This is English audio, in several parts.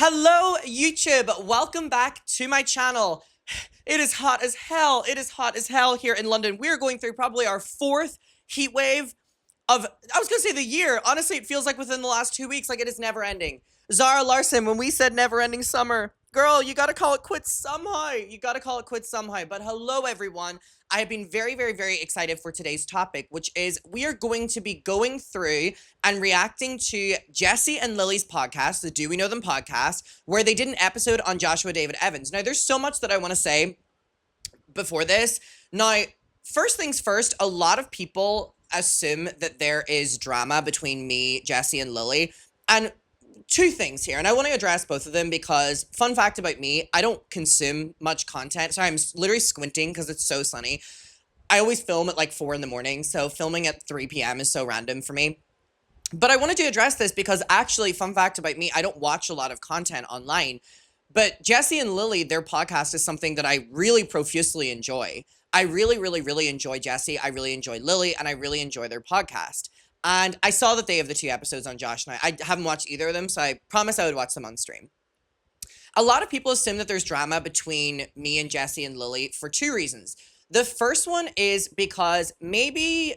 Hello, YouTube. Welcome back to my channel. It is hot as hell. It is hot as hell here in London. We are going through probably our fourth heat wave of, I was going to say the year. Honestly, it feels like within the last 2 weeks, like it is never ending. Zara Larson, when we said never ending summer, girl, you got to call it quits somehow. You got to call it quits somehow. But hello, everyone. I have been very, very, very excited for today's topic, which is we are going to be going through and reacting to Jessi and Lily's podcast, the Do We Know Them podcast, where they did an episode on Joshua David Evans. Now, there's so much that I want to say before this. Now, first things first, a lot of people assume that there is drama between me, Jessi, and Lily. And two things here, and I want to address both of them because, fun fact about me, I don't consume much content. Sorry, I'm literally squinting because it's so sunny. I always film at like 4 in the morning, so filming at 3 p.m. is so random for me. But I wanted to address this because actually, fun fact about me, I don't watch a lot of content online. But Jessi and Lily, their podcast is something that I really profusely enjoy. I really, really, really enjoy Jessi. I really enjoy Lily, and I really enjoy their podcast. And I saw that they have the 2 episodes on Josh and I haven't watched either of them, so I promised I would watch them on stream. A lot of people assume that there's drama between me and Jessi and Lily for 2 reasons. The first one is because maybe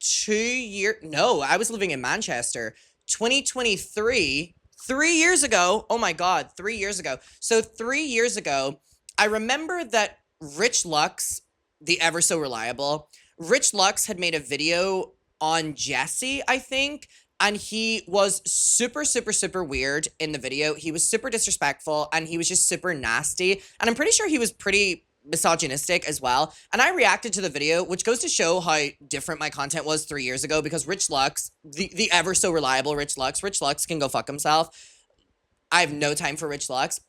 2 years, no, I was living in Manchester, 2023, 3 years ago, oh my God, 3 years ago. So 3 years ago, I remember that Rich Lux, the ever so reliable, Rich Lux had made a video on Jessi, I think, and he was super, super, super weird in the video. He was super disrespectful, and he was just super nasty, and I'm pretty sure he was pretty misogynistic as well, and I reacted to the video, which goes to show how different my content was 3 years ago, because Rich Lux, the ever so reliable Rich Lux can go fuck himself. I have no time for Rich Lux.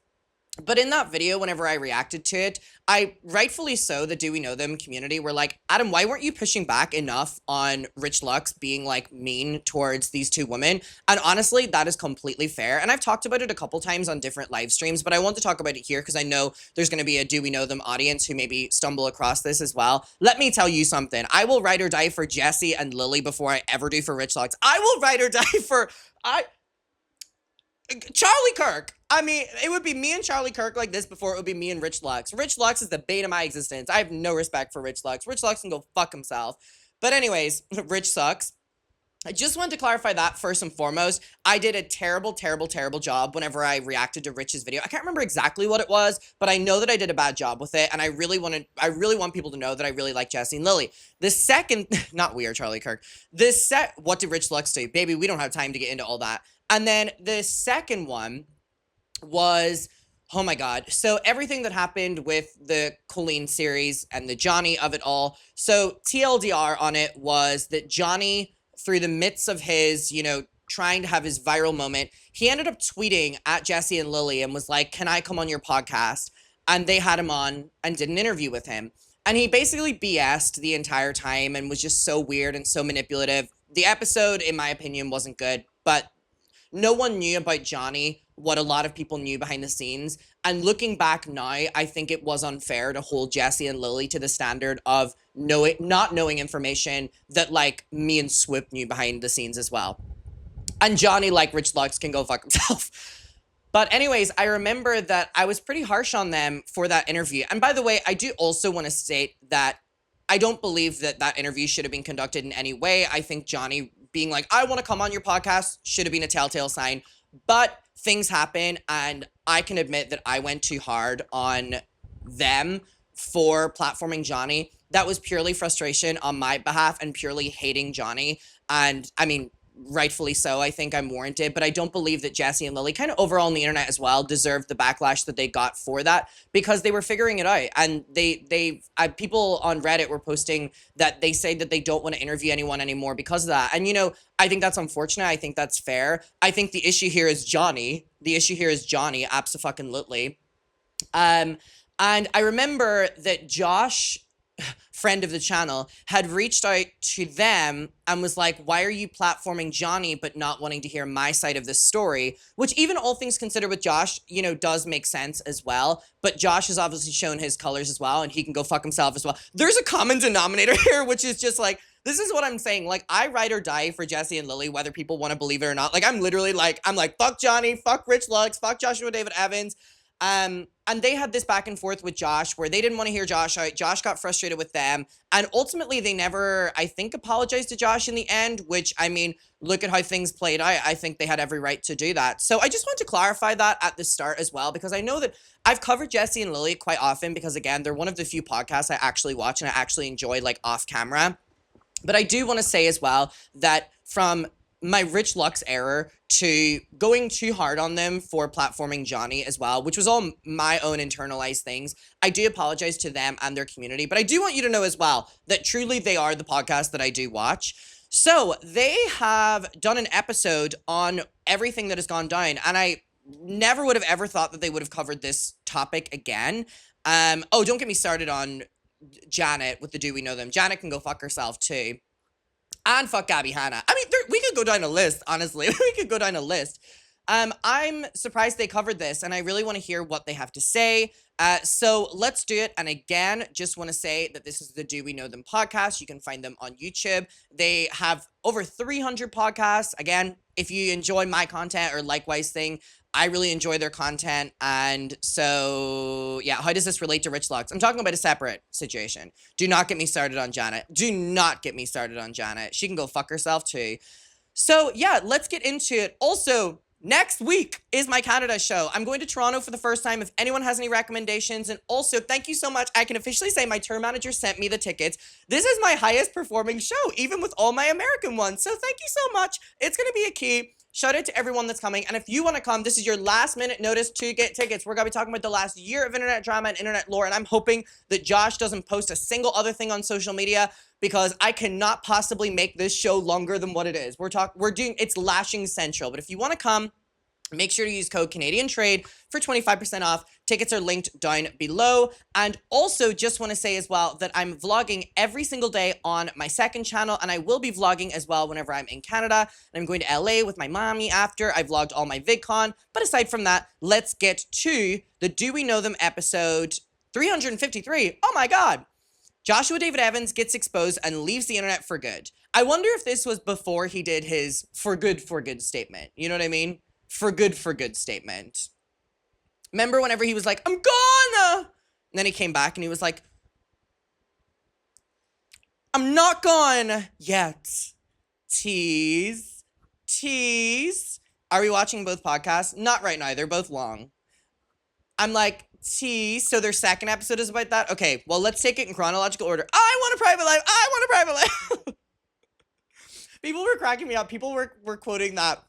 But in that video, whenever I reacted to it, I, rightfully so, the Do We Know Them community were like, Adam, why weren't you pushing back enough on Rich Lux being like mean towards these 2 women? And honestly, that is completely fair. And I've talked about it a couple times on different live streams, but I want to talk about it here because I know there's going to be a Do We Know Them audience who maybe stumble across this as well. Let me tell you something. I will ride or die for Jessi and Lily before I ever do for Rich Lux. I will ride or die for Charlie Kirk. I mean, it would be me and Charlie Kirk like this before it would be me and Rich Lux. Rich Lux is the bane of my existence. I have no respect for Rich Lux. Rich Lux can go fuck himself. But anyways, Rich sucks. I just wanted to clarify that first and foremost. I did a terrible, terrible, terrible job whenever I reacted to Rich's video. I can't remember exactly what it was, but I know that I did a bad job with it, and I really want people to know that I really like Jessi and Lily. The second, not we or Charlie Kirk. What did Rich Lux do? Baby, we don't have time to get into all that. And then the second one was, oh my God. So everything that happened with the Colleen series and the Johnny of it all. So TLDR on it was that Johnny, through the midst of his, trying to have his viral moment, he ended up tweeting at Jessi and Lily and was like, can I come on your podcast? And they had him on and did an interview with him. And he basically BS'd the entire time and was just so weird and so manipulative. The episode, in my opinion, wasn't good, but no one knew about Johnny what a lot of people knew behind the scenes. And looking back now, I think it was unfair to hold Jessi and Lily to the standard of not knowing information that, like, me and Swoop knew behind the scenes as well. And Johnny, like Rich Lux, can go fuck himself. But anyways, I remember that I was pretty harsh on them for that interview. And by the way, I do also want to state that I don't believe that that interview should have been conducted in any way. I think Johnny being like, I want to come on your podcast, should have been a telltale sign. But things happen, and I can admit that I went too hard on them for platforming Johnny. That was purely frustration on my behalf and purely hating Johnny. And I mean, rightfully so, I think I'm warranted, but I don't believe that Jessi and Lily, kind of overall on the internet as well, deserved the backlash that they got for that, because they were figuring it out. And people on Reddit were posting that they say that they don't want to interview anyone anymore because of that. And I think that's unfortunate. I think that's fair. I think the issue here is Johnny. The issue here is Johnny, abso-fucking-lutely. And I remember that Josh, friend of the channel, had reached out to them and was like, why are you platforming Johnny but not wanting to hear my side of this story? Which, even all things considered with Josh, does make sense as well. But Josh has obviously shown his colors as well, and he can go fuck himself as well. There's a common denominator here, which is just like, This is what I'm saying. Like, I ride or die for Jessi and Lily, whether people want to believe it or not. Like, I'm literally like, fuck Johnny, fuck Rich Lux, fuck Joshua David Evans. And they had this back and forth with Josh where they didn't want to hear Josh out. Josh got frustrated with them. And ultimately, they never, I think, apologized to Josh in the end, which, I mean, look at how things played out. I think they had every right to do that. So I just want to clarify that at the start as well, because I know that I've covered Jessi and Lily quite often because, again, they're one of the few podcasts I actually watch and I actually enjoy, like, off camera. But I do want to say as well that from my Rich Lux error to going too hard on them for platforming Johnny as well, which was all my own internalized things, I do apologize to them and their community. But I do want you to know as well that truly they are the podcast that I do watch. So they have done an episode on everything that has gone down, and I never would have ever thought that they would have covered this topic again. Oh, don't get me started on Janet with the Do We Know Them. Janet can go fuck herself too. And fuck Gabby Hanna. I mean, we could go down a list, honestly. We could go down a list. I'm surprised they covered this, and I really want to hear what they have to say. So let's do it. And again, just want to say that this is the Do We Know Them podcast. You can find them on YouTube. They have over 300 podcasts. Again, if you enjoy my content or likewise thing, I really enjoy their content. And so, yeah, how does this relate to Rich Lux? I'm talking about a separate situation. Do not get me started on Janet. Do not get me started on Janet. She can go fuck herself too. So, yeah, let's get into it. Also, next week is my Canada show. I'm going to Toronto for the first time. If anyone has any recommendations, and also thank you so much. I can officially say my tour manager sent me the tickets. This is my highest performing show, even with all my American ones. So thank you so much. It's going to be a key. Shout out to everyone that's coming. And if you want to come, this is your last minute notice to get tickets. We're going to be talking about the last year of internet drama and internet lore. And I'm hoping that Josh doesn't post a single other thing on social media, because I cannot possibly make this show longer than what it is. We're doing, it's lashing central. But if you want to come, make sure to use code Canadian Trade for 25% off. Tickets are linked down below. And also just want to say as well that I'm vlogging every single day on my second channel, and I will be vlogging as well whenever I'm in Canada. And I'm going to LA with my mommy after. I vlogged all my VidCon. But aside from that, let's get to the Do We Know Them episode 353. Oh my God. Joshua David Evans gets exposed and leaves the internet for good. I wonder if this was before he did his for good statement. You know what I mean? For good statement. Remember whenever he was like, I'm gonna, and then he came back and he was like, I'm not gone yet. Tease. Are we watching both podcasts? Not right now. They're both long. I'm like, tease. So their second episode is about that? Okay, well, let's take it in chronological order. I want a private life. People were cracking me up. People were quoting that.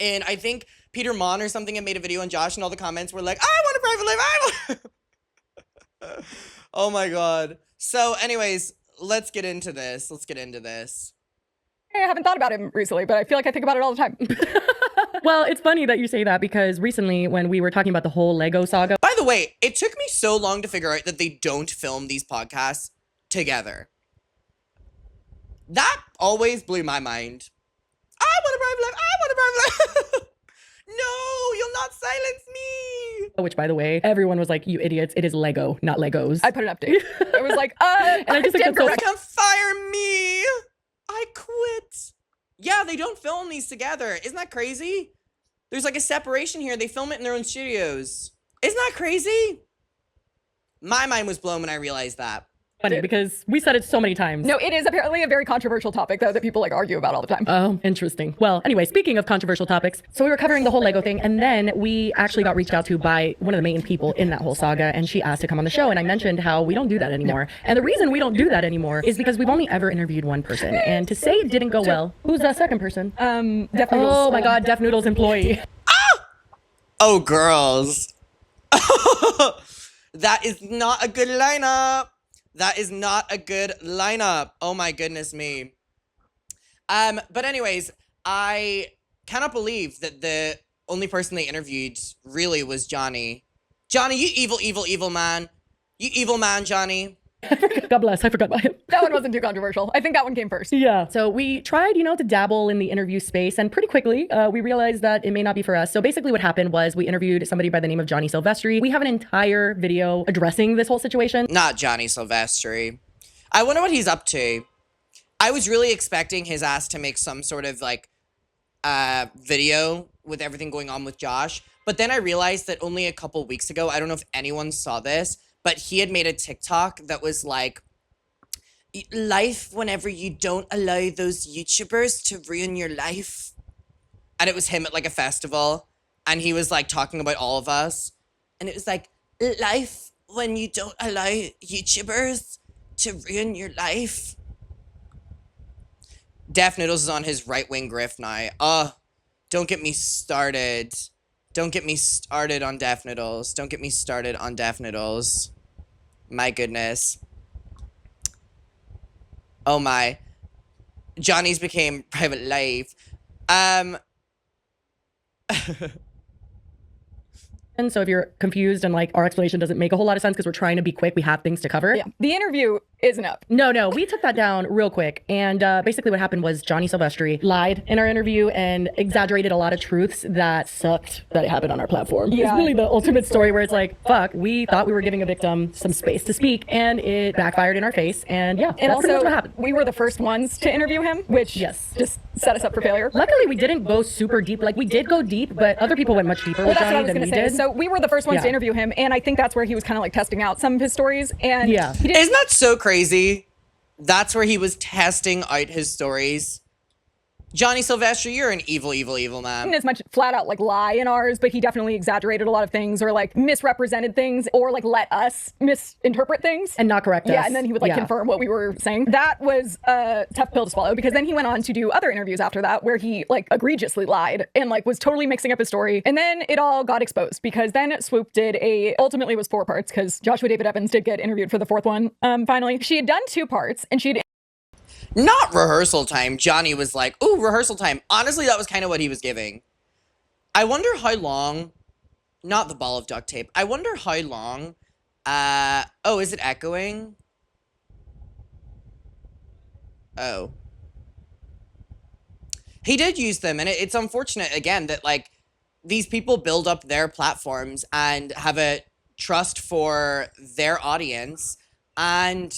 And I think Peter Mon or something had made a video on Josh, and all the comments were like, I want a private life. Oh my God. So anyways, let's get into this. I haven't thought about him recently, but I feel like I think about it all the time. Well, it's funny that you say that, because recently when we were talking about the whole Lego saga. By the way, it took me so long to figure out that they don't film these podcasts together. That always blew my mind. I want a private life. No, you'll not silence me. Which, by the way, everyone was like, you idiots, it is Lego, not Legos. I put an update. I was like, and I just think that's so Come fire me. I quit. Yeah, they don't film these together. Isn't that crazy? There's like a separation here. They film it in their own studios. Isn't that crazy? My mind was blown when I realized that. funny, because we said it so many times. no, it is apparently a very controversial topic, though, that people like argue about all the time. Oh, interesting. Well, anyway, speaking of controversial topics, so we were covering the whole Lego thing, and then we actually got reached out to by one of the main people in that whole saga, and she asked to come on the show, and I mentioned how we don't do that anymore. And the reason we don't do that anymore is because we've only ever interviewed one person, and to say it didn't go well, who's that second person? Deaf Noodles. Oh my God, Deaf Noodles employee. Oh, girls. That is not a good lineup. That is not a good lineup. Oh my goodness me. But anyways, I cannot believe that the only person they interviewed really was Johnny. Johnny, you evil, evil, evil man. You evil man, Johnny. God bless, I forgot about him. That one wasn't too controversial. I think that one came first. Yeah. So we tried, to dabble in the interview space, and pretty quickly we realized that it may not be for us. So basically what happened was we interviewed somebody by the name of Johnny Silvestri. We have an entire video addressing this whole situation. Not Johnny Silvestri. I wonder what he's up to. I was really expecting his ass to make some sort of like video with everything going on with Josh. But then I realized that only a couple weeks ago, I don't know if anyone saw this, but he had made a TikTok that was like, life whenever you don't allow those YouTubers to ruin your life. And it was him at like a festival. And he was like talking about all of us. And it was like, life when you don't allow YouTubers to ruin your life. Def Noodles is on his right-wing grift now. Don't get me started. Don't get me started on Def Noodles. Don't get me started on Def Noodles. My goodness. Oh my. Johnny's became private life. And so if you're confused and like our explanation doesn't make a whole lot of sense because we're trying to be quick, we have things to cover. Yeah. The interview isn't up. No, we took that down real quick. And basically what happened was Johnny Silvestri lied in our interview and exaggerated a lot of truths that sucked that it happened on our platform. Yeah. It's really the ultimate story where it's like, fuck, we thought we were giving a victim some space to speak and it backfired in our face. And yeah, And that's pretty much also, what happened. we were the first ones to interview him, which Yes. just set us up for failure. Luckily, we didn't go super deep. Like, we did go deep, but other people went much deeper Well, with that's what I Johnny was than going we to say. did. So we were the first ones to Yeah. interview him, and I think that's where he was kind of like testing out some of his stories. And Yeah. he didn't Isn't that so crazy? That's where he was testing out his stories. Johnny Silvestri, you're an evil, evil, evil man. as much flat out like lie in ours, but he definitely exaggerated a lot of things or like misrepresented things or like let us misinterpret things. And not correct us. Yeah, and then he would like Yeah. confirm what we were saying. That was a tough pill to swallow because then he went on to do other interviews after that where he like egregiously lied and like was totally mixing up his story. And then it all got exposed because then Swoop did ultimately it was 4 parts because Joshua David Evans did get interviewed for the 4th one. Finally, she had done 2 parts and she'd Not rehearsal time. Johnny was like, ooh, rehearsal time. Honestly, that was kind of what he was giving. I wonder how long, not the ball of duct tape. I wonder how long, oh, is it echoing? Oh. He did use them, and it's unfortunate, again, that, like, these people build up their platforms and have a trust for their audience, and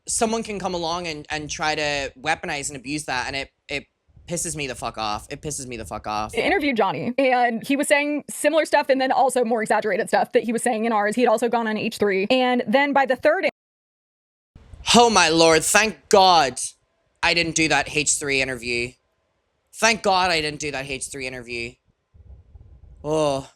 someone can come along and try to weaponize and abuse that, and it pisses me the fuck off. It pisses me the fuck off. interviewed Johnny and he was saying similar stuff and then also more exaggerated stuff that he was saying in ours. He had also gone on H3. And then by the 3rd Oh my lord, thank God I didn't do that H3 interview. Thank God I didn't do that H3 interview. Oh.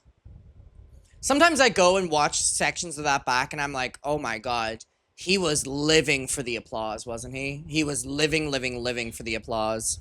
Sometimes I go and watch sections of that back and I'm like, oh my God. He was living for the applause, wasn't he? He was living for the applause.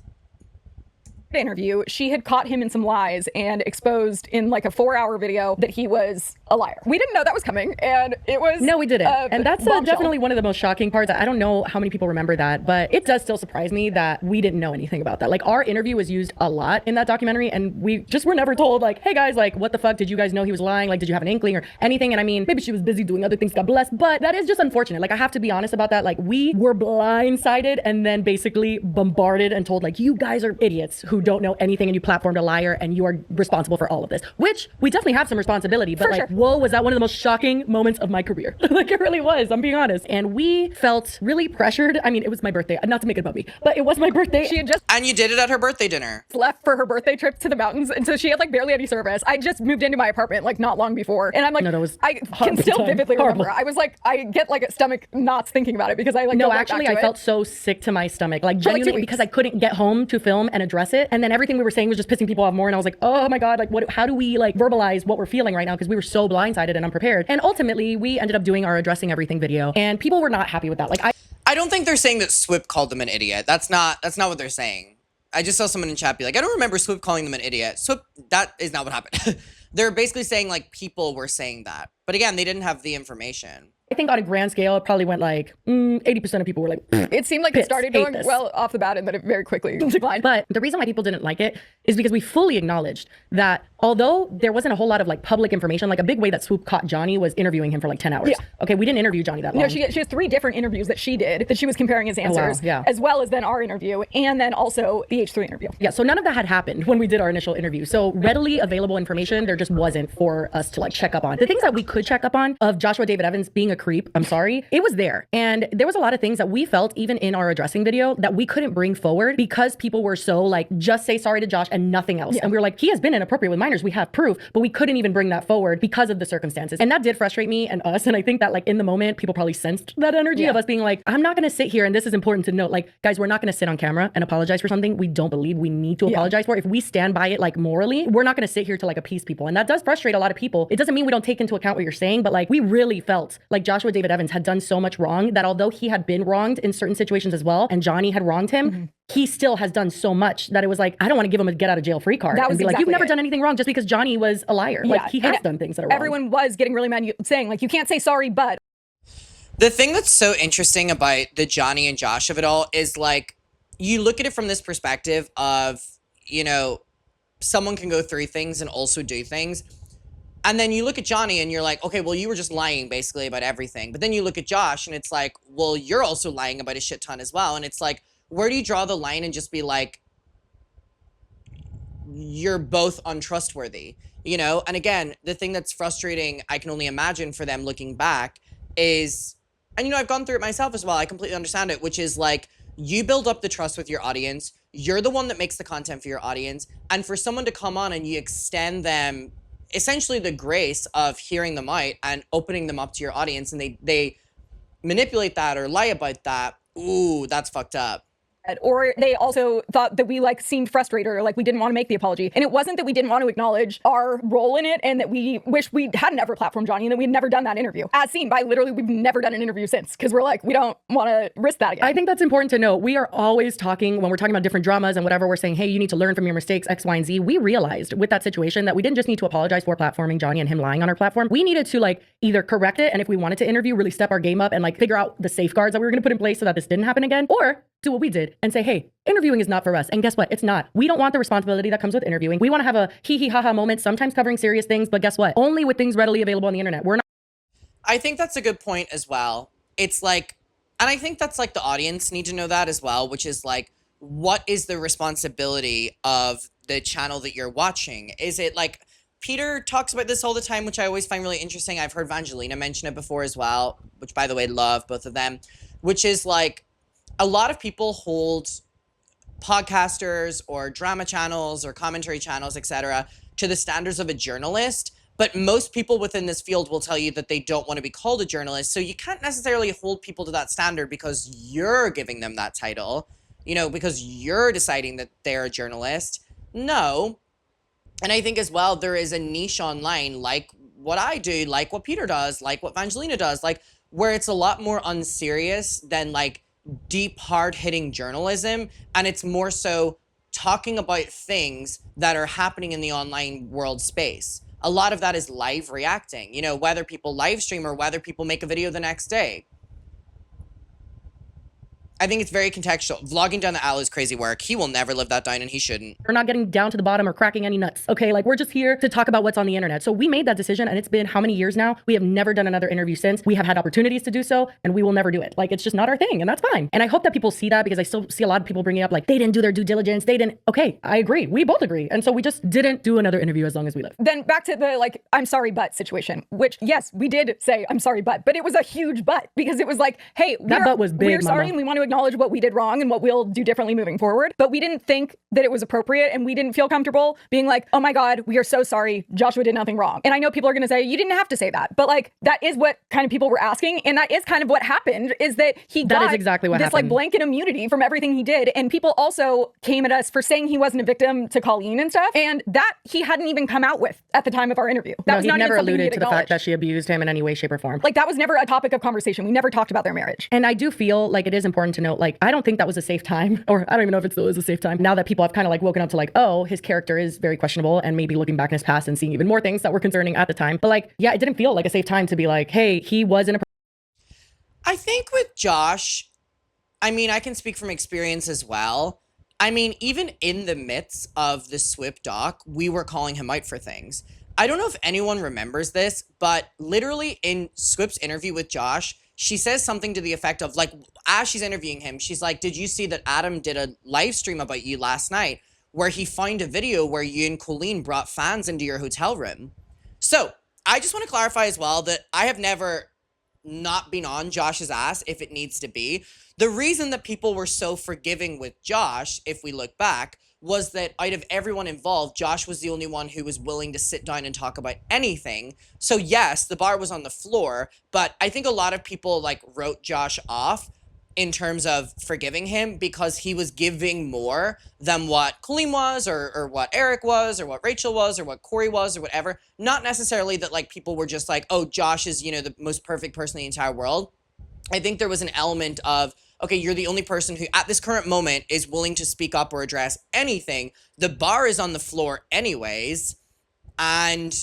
interview, she had caught him in some lies and exposed in like a 4-hour video that he was a liar. We didn't know that was coming, and it was No, we didn't. And that's bombshell. definitely one of the most shocking parts. I don't know how many people remember that, but it does still surprise me that we didn't know anything about that. Like, our interview was used a lot in that documentary, and we just were never told, like, hey guys, like, what the fuck? Did you guys know he was lying? Like, did you have an inkling or anything? And I mean, maybe she was busy doing other things, God bless, but that is just unfortunate. Like, I have to be honest about that. Like, we were blindsided and then basically bombarded and told, like, you guys are idiots who don't know anything and you platformed a liar and you are responsible for all of this, which we definitely have some responsibility, but For like, sure. whoa, was that one of the most shocking moments of my career? Like, it really was, I'm being honest. And we felt really pressured. I mean, it was my birthday, not to make it about me, but it was my birthday. She had just And you did it at her birthday dinner. left for her birthday trip to the mountains, and so she had like barely any service. I just moved into my apartment like not long before, and I'm like, No, that was I can horrible still time. vividly Horrible. remember. I was like, I get like a stomach knots thinking about it because I like No, go right actually, back I to felt it. so sick to my stomach, like For, like, 2 genuinely, weeks. because I couldn't get home to film and address it. And then everything we were saying was just pissing people off more. And I was like, oh my God, like, what, how do we like verbalize what we're feeling right now? Because we were so blindsided and unprepared. And ultimately, we ended up doing our addressing everything video, and people were not happy with that. Like, I don't think they're saying that Swip called them an idiot. That's not what they're saying. I just saw someone in chat be like, I don't remember Swip calling them an idiot. Swip, that is not what happened. They're basically saying like people were saying that. But again, they didn't have the information. I think on a grand scale, it probably went like 80% of people were like, It seemed like it Pits, started hate going this. well off the bat, and then it very quickly declined. But the reason why people didn't like it is because we fully acknowledged that although there wasn't a whole lot of like public information, like a big way that Swoop caught Johnny was interviewing him for like 10 hours. Yeah. Okay, we didn't interview Johnny that long. No, she has 3 different interviews that she did that she was comparing his wow, answers, yeah. as well as then our interview, and then also the H3 interview. Yeah, so none of that had happened when we did our initial interview. So readily available information, there just wasn't for us to like check up on. The things that we could check up on of Joshua David Evans being a creep, I'm sorry, it was there. And there was a lot of things that we felt even in our addressing video that we couldn't bring forward because people were so like, just say sorry to Josh and nothing else. And we were like, he has been inappropriate with minors. We have proof, but we couldn't even bring that forward because of the circumstances. And that did frustrate me and us. And I think that like in the moment, people probably sensed that energy of us being like, I'm not going to sit here. And this is important to note, like, guys, we're not going to sit on camera and apologize for something we don't believe we need to apologize for. If we stand by it, like morally, we're not going to sit here to like appease people. And that does frustrate a lot of people. It doesn't mean we don't take into account what you're saying, but like we really felt like Joshua David Evans had done so much wrong that although he had been wronged in certain situations as well, and Johnny had wronged him, he still has done so much that it was like, I don't want to give him a get out of jail free card. That was and be like, you've exactly never it. done anything wrong just because Johnny was a liar. Like he has done things that are wrong. Everyone was getting really mad, saying like, you can't say sorry, but. The thing that's so interesting about the Johnny and Josh of it all is like, you look at it from this perspective of, you know, someone can go through things and also do things. And then you look at Johnny and you're like, okay, well, you were just lying basically about everything. But then you look at Josh and it's like, well, you're also lying about a shit ton as well. And it's like, where do you draw the line and just be like, you're both untrustworthy, you know? And again, the thing that's frustrating, I can only imagine for them looking back is, and you know, I've gone through it myself as well. I completely understand it, which is like, you build up the trust with your audience. You're the one that makes the content for your audience. And for someone to come on and you extend them essentially the grace of hearing them out and opening them up to your audience, and they manipulate that or lie about that, ooh, that's fucked up. Or they also thought that we like seemed frustrated or like we didn't want to make the apology. And it wasn't that we didn't want to acknowledge our role in it and that we wish we hadn't ever platformed Johnny and that we'd never done that interview. As seen by literally, we've never done an interview since because we're like, we don't want to risk that again. I think that's important to note. We are always talking, when we're talking about different dramas and whatever, we're saying, hey, you need to learn from your mistakes, X, Y, and Z. We realized with that situation that we didn't just need to apologize for platforming Johnny and him lying on our platform. We needed to like either correct it, and if we wanted to interview, really step our game up and like figure out the safeguards that we were going to put in place so that this didn't happen again, or do what we did and say, hey, interviewing is not for us. And guess what? It's not. We don't want the responsibility that comes with interviewing. We want to have a hee ha ha moment, sometimes covering serious things, but guess what? Only with things readily available on the internet. We're not. I think that's a good point as well. It's like, and I think that's like the audience need to know that as well, which is like, what is the responsibility of the channel that you're watching? Is it like, Peter talks about this all the time, which I always find really interesting. I've heard Vangelina mention it before as well, which by the way, love both of them, which is like, a lot of people hold podcasters or drama channels or commentary channels, etc., to the standards of a journalist. But most people within this field will tell you that they don't want to be called a journalist. So you can't necessarily hold people to that standard because you're giving them that title, you know, because you're deciding that they're a journalist. No. And I think as well, there is a niche online, like what I do, like what Peter does, like what Vangelina does, like where it's a lot more unserious than like deep, hard-hitting journalism, and it's more so talking about things that are happening in the online world space. A lot of that is live reacting, you know, whether people live stream or whether people make a video the next day. I think it's very contextual. Vlogging down the aisle is crazy work. He will never live that down, and he shouldn't. We're not getting down to the bottom or cracking any nuts. Okay, like we're just here to talk about what's on the internet. So we made that decision, and it's been how many years now? We have never done another interview since. We have had opportunities to do so, and we will never do it. Like it's just not our thing, and that's fine. And I hope that people see that, because I still see a lot of people bringing up like they didn't do their due diligence. They didn't. Okay, I agree. We both agree, and so we just didn't do another interview as long as we live. Then back to the like, I'm sorry, but situation, which yes, we did say I'm sorry, but it was a huge but, because it was like, hey, that but was big, we're sorry, mama. and we want to acknowledge what we did wrong and what we'll do differently moving forward. But we didn't think that it was appropriate, and we didn't feel comfortable being like, oh my God, we are so sorry. Joshua did nothing wrong. And I know people are going to say, you didn't have to say that. But like, that is what kind of people were asking. And that is kind of what happened, is that he That got is exactly what this happened. like blanket immunity from everything he did. And people also came at us for saying he wasn't a victim to Colleen and stuff. And that he hadn't even come out with at the time of our interview. That No, was he not even never something alluded he'd to the fact acknowledged. that she abused him in any way, shape, or form. Like, that was never a topic of conversation. We never talked about their marriage. And I do feel like it is important to note, like, I don't think that was a safe time, or I don't even know if it still is a safe time. Now that people have kind of like woken up to like, oh, his character is very questionable, and maybe looking back in his past and seeing even more things that were concerning at the time. But like, yeah, it didn't feel like a safe time to be like, hey, he was in a. I think with Josh, I mean, I can speak from experience as well. I mean, even in the midst of the SWIP doc, we were calling him out for things. I don't know if anyone remembers this, but literally in SWIP's interview with Josh, she says something to the effect of like, as she's interviewing him, she's like, did you see that Adam did a live stream about you last night where he found a video where you and Colleen brought fans into your hotel room? So I just want to clarify as well that I have never not been on Josh's ass if it needs to be. The reason that people were so forgiving with Josh, if we look back, was that out of everyone involved, Josh was the only one who was willing to sit down and talk about anything. So yes, the bar was on the floor, but I think a lot of people like wrote Josh off in terms of forgiving him because he was giving more than what Colleen was or what Eric was or what Rachel was or what Corey was or whatever. Not necessarily that like people were just like, oh, Josh is, you know, the most perfect person in the entire world. I think there was an element of, okay, you're the only person who at this current moment is willing to speak up or address anything. The bar is on the floor anyways, and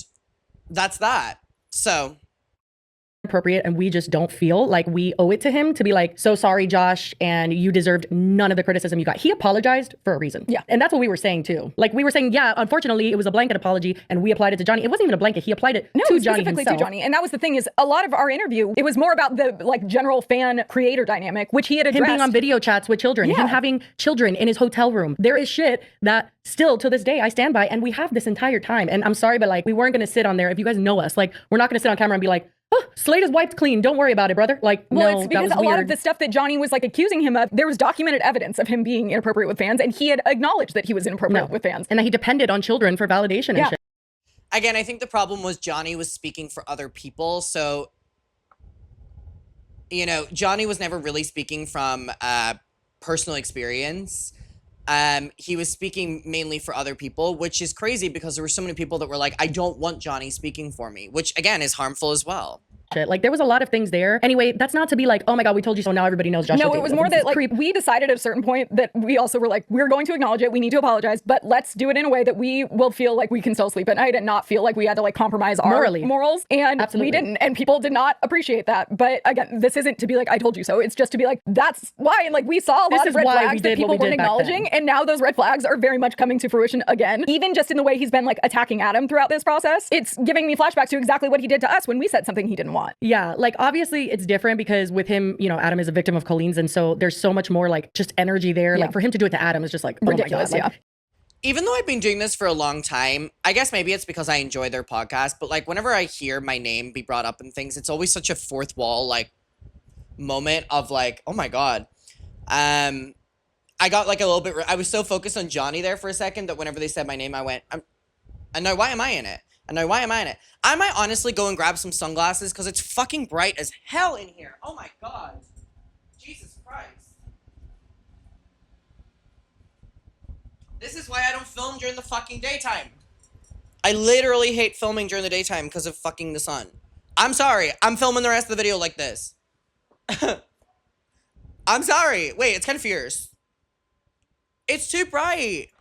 that's that. So appropriate, and we just don't feel like we owe it to him to be like, so sorry, Josh, and you deserved none of the criticism you got. He apologized for a reason. Yeah. And that's what we were saying too. Like we were saying, yeah, unfortunately, it was a blanket apology and we applied it to Johnny. It wasn't even a blanket. He applied it to Johnny specifically himself. to Johnny. And that was the thing is a lot of our interview, it was more about the like general fan creator dynamic, which he had addressed. Him being on video chats with children, him having children in his hotel room. There is shit that still to this day I stand by, and we have this entire time. And I'm sorry, but like we weren't going to sit on there. If you guys know us, like we're not going to sit on camera and be like, oh, slate is wiped clean. Don't worry about it, brother. Like, well, no, it's because that was a lot weird. of the stuff that Johnny was like accusing him of, there was documented evidence of him being inappropriate with fans, and he had acknowledged that he was inappropriate with fans. And that he depended on children for validation and shit. Again, I think the problem was Johnny was speaking for other people. So, you know, Johnny was never really speaking from personal experience. He was speaking mainly for other people, which is crazy because there were so many people that were like, I don't want Johnny speaking for me, which again is harmful as well. Like there was a lot of things there. Anyway, that's not to be like, oh my God, we told you so now everybody knows Joshua. No, it was more that like we decided at a certain point that we also were like, we're going to acknowledge it. We need to apologize, but let's do it in a way that we will feel like we can still sleep at night and not feel like we had to like compromise our morals. And we didn't. And people did not appreciate that. But again, this isn't to be like, I told you so. It's just to be like, that's why. And like we saw a lot of red flags that people weren't acknowledging. And now those red flags are very much coming to fruition again. Even just in the way he's been like attacking Adam throughout this process. It's giving me flashbacks to exactly what he did to us when we said something he didn't want. Yeah, like obviously it's different because with him, you know, Adam is a victim of Colleen's, and so there's so much more like just energy there. Like for him to do it to Adam is just like ridiculous. Oh my God, even though I've been doing this for a long time, I guess maybe it's because I enjoy their podcast, but like whenever I hear my name be brought up and things, it's always such a fourth wall like moment of like, oh my God. I got like a little bit, I was so focused on Johnny there for a second that whenever they said my name, I went, and now why am I in it? And now why am I in it? I might honestly go and grab some sunglasses because it's fucking bright as hell in here. Oh my God. Jesus Christ. This is why I don't film during the fucking daytime. I literally hate filming during the daytime because of fucking the sun. I'm sorry. I'm filming the rest of the video like this. I'm sorry. Wait, it's kind of fierce. It's too bright.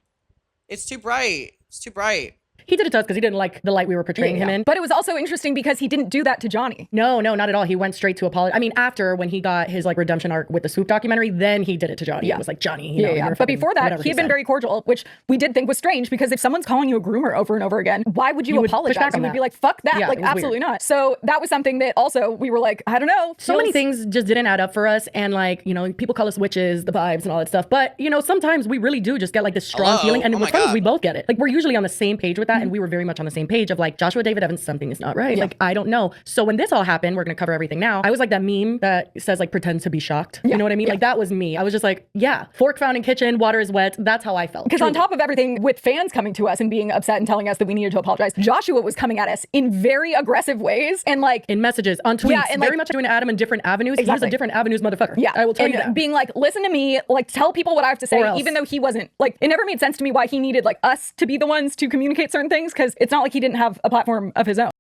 It's too bright. It's too bright. He did it to us because he didn't like the light we were portraying him in. But it was also interesting because he didn't do that to Johnny. No, not at all. He went straight to apologize. I mean, after when he got his like redemption arc with the Swoop documentary, then he did it to Johnny. It was like, Johnny, you know, But before that, he had been very cordial, which we did think was strange because if someone's calling you a groomer over and over again, why would you apologize? You would be like, fuck that. Like, absolutely not. So that was something that also we were like, I don't know. So many things just didn't add up for us. And like, you know, people call us witches, the vibes and all that stuff. But, you know, sometimes we really do just get like this strong feeling. And what's funny is we both get it. Like, we're usually on the same page with that. And we were very much on the same page of like, Joshua David Evans, something is not right. Like, I don't know. So when this all happened, we're going to cover everything now. I was like that meme that says like, pretend to be shocked. You know what I mean? Like, that was me. I was just like, yeah, fork found in kitchen, water is wet. That's how I felt. Because on top of everything, with fans coming to us and being upset and telling us that we needed to apologize, Joshua was coming at us in very aggressive ways and like in messages, on tweets, and very much doing Adam in different avenues. He's a different avenues motherfucker. Yeah, I will tell you that. Being like, listen to me, like tell people what I have to say, even though he wasn't like, it never made sense to me why he needed like us to be the ones to communicate certain things because it's not like he didn't have a platform of his own.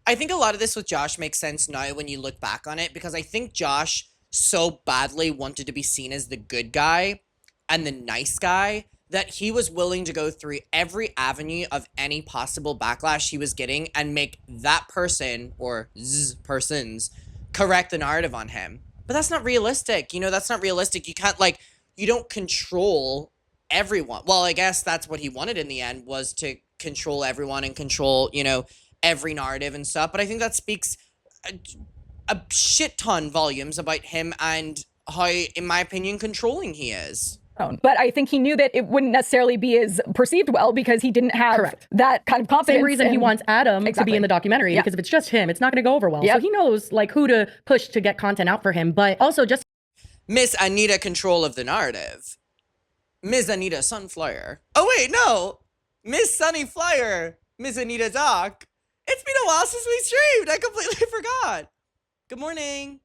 I think a lot of this with Josh makes sense now when you look back on it because I think Josh so badly wanted to be seen as the good guy and the nice guy that he was willing to go through every avenue of any possible backlash he was getting and make that person or persons correct the narrative on him. But that's not realistic. You know, that's not realistic. You can't like, you don't control everyone. Well, I guess that's what he wanted in the end was to control everyone and control, you know, every narrative and stuff. But I think that speaks a shit ton volumes about him and how, in my opinion, controlling he is. But I think he knew that it wouldn't necessarily be as perceived well because he didn't have that kind of confidence. Same reason he wants Adam to be in the documentary, because if it's just him, it's not going to go over well. So he knows like who to push to get content out for him, but also just Miss Anita control of the narrative. Miss Anita Sunflyer. Oh wait, no. Miss Sunny Flyer. Miss Anita Doc. It's been a while since we streamed. I completely forgot. Good morning.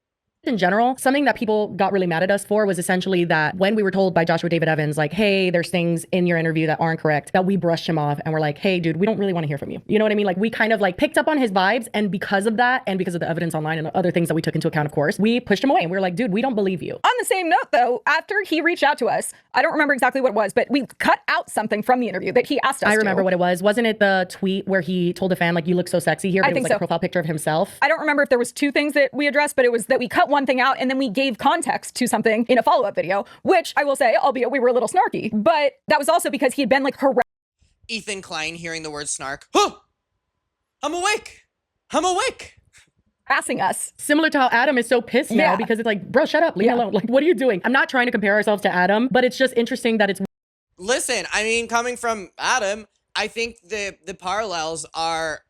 in general, something that people got really mad at us for was essentially that when we were told by Joshua David Evans, like, hey, there's things in your interview that aren't correct, that we brushed him off and we're like, hey, dude, we don't really want to hear from you. You know what I mean? Like, we kind of like picked up on his vibes, and because of that, and because of the evidence online and other things that we took into account, of course, we pushed him away and we were like, dude, we don't believe you. On the same note, though, after he reached out to us, I don't remember exactly what it was, but we cut out something from the interview that he asked us I remember to. what it was. Wasn't it the tweet where he told a fan, like, you look so sexy here, but I it was think like so. a profile picture of himself? I don't remember if there was two things that we addressed, but it was that we cut one thing out and then we gave context to something in a follow-up video, which I will say, albeit we were a little snarky, but that was also because he had been like Ethan Klein hearing the word snark. Huh! I'm awake. I'm awake. harassing us. Similar to how Adam is so pissed now because it's like, bro, shut up, leave me alone. Like, what are you doing? I'm not trying to compare ourselves to Adam, but it's just interesting that it's... Listen, I mean, coming from Adam, I think the parallels are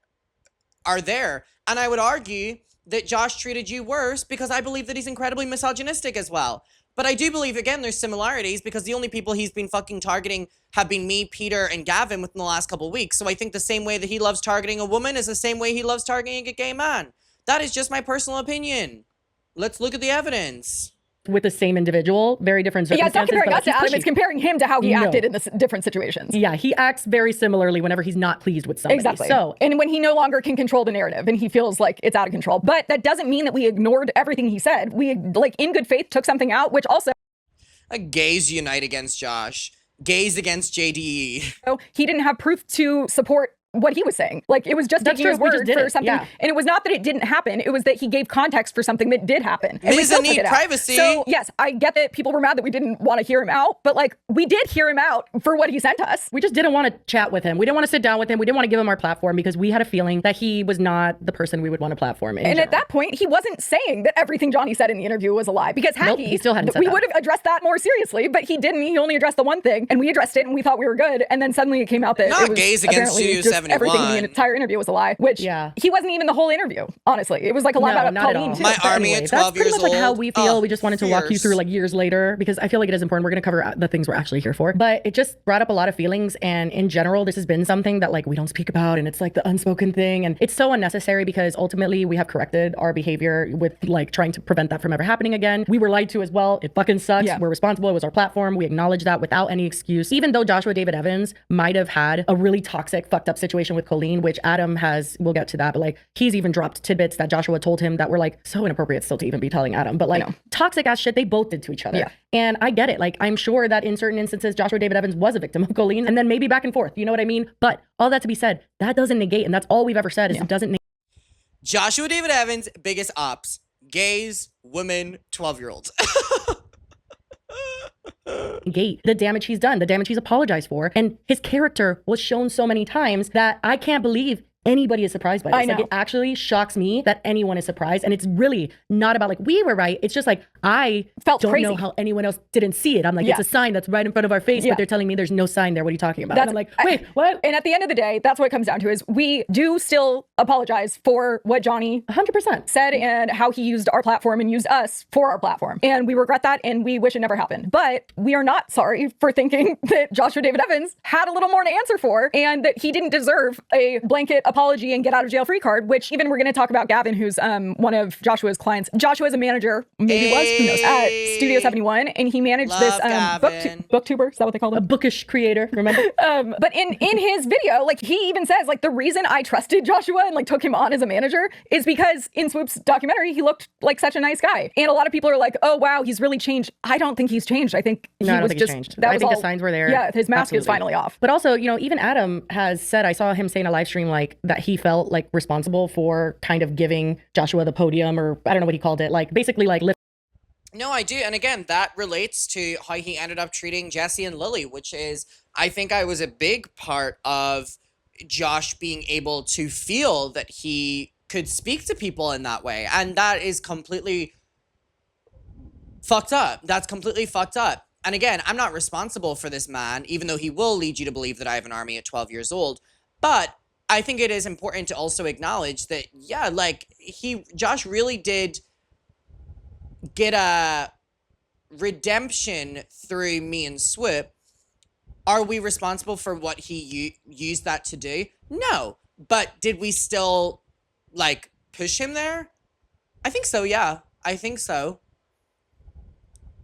there. And I would argue that Josh treated you worse because I believe that he's incredibly misogynistic as well. But I do believe, again, there's similarities because the only people he's been fucking targeting have been me, Peter, and Gavin within the last couple of weeks. So I think the same way that he loves targeting a woman is the same way he loves targeting a gay man. That is just my personal opinion. Let's look at the evidence. With the same individual, very different Yeah, circumstances. it's not comparing but us to Adam, it's comparing him to how he acted in the different situations. Yeah, he acts very similarly whenever he's not pleased with somebody. Exactly. So, and when he no longer can control the narrative and he feels like it's out of control. But that doesn't mean that we ignored everything he said. We, like, in good faith, took something out, which also... Gays unite against Josh. Gays against JDE. So he didn't have proof to support what he was saying. Like, it was just taking his word for something. Yeah. And it was not that it didn't happen. It was that he gave context for something that did happen. And we still took it out. Privacy. So yes, I get that people were mad that we didn't want to hear him out, but like, we did hear him out for what he sent us. We just didn't want to chat with him. We didn't want to sit down with him. We didn't want to give him our platform because we had a feeling that he was not the person we would want to platform in And general. at that point, he wasn't saying that everything Johnny said in the interview was a lie, because had he still hadn't said we that. would have addressed that more seriously, but he didn't. He only addressed the one thing, and we addressed it, and we thought we were good, and then suddenly it came out that Not it was gays against apparently Studio just 71. everything in the entire interview was a lie, which he wasn't even the whole interview, honestly. It was like a lot about not at Colleen all. too. My But army anyway, at 12 that's pretty years much like how old. we feel. We just wanted to walk you fierce. through like years later because I feel like it is important. We're going to cover the things we're actually here for. But it just brought up a lot of feelings. And in general, this has been something that like we don't speak about. And it's like the unspoken thing. And it's so unnecessary because ultimately we have corrected our behavior with like trying to prevent that from ever happening again. We were lied to as well. It fucking sucks. Yeah. We're responsible. It was our platform. We acknowledge that without any excuse. Even though Joshua David Evans might have had a really toxic, fucked up situation with Colleen, which Adam has, we'll get to that, but like he's even dropped tidbits that Joshua told him that were like so inappropriate still to even be telling Adam. But like toxic ass shit they both did to each other. Yeah. And I get it. Like, I'm sure that in certain instances, Joshua David Evans was a victim of Colleen and then maybe back and forth. You know what I mean? But all that to be said, that doesn't negate, and that's all we've ever said is it doesn't Joshua David Evans, biggest ops. Gays, women, 12-year-olds. negate the damage he's done, the damage he's apologized for. And his character was shown so many times that I can't believe anybody is surprised by this. I know. Like, it actually shocks me that anyone is surprised. And it's really not about like, we were right. It's just like, I Felt don't crazy. know how anyone else didn't see it. I'm like, it's a sign that's right in front of our face, but they're telling me there's no sign there. What are you talking about? And I'm like, wait, what? And at the end of the day, that's what it comes down to is we do still apologize for what Johnny 100% said and how he used our platform and used us for our platform. And we regret that and we wish it never happened. But we are not sorry for thinking that Joshua David Evans had a little more to answer for and that he didn't deserve a blanket apology and get out of jail free card, which even we're going to talk about Gavin, who's one of Joshua's clients. Joshua is a manager, maybe was, who knows, at Studio 71. And he managed Love this Gavin. booktuber, is that what they call a them? bookish creator, remember? But in his video, like he even says, like the reason I trusted Joshua and like took him on as a manager is because in Swoop's documentary, he looked like such a nice guy. And a lot of people are like, oh wow, he's really changed. I don't think he's changed. I think he I don't was think just, he's changed. that I was think all, the signs were there. Yeah, his mask is Absolutely. finally off. But also, you know, even Adam has said, I saw him say in a live stream, like that he felt like responsible for kind of giving Joshua the podium, or I don't know what he called it. Like basically like No, I do. And again, that relates to how he ended up treating Jessi and Lily, which is, I think I was a big part of Josh being able to feel that he could speak to people in that way. And that is completely fucked up. That's completely fucked up. And again, I'm not responsible for this man, even though he will lead you to believe that I have an army at 12 years old. But I think it is important to also acknowledge that, yeah, like, Josh really did get a redemption through me and Swoop. Are we responsible for what he used that to do? No. But did we still, like, push him there? I think so, yeah. I think so.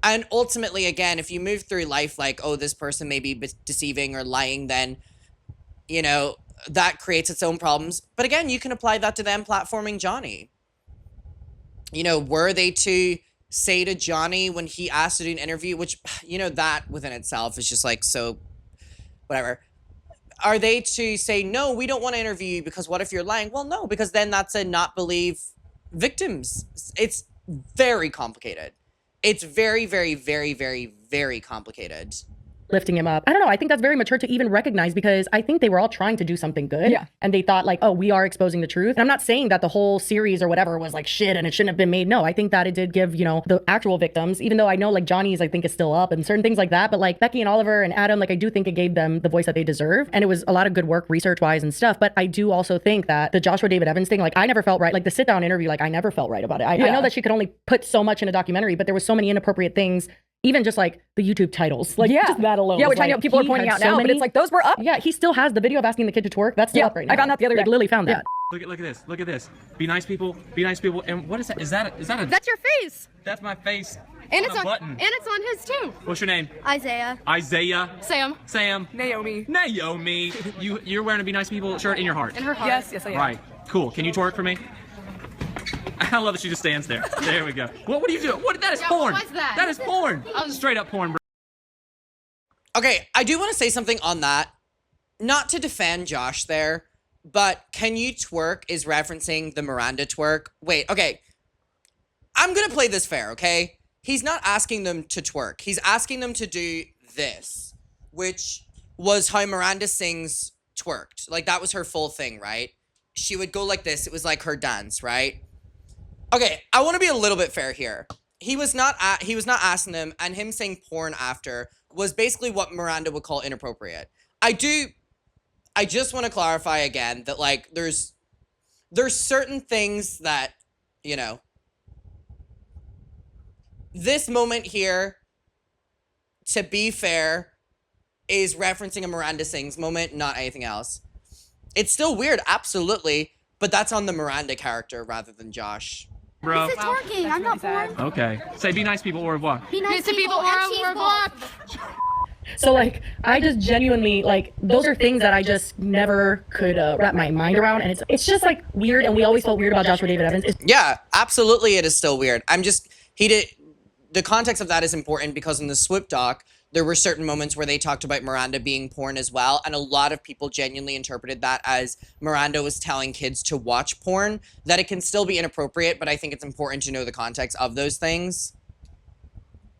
And ultimately, again, if you move through life like, oh, this person may be deceiving or lying, then, you know, that creates its own problems. But again, you can apply that to them platforming Johnny. You know, were they to say to Johnny when he asked to do an interview, which, you know, that within itself is just like, so, whatever. Are they to say, no, we don't want to interview you because what if you're lying? Well, no, because then that's a not believe victims. It's very complicated. It's very, very, very, very, very complicated. Lifting him up. I don't know. I think that's very mature to even recognize, because I think they were all trying to do something good. Yeah. And they thought like, oh, we are exposing the truth. And I'm not saying that the whole series or whatever was like shit and it shouldn't have been made. No, I think that it did give, you know, the actual victims, even though I know like Johnny's, I think is still up and certain things like that. But like Becky and Oliver and Adam, like I do think it gave them the voice that they deserve. And it was a lot of good work research wise and stuff. But I do also think that the Joshua David Evans thing, like I never felt right. Like the sit down interview, like I never felt right about it. I know that she could only put so much in a documentary, but there was so many inappropriate things. Even just like the YouTube titles, like just that alone. Yeah, which like, I know people are pointing out now, but it's like those were up. Yeah, he still has the video of asking the kid to twerk. That's still up right now. I found that the other day. Like Lily found that. Look at this. Look at this. Be nice people. Be nice people. And what is that? Is that a? That's your face. That's my face. And on it's a on. button. And it's on his too. What's your name? Isaiah. Isaiah. Sam. Sam. Naomi. Naomi. You're wearing a Be Nice People shirt in your heart. In her heart. Yes, I am. Right. Cool. Can you twerk for me? I love that she just stands there. There we go. What are you doing? That is porn. what was that? That is porn. Straight up porn, bro. Okay, I do want to say something on that. Not to defend Josh there, but can you twerk is referencing the Miranda twerk. Wait, okay. I'm going to play this fair, okay? He's not asking them to twerk. He's asking them to do this, which was how Miranda Sings twerked. Like, that was her full thing, right? She would go like this. It was like her dance, right? Okay, I want to be a little bit fair here. He was not asking them, and him saying porn after was basically what Miranda would call inappropriate. I just want to clarify again that, like, there's certain things that, you know, this moment here, to be fair, is referencing a Miranda Sings moment, not anything else. It's still weird, absolutely, but that's on the Miranda character rather than Josh. Bro. This is twerking. I'm not born. Okay. Say Be Nice People au revoir. Be nice to people or we're blocked. So like, I just genuinely, like, those are things that I just never could wrap my mind around. And it's just like weird. And we always felt weird about Joshua David Evans. Yeah, absolutely it is still weird. The context of that is important because in the Swoop doc, there were certain moments where they talked about Miranda being porn as well, and a lot of people genuinely interpreted that as Miranda was telling kids to watch porn, that it can still be inappropriate, but I think it's important to know the context of those things.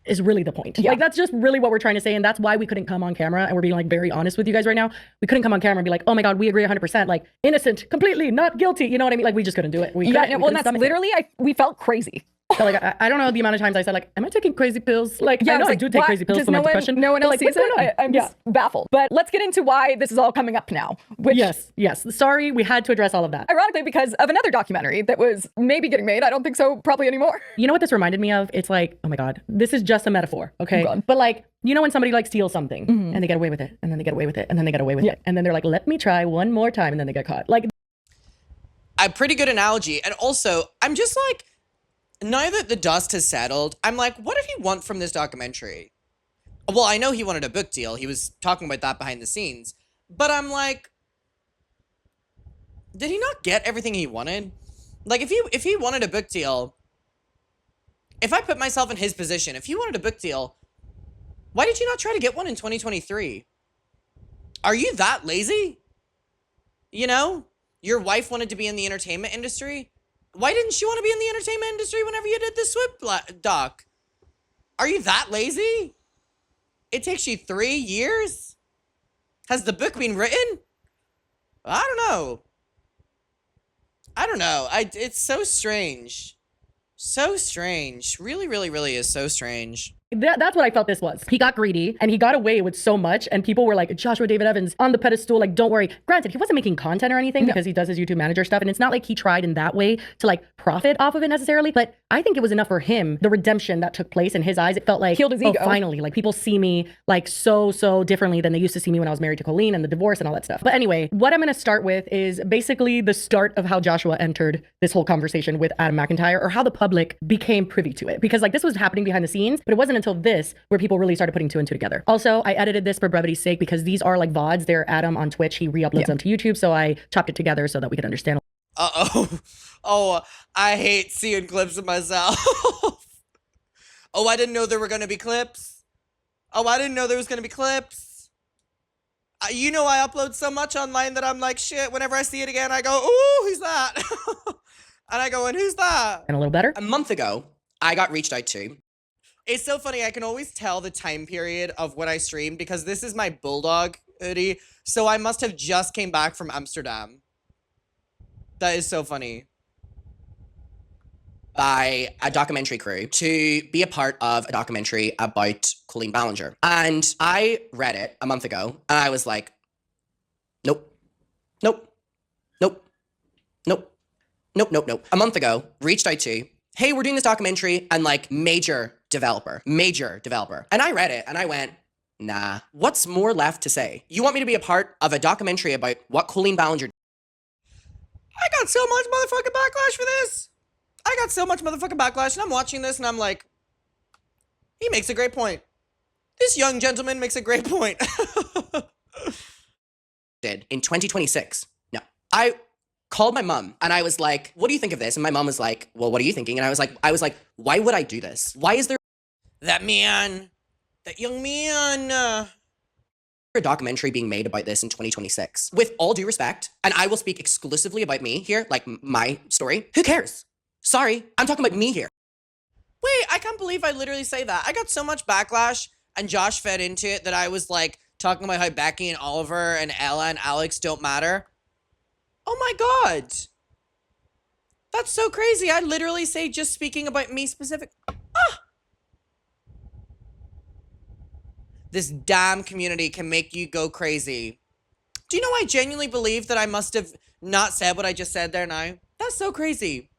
Is really the point. Like, that's just really what we're trying to say, and that's why we couldn't come on camera, and we're being like very honest with you guys right now. We couldn't come on camera and be like, oh my god, we agree 100%, like innocent, completely, not guilty, you know what I mean? Like, we just couldn't do it. We couldn't and that's stomach it. literally, we felt crazy. So, like, I don't know the amount of times I said, like, am I taking crazy pills? Like, Yeah, I know was I like, do take why- crazy pills does for my depression. No one else Like, sees what's going it. on? I'm just baffled. But let's get into why this is all coming up now. Which, Yes. Sorry, we had to address all of that. ironically, because of another documentary that was maybe getting made. I don't think so, probably anymore. You know what this reminded me of? It's like, oh my god, this is just a metaphor, okay? Oh God. But like, you know when somebody like steals something and they get away with it, and then they get away with it, and then they get away with it, and then they're like, let me try one more time, and then they get caught. Like, A pretty good analogy. And also, I'm just like, now that the dust has settled, I'm like, what did he want from this documentary? Well, I know he wanted a book deal. He was talking about that behind the scenes. But I'm like, did he not get everything he wanted? Like, if he wanted a book deal, if I put myself in his position, if he wanted a book deal, why did you not try to get one in 2023? Are you that lazy? You know, your wife wanted to be in the entertainment industry. Why didn't she want to be in the entertainment industry whenever you did the Swoop doc? Are you that lazy? It takes you 3 years? Has the book been written? I don't know. It's so strange. So strange. Really, really, really is so strange. That's what I felt this was. He got greedy and he got away with so much, and people were like, Joshua David Evans on the pedestal, like, don't worry. Granted, he wasn't making content or anything because he does his YouTube manager stuff, and it's not like he tried in that way to like profit off of it necessarily, but I think it was enough for him, the redemption that took place in his eyes. It felt like, Healed his ego. finally, like people see me like so differently than they used to see me when I was married to Colleen and the divorce and all that stuff. But anyway, what I'm gonna start with is basically the start of how Joshua entered this whole conversation with Adam McIntyre, or how the public became privy to it. Because like this was happening behind the scenes, but it wasn't until this where people really started putting two and two together. Also, I edited this for brevity's sake because these are like VODs. They're Adam on Twitch. He re-uploads them to YouTube. So I chopped it together so that we could understand. Oh, I hate seeing clips of myself. Oh, I didn't know there were going to be clips. Oh, I didn't know there was going to be clips. You know, I upload so much online that I'm like, shit, whenever I see it again, I go, ooh, who's that? And I go, and who's that? And a little better. A month ago, I got reached out to. It's so funny. I can always tell the time period of when I stream because this is my Bulldog hoodie. So I must have just came back from Amsterdam. That is so funny. By a documentary crew to be a part of a documentary about Colleen Ballinger. And I read it a month ago and I was like, nope, nope, nope, nope, nope, nope, nope. A month ago, reached out to, hey, we're doing this documentary, and like major developer. And I read it and I went, nah, what's more left to say? You want me to be a part of a documentary about what Colleen Ballinger. I got so much motherfucking backlash for this. I got so much motherfucking backlash, and I'm watching this and I'm like, he makes a great point. This young gentleman makes a great point. Did in 2026. No. I called my mom and I was like, what do you think of this? And my mom was like, well, what are you thinking? And I was like, why would I do this? Why is there That young man. a documentary being made about this in 2026? With all due respect, and I will speak exclusively about me here, like my story. Who cares? Sorry, I'm talking about me here. Wait, I can't believe I literally say that. I got so much backlash, and Josh fed into it that I was like talking about how Becky and Oliver and Ella and Alex don't matter. Oh my god. That's so crazy. I literally say just speaking about me specific. Ah! This damn community can make you go crazy. Do you know I genuinely believe that I must have not said what I just said there now? That's so crazy.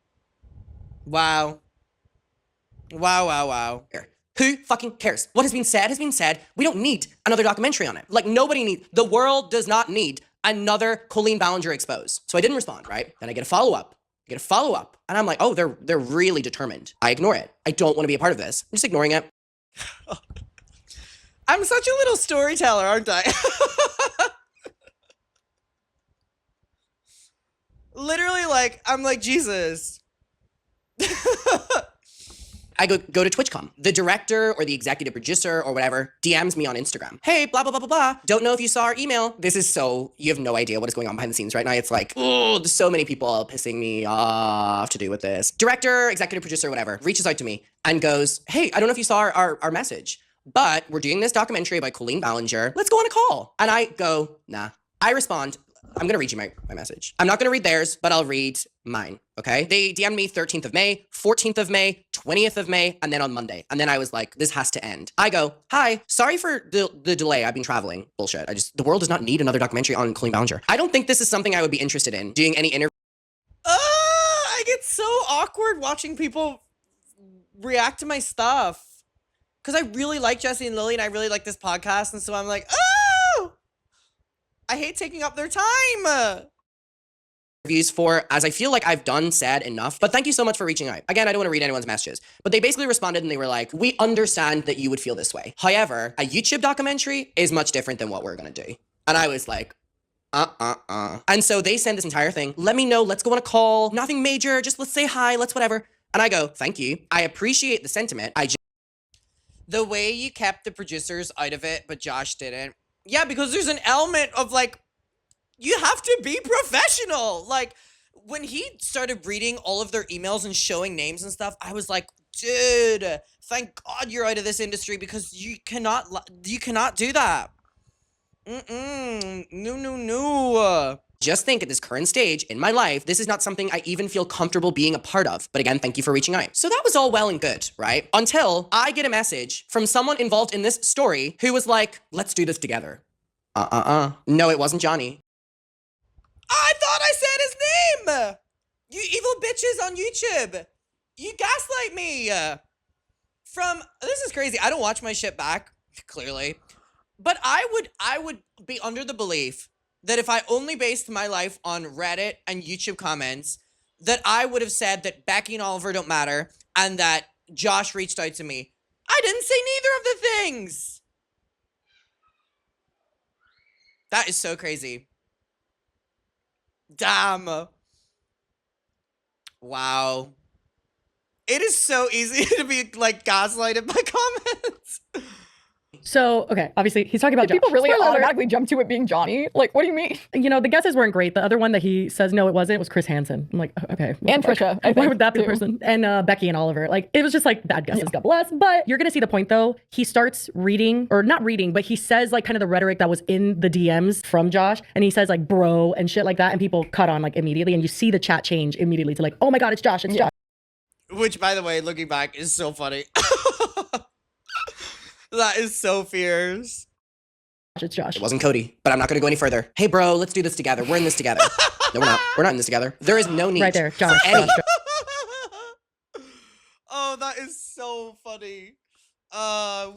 Wow. Wow. Who fucking cares? What has been said. We don't need another documentary on it. Like, nobody needs, the world does not need another Colleen Ballinger expose. So I didn't respond, right? Then I get a follow-up. And I'm like, oh, they're really determined. I ignore it. I don't want to be a part of this. I'm just ignoring it. I'm such a little storyteller, aren't I? Literally, like, I'm like, Jesus. I go to TwitchCon. The director or the executive producer or whatever DMs me on Instagram. Hey, blah, blah, blah, blah, blah. Don't know if you saw our email. This is so, you have no idea what is going on behind the scenes right now. It's like, oh, there's so many people pissing me off to do with this. Director, executive producer, whatever, reaches out to me and goes, hey, I don't know if you saw our message, but we're doing this documentary about Colleen Ballinger. Let's go on a call. And I go, nah. I respond, I'm gonna read you my message. I'm not gonna read theirs, but I'll read mine, okay? They DM'd me 13th of May, 14th of May, 20th of May, and then on Monday. And then I was like, this has to end. I go, hi, sorry for the delay. I've been traveling. Bullshit. The world does not need another documentary on Colleen Ballinger. I don't think this is something I would be interested in, doing any interview. I get so awkward watching people react to my stuff. Because I really like Jessi and Lily, and I really like this podcast, and so I'm like, oh! I hate taking up their time. Reviews for, as I feel like I've done, said enough. But thank you so much for reaching out. Again, I don't want to read anyone's messages, but they basically responded and they were like, we understand that you would feel this way. However, a YouTube documentary is much different than what we're going to do. And I was like, And so they send this entire thing. Let me know. Let's go on a call. Nothing major. Just let's say hi. Let's whatever. And I go, thank you. I appreciate the sentiment. The way you kept the producers out of it, but Josh didn't. Yeah, because there's an element of like, you have to be professional. Like, when he started reading all of their emails and showing names and stuff, I was like, dude, thank God you're out of this industry because you cannot do that. No. just think at this current stage in my life, this is not something I even feel comfortable being a part of. But again, thank you for reaching out. So that was all well and good, right? Until I get a message from someone involved in this story who was like, let's do this together. No, it wasn't Johnny. I thought I said his name! You evil bitches on YouTube! You gaslight me! This is crazy. I don't watch my shit back, clearly. But I would be under the belief that if I only based my life on Reddit and YouTube comments, that I would have said that Becky and Oliver don't matter and that Josh reached out to me. I didn't say neither of the things. That is so crazy. Damn. Wow. It is so easy to be like gaslighted by comments. So, okay, obviously he's talking about Josh. People really Spoiler alert. automatically jump to it being Johnny. Like, what do you mean? You know, the guesses weren't great. The other one that he says no, it wasn't, was Chris Hansen. I'm like, okay. And Trisha, I Why think, would that be the too. person? And Becky and Oliver. Like, it was just like bad guesses, God bless. But you're gonna see the point though. He starts reading, or not reading, but he says like kind of the rhetoric that was in the DMs from Josh. And he says like bro and shit like that. And people cut on like immediately. And you see the chat change immediately to like, oh my God, it's Josh, it's Josh. Which, by the way, looking back, is so funny. That is so fierce. It's Josh. It wasn't Cody, but I'm not going to go any further. Hey, bro, let's do this together. We're in this together. No, we're not. We're not in this together. There is no need. Right there, Josh. for any- Josh. Oh, that is so funny.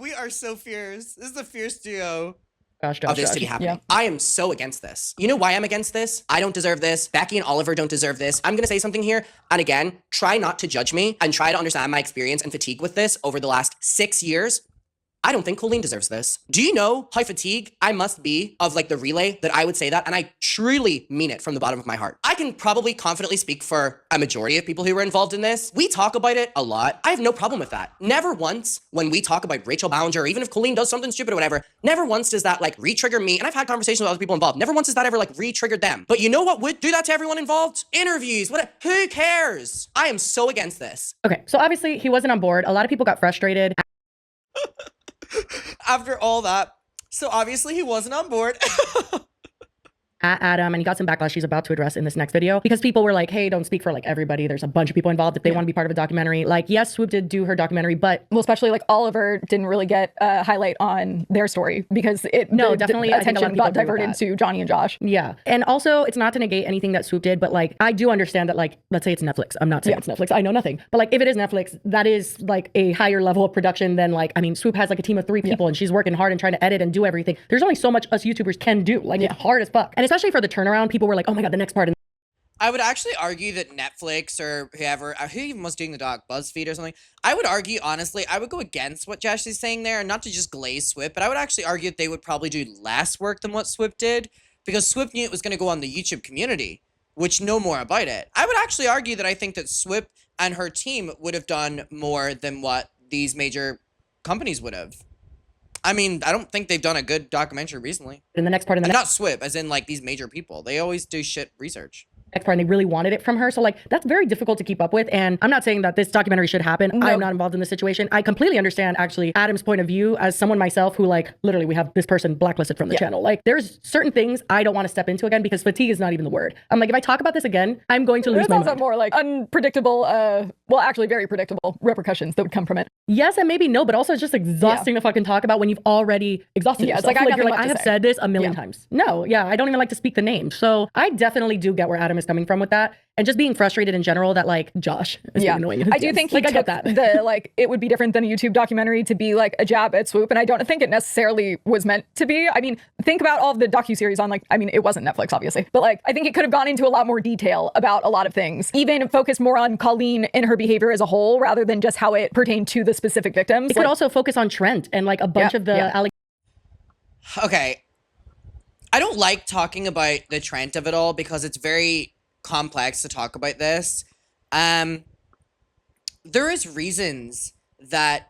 We are so fierce. This is a fierce duo. Josh, of this Josh. to be happening. Yeah. I am so against this. You know why I'm against this? I don't deserve this. Becky and Oliver don't deserve this. I'm gonna say something here, and again, try not to judge me and try to understand my experience and fatigue with this over the last 6 years. I don't think Colleen deserves this. Do you know how fatigued I must be of like the relay that I would say that? And I truly mean it from the bottom of my heart. I can probably confidently speak for a majority of people who were involved in this. We talk about it a lot. I have no problem with that. Never once when we talk about Rachel Ballinger, or even if Colleen does something stupid or whatever, never once does that like re-trigger me. And I've had conversations with other people involved. Never once has that ever like re-triggered them. But you know what would do that to everyone involved? Interviews. Who cares? I am so against this. Okay, so obviously he wasn't on board. A lot of people got frustrated. After all that, so obviously he wasn't on board. At Adam, and he got some backlash he's about to address in this next video because people were like, hey, don't speak for like everybody. There's a bunch of people involved if they want to be part of a documentary. Like, yes, Swoop did do her documentary, but Well, especially like Oliver didn't really get a highlight on their story because No, the definitely, I think a lot attention of people got agree with diverted that. to Johnny and Josh. yeah. And also, it's not to negate anything that Swoop did, but like, I do understand that, like, let's say it's Netflix. I'm not saying Yeah. it's Netflix. I know nothing. But like, if it is Netflix, that is like a higher level of production than like, I mean, Swoop has like a team of 3 people and she's working hard and trying to edit and do everything. There's only so much us YouTubers can do. Like, it's hard as fuck. And especially for the turnaround, people were like, oh my God, the next part. And I would actually argue that Netflix or whoever, who even was doing the doc, BuzzFeed or something, I would argue, honestly, I would go against what Josh is saying there, and not to just glaze Swip, but I would actually argue that they would probably do less work than what Swip did, because Swip knew it was going to go on the YouTube community, which know more about it. I would actually argue that I think that Swip and her team would have done more than what these major companies would have. I mean, I don't think they've done a good documentary recently. in the next part, And not Swip, as in like these major people. They always do shit research. next part, and they really wanted it from her. So like, that's very difficult to keep up with. And I'm not saying that this documentary should happen. I'm not involved in this situation. I completely understand actually Adam's point of view as someone myself who like, literally we have this person blacklisted from the channel. Like there's certain things I don't want to step into again because fatigue is not even the word. I'm like, if I talk about this again, I'm going to lose There's my also mind. more like unpredictable, well, actually very predictable repercussions that would come from it. Yes, and maybe no, but also it's just exhausting to fucking talk about when you've already exhausted Yeah, it's yourself. like, I have you're nothing like, I left to have say. said this a million Yeah. times. No, yeah, I don't even like to speak the name. So I definitely do get where Adam is coming from with that. And just being frustrated in general that like Josh is being annoying. in his I do DMs. think he like, I took get that. the like it would be different than a YouTube documentary to be like a jab at Swoop, and I don't think it necessarily was meant to be. I mean, think about all of the docuseries on like, I mean, it wasn't Netflix obviously, but like I think it could have gone into a lot more detail about a lot of things, even focus more on Colleen and her behavior as a whole rather than just how it pertained to the specific victims. It could also focus on Trent and like a bunch of the allegations. Okay. I don't like talking about the Trent of it all because it's very complex to talk about this. There is reasons that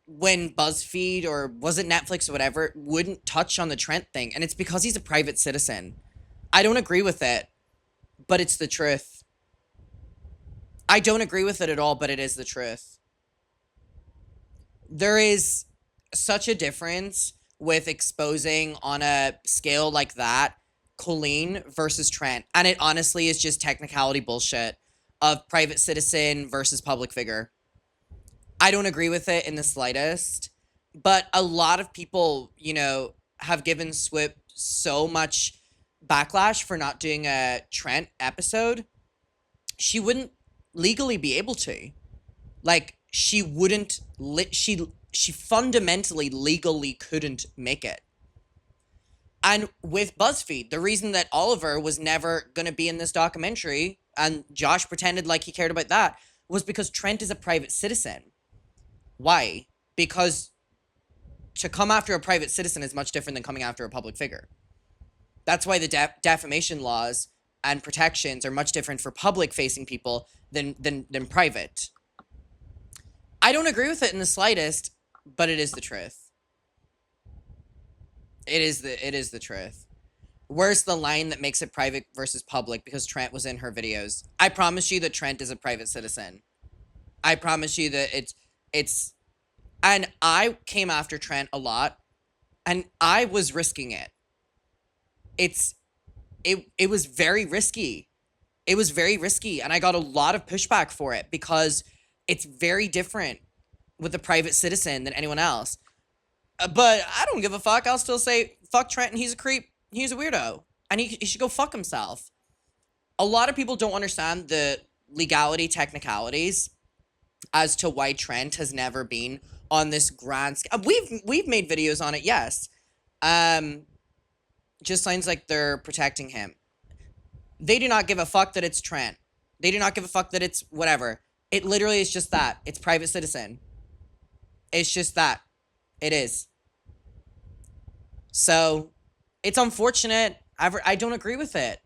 when BuzzFeed or was it Netflix or whatever wouldn't touch on the Trent thing, and it's because he's a private citizen. I don't agree with it, but it's the truth. I don't agree with it at all, but it is the truth. There is such a difference with exposing on a scale like that Colleen versus Trent, and it honestly is just technicality bullshit of private citizen versus public figure. I don't agree with it in the slightest, but a lot of people, you know, have given Swoop so much backlash for not doing a Trent episode. She wouldn't legally be able to. Like, she wouldn't, she fundamentally legally couldn't make it. And with BuzzFeed, the reason that Oliver was never going to be in this documentary, and Josh pretended like he cared about that, was because Trent is a private citizen. Why? Because to come after a private citizen is much different than coming after a public figure. That's why the defamation laws and protections are much different for public-facing people than private. I don't agree with it in the slightest, but it is the truth. It is the truth. Where's the line that makes it private versus public? Because Trent was in her videos. I promise you that Trent is a private citizen. I promise you that it's, and I came after Trent a lot, and I was risking it. It was very risky. It was very risky, and I got a lot of pushback for it because it's very different with a private citizen than anyone else. But I don't give a fuck. I'll still say, fuck Trent, and he's a creep. He's a weirdo. And he should go fuck himself. A lot of people don't understand the legality technicalities as to why Trent has never been on this grand scale. We've made videos on it, yes. Just sounds like they're protecting him. They do not give a fuck that it's Trent. They do not give a fuck that it's whatever. It literally is just that. It's private citizen. It's just that. It is. So, it's unfortunate. I don't agree with it.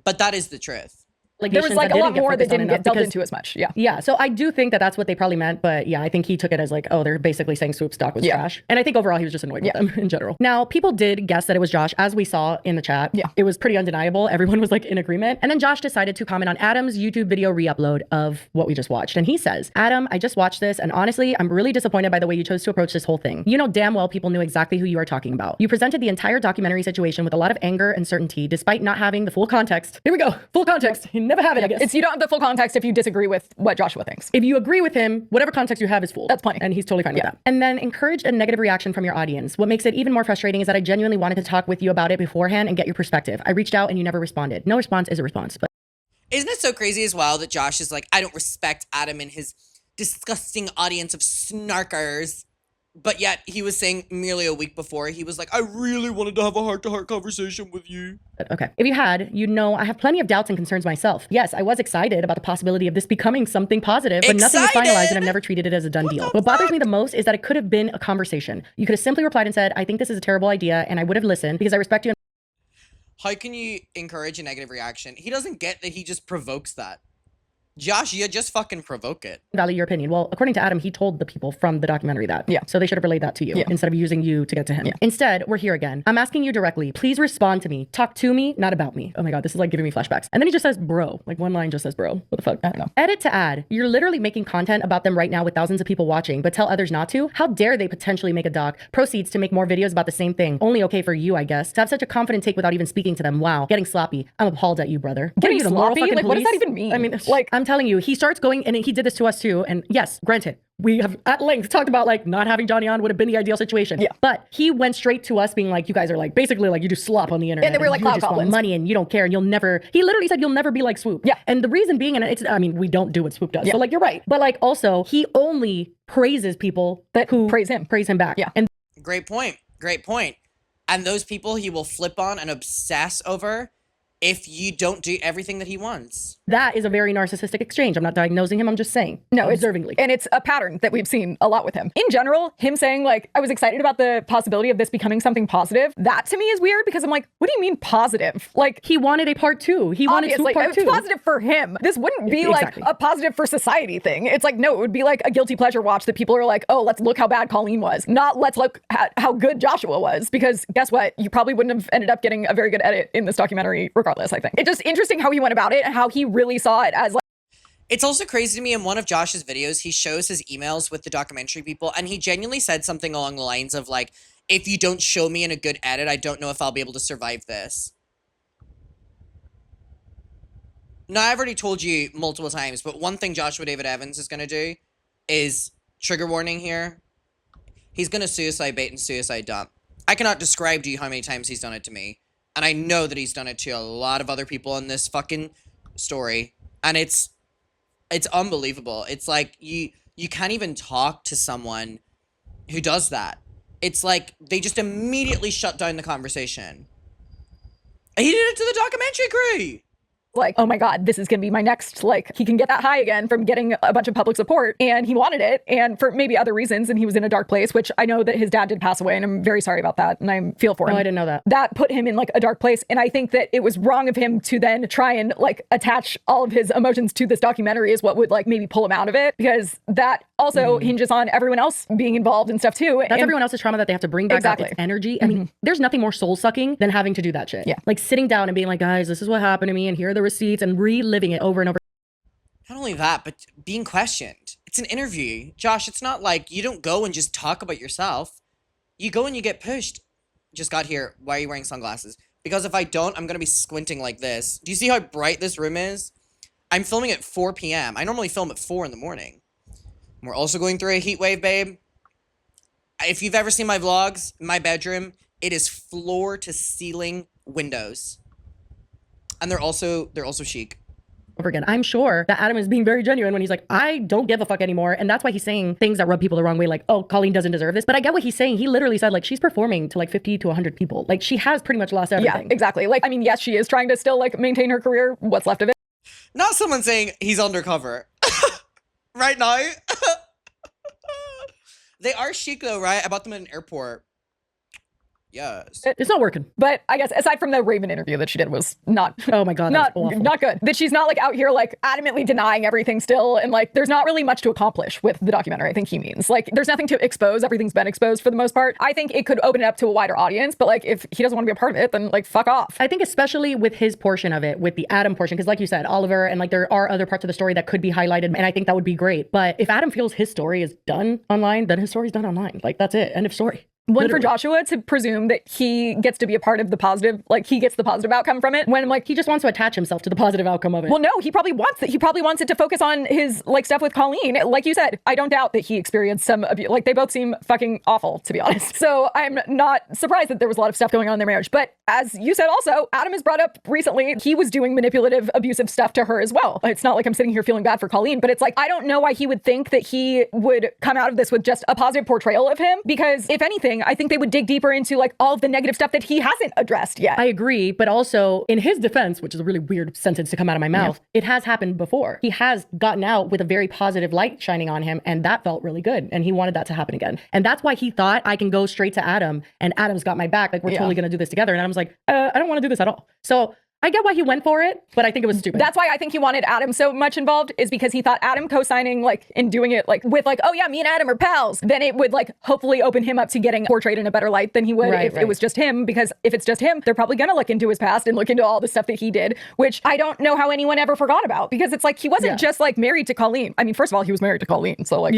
But that is the truth. There was like a lot more that didn't get delved into as much. Yeah. Yeah. So I do think that that's what they probably meant. But yeah, I think he took it as like, oh, they're basically saying Swoop's doc was trash. And I think overall he was just annoyed with them in general. Now, people did guess that it was Josh, as we saw in the chat. Yeah. It was pretty undeniable. Everyone was like in agreement. And then Josh decided to comment on Adam's YouTube video re-upload of what we just watched. And he says, Adam, I just watched this. And honestly, I'm really disappointed by the way you chose to approach this whole thing. You know damn well people knew exactly who you are talking about. You presented the entire documentary situation with a lot of anger and certainty, despite not having the full context. Here we go. Full context. You never have it, I guess. You don't have the full context if you disagree with what Joshua thinks. If you agree with him, whatever context you have is full. That's plenty. And he's totally fine with that. And then encouraged a negative reaction from your audience. What makes it even more frustrating is that I genuinely wanted to talk with you about it beforehand and get your perspective. I reached out and you never responded. No response is a response. But isn't it so crazy as well that Josh is like, I don't respect Adam and his disgusting audience of snarkers. But yet he was saying merely a week before, he was like, I really wanted to have a heart-to-heart conversation with you. Okay. If you had, you know, I have plenty of doubts and concerns myself. Yes, I was excited about the possibility of this becoming something positive, but nothing was finalized and I've never treated it as a done deal. What bothers me the most is that it could have been a conversation. You could have simply replied and said, I think this is a terrible idea, and I would have listened because I respect you. How can you encourage a negative reaction? He doesn't get that he just provokes that. Josh, you just fucking provoke it. Value your opinion. Well, according to Adam, he told the people from the documentary that. Yeah. So they should have relayed that to you instead of using you to get to him. Yeah. Instead, we're here again. I'm asking you directly. Please respond to me. Talk to me, not about me. Oh my God, this is like giving me flashbacks. And then he just says, bro. Like one line just says, bro. What the fuck? I don't know. Edit to add. You're literally making content about them right now with thousands of people watching, but tell others not to? How dare they potentially make a doc? Proceeds to make more videos about the same thing. Only okay for you, I guess. To have such a confident take without even speaking to them. Wow. Getting sloppy. I'm appalled at you, brother. Getting sloppy? Like, what does that even mean? I mean, like, I'm telling you, he starts going, and he did this to us too. And yes, granted, we have at length talked about like not having Johnny on would have been the ideal situation. Yeah. But he went straight to us being like, you guys are like basically like you do slop on the internet. And they were like, you just want money and you don't care and you'll never, he literally said you'll never be like Swoop. Yeah. And the reason being, and it's, I mean, we don't do what Swoop does. So like, you're right. But like also he only praises people who praise him back. Yeah. And great point. Great point. And those people he will flip on and obsess over if you don't do everything that he wants. That is a very narcissistic exchange. I'm not diagnosing him. I'm just saying. No, observingly. And it's a pattern that we've seen a lot with him. In general, him saying like, I was excited about the possibility of this becoming something positive. That to me is weird because I'm like, what do you mean positive? Like he wanted a part two. He wanted Swoop part two. It's positive for him. This wouldn't be like a positive for society thing. It's like, no, it would be like a guilty pleasure watch that people are like, oh, let's look how bad Colleen was. Not let's look at how good Joshua was. Because guess what? You probably wouldn't have ended up getting a very good edit in this documentary regardless, I think. It's just interesting how he went about it and how he really saw it as like. It's also crazy to me, in one of Josh's videos, he shows his emails with the documentary people, and he genuinely said something along the lines of like, if you don't show me in a good edit, I don't know if I'll be able to survive this. Now, I've already told you multiple times, but one thing Joshua David Evans is going to do is, trigger warning here, he's going to suicide bait and suicide dump. I cannot describe to you how many times he's done it to me. And I know that he's done it to a lot of other people in this fucking story. And it's unbelievable. It's like, you can't even talk to someone who does that. It's like, they just immediately shut down the conversation. He did it to the documentary crew. Like, oh my God, this is going to be my next, like, he can get that high again from getting a bunch of public support. And he wanted it. And for maybe other reasons. And he was in a dark place, which I know that his dad did pass away. And I'm very sorry about that. And I feel for him. Oh, I didn't know that. That put him in like a dark place. And I think that it was wrong of him to then try and like attach all of his emotions to this documentary is what would like maybe pull him out of it. Because that also hinges on everyone else being involved and stuff too. That's everyone else's trauma that they have to bring back up. It's energy. I mean, there's nothing more soul sucking than having to do that shit. Yeah. Like sitting down and being like, guys, this is what happened to me and here are the receipts and reliving it over and over. Not only that, but being questioned. It's an interview. Josh, it's not like you don't go and just talk about yourself. You go and you get pushed. Just got here. Why are you wearing sunglasses? Because if I don't, I'm going to be squinting like this. Do you see how bright this room is? I'm filming at 4 p.m. I normally film at 4 in the morning. We're also going through a heat wave, babe. If you've ever seen my vlogs, my bedroom, it is floor to ceiling windows. And they're also chic. Over again. I'm sure that Adam is being very genuine when he's like, I don't give a fuck anymore. And that's why he's saying things that rub people the wrong way. Like, oh, Colleen doesn't deserve this. But I get what he's saying. He literally said like, she's performing to like 50 to 100 people. Like she has pretty much lost everything. Yeah, exactly. Like, I mean, yes, she is trying to still like maintain her career. What's left of it. Not someone saying he's undercover. Right now. They are chic though, right? I bought them at an airport. Yes. It's not working. But I guess aside from the Raven interview that she did was not, Oh my God. not awful. good. That she's not like out here like adamantly denying everything still. And like, there's not really much to accomplish with the documentary. I think he means like, there's nothing to expose. Everything's been exposed for the most part. I think it could open it up to a wider audience, but like, if he doesn't want to be a part of it, then like, fuck off. I think especially with his portion of it, with the Adam portion, because like you said, Oliver and like there are other parts of the story that could be highlighted, and I think that would be great. But if Adam feels his story is done online, then his story's done online. Like that's it. End of story. One Literally. for Joshua to presume that he gets to be a part of the positive, like he gets the positive outcome from it. When I'm like, He just wants to attach himself to the positive outcome of it. well, no, he probably wants it. He probably wants it to focus on his like stuff with Colleen. Like you said, I don't doubt that he experienced some abuse. Like they both seem fucking awful, to be honest. So I'm not surprised that there was a lot of stuff going on in their marriage. But as you said, also, Adam has brought up recently, he was doing manipulative, abusive stuff to her as well. It's not like I'm sitting here feeling bad for Colleen, but it's like, I don't know why he would think that he would come out of this with just a positive portrayal of him. Because if anything, I think they would dig deeper into like all of the negative stuff that he hasn't addressed yet. I agree, but also in his defense, which is a really weird sentence to come out of my mouth, it has happened before. He has gotten out with a very positive light shining on him, and that felt really good, and he wanted that to happen again. And that's why he thought, I can go straight to Adam, and Adam's got my back, like we're totally gonna do this together. And Adam's like, I don't want to do this at all. So I get why he went for it, but I think it was stupid. That's why I think he wanted Adam so much involved, is because he thought Adam co-signing like and doing it like with like, oh yeah, me and Adam are pals, then it would like hopefully open him up to getting portrayed in a better light than he would if it was just him. Because if it's just him, they're probably gonna look into his past and look into all the stuff that he did, which I don't know how anyone ever forgot about, because it's like he wasn't just like married to Colleen. I mean, first of all, he was married to Colleen, so like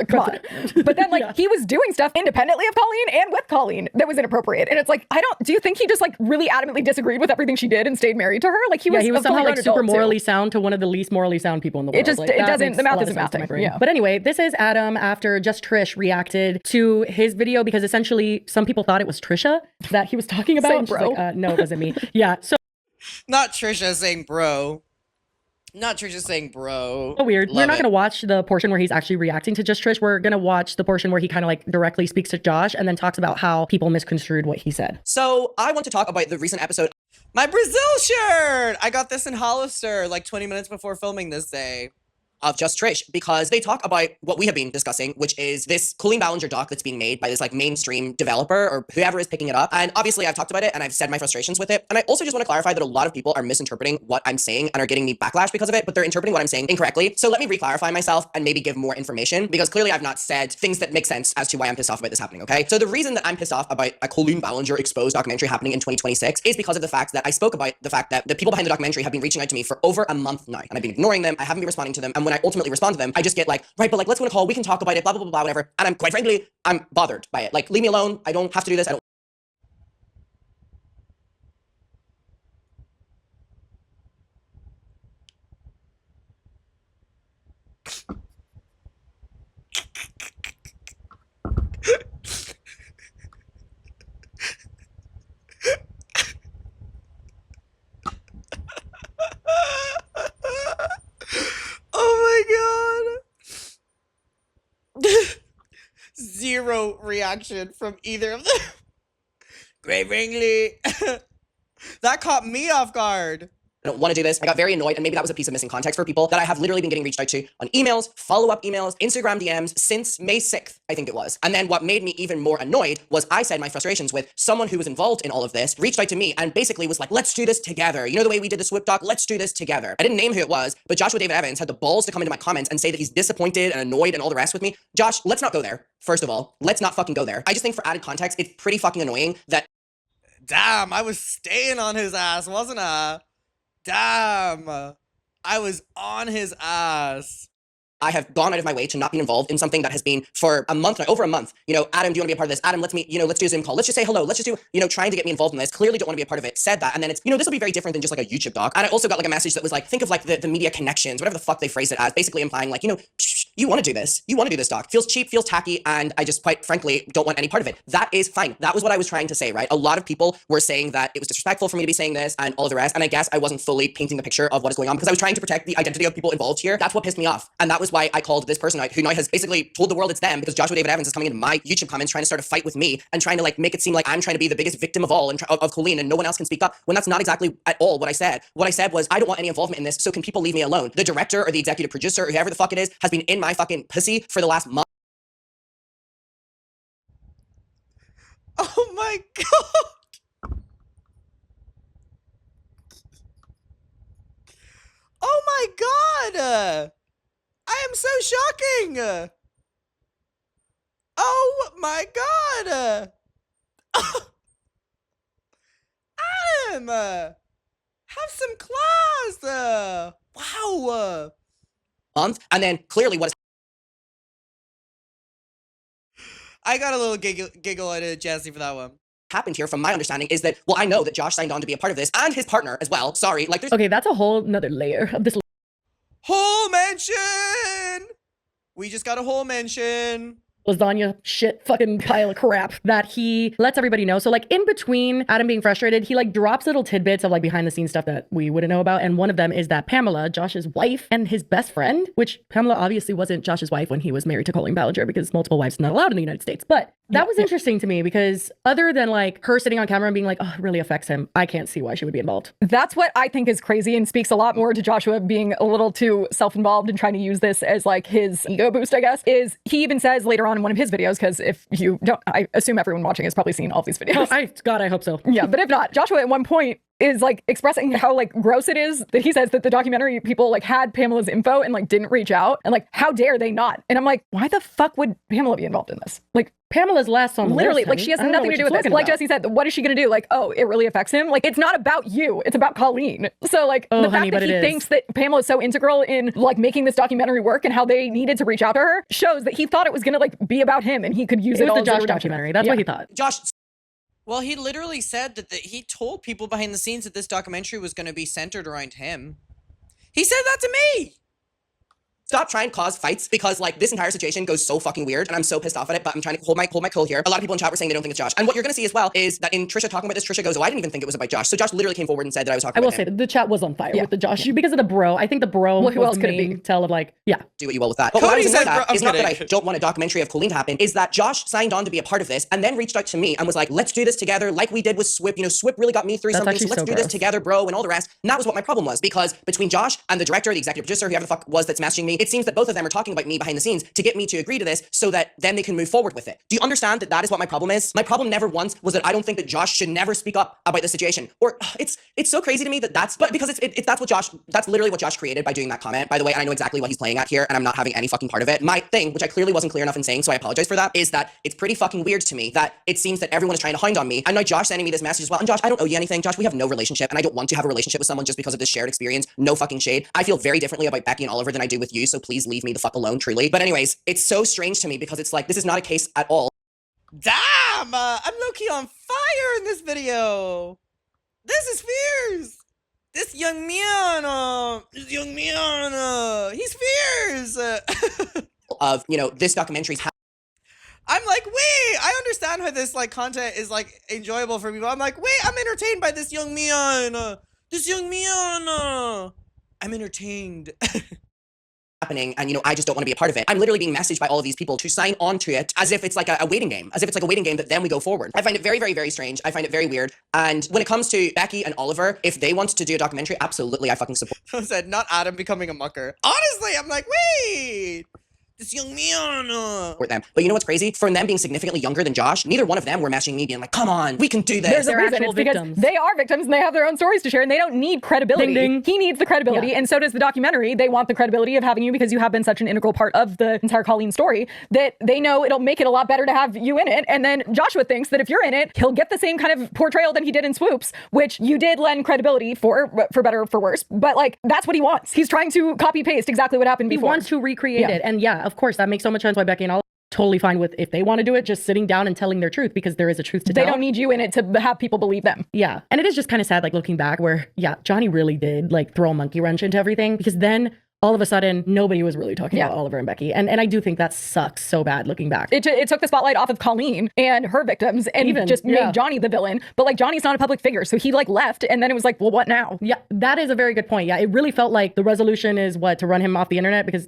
come on. But then like he was doing stuff independently of Colleen and with Colleen that was inappropriate. And it's like, do you think he just like really adamantly disagreed with everything she did and stayed married to her? Like he was somehow like super morally too. sound to one of the least morally sound people in the world. It just like, it that doesn't makes the a math lot of isn't sense to my mathing. brain. Yeah. But anyway, this is Adam after Just Trish reacted to his video, because essentially some people thought it was Trisha that he was talking about. Saying She's bro. like, no, it wasn't me. Yeah, so Not Trisha saying bro. Not Trisha saying bro. weird. Love We're not it. going to watch the portion where he's actually reacting to Just Trish. We're going to watch the portion where he kind of like directly speaks to Josh and then talks about how people misconstrued what he said. So I want to talk about the recent episode. My Brazil shirt! I got this in Hollister like 20 minutes before filming this day. Of Just Trish, because they talk about what we have been discussing, which is this Colleen Ballinger doc that's being made by this like mainstream developer or whoever is picking it up. And obviously I've talked about it and I've said my frustrations with it. And I also just want to clarify that a lot of people are misinterpreting what I'm saying and are getting me backlash because of it, but they're interpreting what I'm saying incorrectly. So let me re-clarify myself and maybe give more information, because clearly I've not said things that make sense as to why I'm pissed off about this happening, okay? So the reason that I'm pissed off about a Colleen Ballinger exposed documentary happening in 2026 is because of the fact that I spoke about the fact that the people behind the documentary have been reaching out to me for over a month now, and I've been ignoring them. I haven't been responding to them. And when I ultimately respond to them, I just get like, right, but like, let's go on a call. We can talk about it, blah, blah, blah, blah, whatever. And I'm quite frankly, I'm bothered by it. Like, leave me alone. I don't have to do this. I don't. Zero reaction from either of them. Great Ringley. That caught me off guard. I don't want to do this. I got very annoyed, and maybe that was a piece of missing context for people that I have literally been getting reached out to on emails, follow-up emails, Instagram DMs since May 6th, I think it was. And then what made me even more annoyed was I said my frustrations with someone who was involved in all of this, reached out to me and basically was like, let's do this together. You know the way we did the Swoop doc? Let's do this together. I didn't name who it was, but Joshua David Evans had the balls to come into my comments and say that he's disappointed and annoyed and all the rest with me. Josh, let's not go there. First of all, let's not fucking go there. I just think for added context, it's pretty fucking annoying that Damn, I was staying on his ass, wasn't I? Damn, I was on his ass. I have gone out of my way to not be involved in something that has been for a month, over a month. You know, Adam, do you want to be a part of this? Adam, let's meet, let's do a Zoom call. Let's just say hello. Let's just do, trying to get me involved in this. Clearly don't want to be a part of it. Said that. And then it's, this will be very different than just like a YouTube doc. And I also got like a message that was like, think of like the media connections, whatever the fuck they phrase it as, basically implying like, you want to do this. You want to do this doc. Feels cheap, feels tacky, and I just quite frankly don't want any part of it. That is fine. That was what I was trying to say, right? A lot of people were saying that it was disrespectful for me to be saying this and all the rest, and I guess I wasn't fully painting the picture of what is going on because I was trying to protect the identity of people involved here. That's what pissed me off. And that was why I called this person out who now has basically told the world it's them because Joshua David Evans is coming into my YouTube comments trying to start a fight with me and trying to like make it seem like I'm trying to be the biggest victim of all and of Colleen and no one else can speak up when that's not exactly at all what I said. What I said was I don't want any involvement in this, so can people leave me alone? The director or the executive producer or whoever the fuck it is has been in my fucking pussy for the last month. Oh my god. Oh my god. I am so shocking. Oh my god. Adam, have some class. Wow. Month, and then clearly what is I got a little giggle out of Jessi for that one. happened here from my understanding is that, well, I know that Josh signed on to be a part of this and his partner as well. Sorry, like there's Okay, that's a whole nother layer of this. Whole mention. We just got a whole mention. Lasagna shit fucking pile of crap that he lets everybody know. So like in between Adam being frustrated, he like drops little tidbits of like behind the scenes stuff that we wouldn't know about. And one of them is that Pamela, Josh's wife and his best friend, which Pamela obviously wasn't Josh's wife when he was married to Colleen Ballinger because multiple wives are not allowed in the United States. But that was interesting to me because other than like her sitting on camera and being like, oh, it really affects him, I can't see why she would be involved. That's what I think is crazy and speaks a lot more to Joshua being a little too self-involved and trying to use this as like his ego boost, I guess, is he even says later on in one of his videos, because if you don't, I assume everyone watching has probably seen all of these videos. God, I hope so. Yeah, but if not, Joshua at one point is like expressing how like gross it is that he says that the documentary people like had Pamela's info and like didn't reach out and like how dare they not? And I'm like, why the fuck would Pamela be involved in this? Like Pamela's last on the literally, list, like honey. she has I don't know nothing what to do you're with this. talking Like about. Jessi said, what is she gonna do? Like, oh, it really affects him. Like it's not about you. It's about Colleen. So like Oh, the honey, fact but that he it is. thinks that Pamela is so integral in like making this documentary work and how they needed to reach out to her shows that he thought it was gonna like be about him and he could use It it, was all the as a Josh redemption. documentary. That's Yeah. what he thought. Josh. Well, he literally said that he told people behind the scenes that this documentary was going to be centered around him. He said that to me. Stop trying to cause fights because like this entire situation goes so fucking weird and I'm so pissed off at it, but I'm trying to hold my cool here. A lot of people in chat were saying they don't think it's Josh. And what you're gonna see as well is that in Trisha talking about this, Trisha goes, oh, I didn't even think it was about Josh. So Josh literally came forward and said that I was talking I will about say him. that the chat was on fire with the Josh because of the bro. I think the bro Well, who was else the could it main be? tell of like, yeah. Do what you will with that. But what I Cody was annoyed said, at is I'm not that I kidding. don't want a documentary of Colleen to happen, is that Josh signed on to be a part of this and then reached out to me and was like, let's do this together like we did with Swip. Swip really got me through That's something, so actually let's so do this gross. together, bro, and all the rest. And that was what my problem was because between Josh and the director, the executive producer, whoever the fuck was that's messaging me, it seems that both of them are talking about me behind the scenes to get me to agree to this so that then they can move forward with it. Do you understand that that is what my problem is? My problem never once was that I don't think that Josh should never speak up about the situation. Or it's so crazy to me that that's because that's what Josh, that's literally what Josh created by doing that comment, by the way, and I know exactly what he's playing at here and I'm not having any fucking part of it. My thing, which I clearly wasn't clear enough in saying, so I apologize for that, is that it's pretty fucking weird to me that it seems that everyone is trying to hound on me. And now Josh sending me this message as well. And Josh, I don't owe you anything. Josh, we have no relationship and I don't want to have a relationship with someone just because of this shared experience. No fucking shade. I feel very differently about Becky and Oliver than I do with you, so please leave me the fuck alone, truly. But anyways, it's so strange to me because it's like, this is not a case at all. Damn, I'm low-key on fire in this video. This is fierce. This young man, he's fierce. Of, this documentary's I'm like, wait, I understand how this like content is like enjoyable for people. I'm like, wait, I'm entertained by this young man. I'm entertained. happening and, you know, I just don't want to be a part of it. I'm literally being messaged by all of these people to sign on to it as if it's like a waiting game, that then we go forward. I find it very, very, very strange. I find it very weird. And when it comes to Becky and Oliver, if they wanted to do a documentary, absolutely, I fucking support I said, not Adam becoming a mucker. Honestly, I'm like, wait, this young man. them. But you know what's crazy? For them being significantly younger than Josh, neither one of them were messaging me being like, come on, we can do this. There's a They're reason. actual It's because victims. they are victims and they have their own stories to share and they don't need credibility. Ding, ding. He needs the credibility, Yeah. and so does the documentary. They want the credibility of having you because you have been such an integral part of the entire Colleen story that they know it'll make it a lot better to have you in it. And then Joshua thinks that if you're in it, he'll get the same kind of portrayal that he did in Swoops, which you did lend credibility for better or for worse. But like, that's what he wants. He's trying to copy paste exactly what happened He before. wants to recreate Yeah. it. And yeah, of course, that makes so much sense why Becky and Oliver totally fine with, if they want to do it, just sitting down and telling their truth, because there is a truth to They tell. don't need you in it to have people believe them. Yeah. And it is just kind of sad, like looking back where, yeah, Johnny really did like throw a monkey wrench into everything, because then all of a sudden nobody was really talking Yeah. about Oliver and Becky. And I do think that sucks so bad looking back. It took the spotlight off of Colleen and her victims and Even, just yeah. made Johnny the villain. But like, Johnny's not a public figure, so he like left, and then it was like, well, what now? Yeah, that is a very good point. Yeah, it really felt like the resolution is what, to run him off the internet, because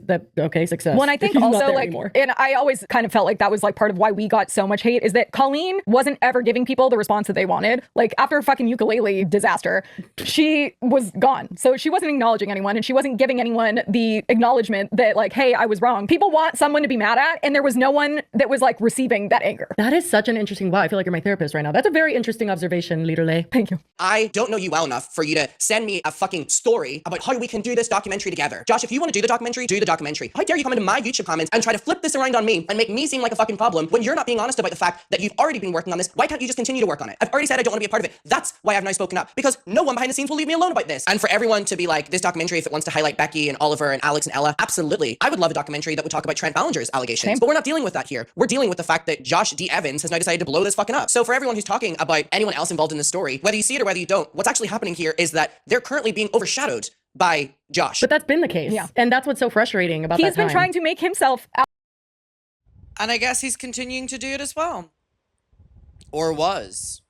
success. Well, and I think He's not also there like, anymore. and I always kind of felt like that was like part of why we got so much hate, is that Colleen wasn't ever giving people the response that they wanted. Like after fucking ukulele disaster, she was gone. So she wasn't acknowledging anyone, and she wasn't giving anyone the acknowledgement that like, hey, I was wrong. People want someone to be mad at, and there was no one that was like receiving that anger. That is such an interesting, wow, I feel like you're my therapist right now. That's a very interesting observation, Liederle. Thank you. I don't know you well enough for you to send me a fucking story about how we can do this documentary together. Josh, if you want to do the documentary, do the documentary. How dare you come into my YouTube comments and try to flip this around on me and make me seem like a fucking problem when you're not being honest about the fact that you've already been working on this? Why can't you just continue to work on it? I've already said I don't want to be a part of it. That's why I've now spoken up, because no one behind the scenes will leave me alone about this. And for everyone to be like, this documentary, if it wants to highlight Becky and Oliver and Alex and Ella, absolutely. I would love a documentary that would talk about Trent Ballinger's allegations. Same. But we're not dealing with that here. We're dealing with the fact that Josh D. Evans has now decided to blow this fucking up. So for everyone who's talking about anyone else involved in this story, whether you see it or whether you don't, what's actually happening here is that they're currently being overshadowed by Josh. But that's been the case. Yeah. And that's what's so frustrating about He's that been time. trying to make himself out And I guess he's continuing to do it as well. Or was.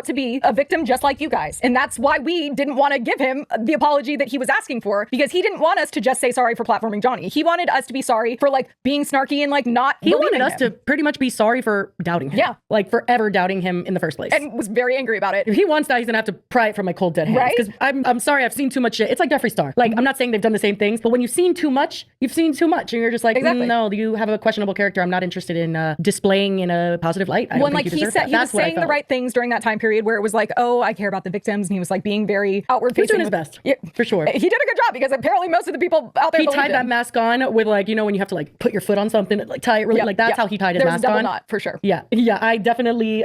to be a victim just like you guys. And that's why we didn't want to give him the apology that he was asking for, because he didn't want us to just say sorry for platforming Johnny. He wanted us to be sorry for like being snarky and like not He wanted believing us him. to pretty much be sorry for doubting him. Yeah. Like forever doubting him in the first place. and was very angry about it. if he wants that, he's gonna have to pry it from my cold dead hands. Right? Because I'm sorry, I've seen too much shit. It's like Jeffree Star. Like, I'm not saying they've done the same things, but when you've seen too much, you've seen too much. And you're just like, Exactly. no, you have a questionable character. I'm not interested in displaying in a positive light. I don't When think like you he deserve said that. he was That's what I saying the felt. right things during that time period where it was like, oh, I care about the victims, and he was like being very outward He was facing. doing his best. Yeah. For sure. He did a good job, because apparently most of the people out there He believed tied that him. mask on with like, you know, when you have to like put your foot on something and like tie it really, Yeah, like that's yeah. how he tied his There was mask a double on. knot for sure. Yeah, I definitely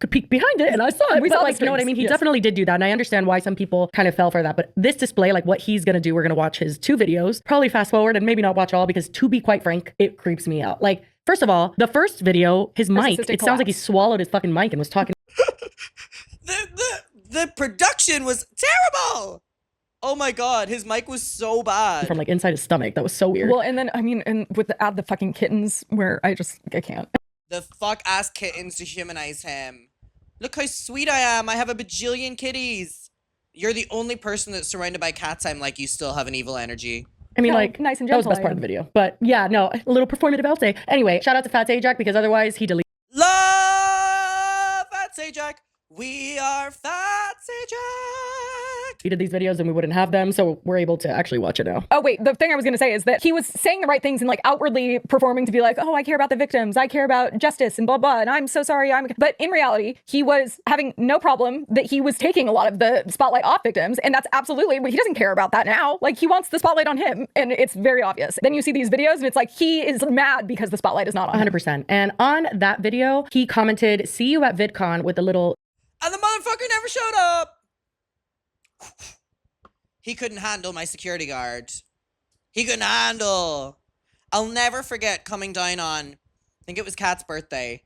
could peek behind it and I saw it. We but saw the like, you know what I strings, mean? He yes. definitely did do that, and I understand why some people kind of fell for that. But this display, like what he's gonna do, we're gonna watch his 2 videos, probably fast forward and maybe not watch all, because to be quite frank, it creeps me out. Like, first of all, the first video, his mic, Narcissistic it sounds like he collapse. swallowed his fucking mic and was talking The production was terrible. Oh my god, his mic was so bad. from like inside his stomach. That was so weird. Well, and then I mean, and with the fucking kittens, where I can't. The fuck ass kittens to humanize him. Look how sweet I am. I have a bajillion kitties. You're the only person that's surrounded by cats. I'm like, you still have an evil energy. I mean, No, like, nice and that was the gentle, best part I of the am. video. But yeah, no, a little performative, I'll say. Anyway, shout out to Fat Sajak, because otherwise he deleted Love Fat Sajak. We are Fat Sajak. these videos and we wouldn't have them, so we're able to actually watch it now. Oh wait, the thing I was gonna say is that he was saying the right things and like outwardly performing to be like, oh, I care about the victims, I care about justice and blah blah, and I'm so sorry. But in reality, he was having no problem that he was taking a lot of the spotlight off victims, and that's absolutely, he doesn't care about that now. Like, he wants the spotlight on him, and it's very obvious. Then you see these videos, and it's like he is mad because the spotlight is not on him. 100%. And on that video, he commented, "See you at VidCon," with a little And the motherfucker never showed up. He couldn't handle my security guard. He couldn't handle. I'll never forget coming down on, I think it was Kat's birthday,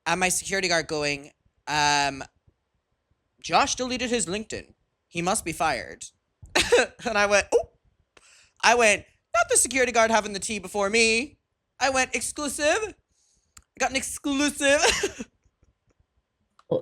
and my security guard going, Josh deleted his LinkedIn. He must be fired. And I went, oh. I went, not the security guard having the tea before me. I went, exclusive. I got an exclusive.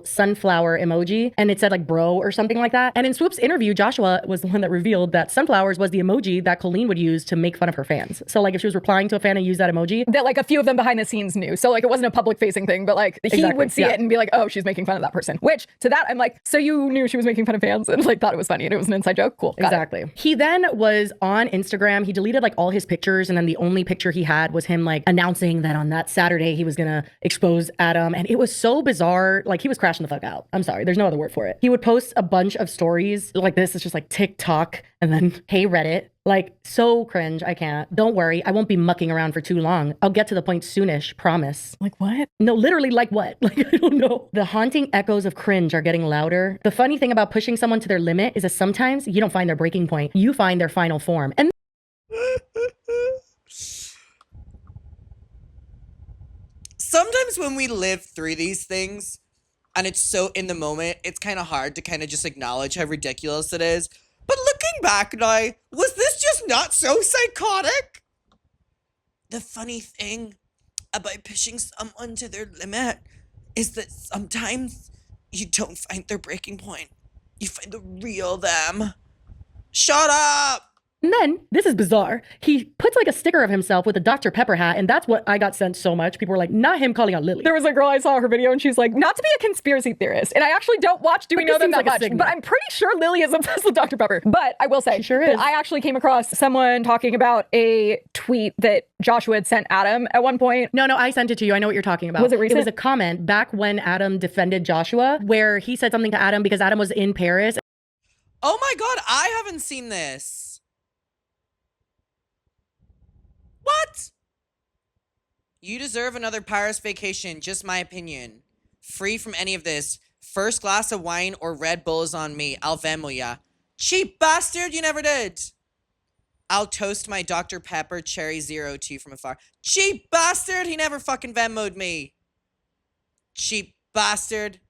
sunflower emoji, and it said like bro or something like that. And in Swoop's interview, Joshua was the one that revealed that sunflowers was the emoji that Colleen would use to make fun of her fans. So like if she was replying to a fan and use that emoji, that like a few of them behind the scenes knew. So like it wasn't a public facing thing, but like he Exactly, would see yeah. it and be like, oh, she's making fun of that person. Which to that, I'm like, so you knew she was making fun of fans and like thought it was funny and it was an inside joke? Cool. Got it. exactly. He then was on Instagram. He deleted like all his pictures, and then the only picture he had was him like announcing that on that Saturday he was gonna expose Adam. And it was so bizarre. Like he was crashing the fuck out. I'm sorry, there's no other word for it. He would post a bunch of stories like this. It's just like TikTok and then hey Reddit. Like so cringe. I can't. Don't worry, I won't be mucking around for too long. I'll get to the point soonish. Promise. Like what? No, literally like what? Like I don't know. The haunting echoes of cringe are getting louder. The funny thing about pushing someone to their limit is that sometimes you don't find their breaking point. You find their final form. And Sometimes when we live through these things and it's so in the moment, it's kind of hard to kind of just acknowledge how ridiculous it is. But looking back now, was this just not so psychotic? The funny thing about pushing someone to their limit is that sometimes you don't find their breaking point. You find the real them. Shut up! And then, this is bizarre, he puts like a sticker of himself with a Dr. Pepper hat, and that's what I got sent so much. People were like, not him calling out Lily. There was a girl, I saw her video and she's like, not to be a conspiracy theorist, and I actually don't watch Do We But Know this Them seems that like a much, signal. but I'm pretty sure Lily is obsessed with Dr. Pepper. But I will say, She sure that is. I actually came across someone talking about a tweet that Joshua had sent Adam at one point. No, I sent it to you. I know what you're talking about. Was it recent? It was a comment back when Adam defended Joshua, where he said something to Adam because Adam was in Paris. Oh my god, I haven't seen this. What? You deserve another Paris vacation, just my opinion. Free from any of this. First glass of wine or Red Bull is on me. I'll Venmo ya. Cheap bastard, you never did. I'll toast my Dr. Pepper Cherry Zero to you from afar. Cheap bastard, he never fucking Venmo'd me. Cheap bastard.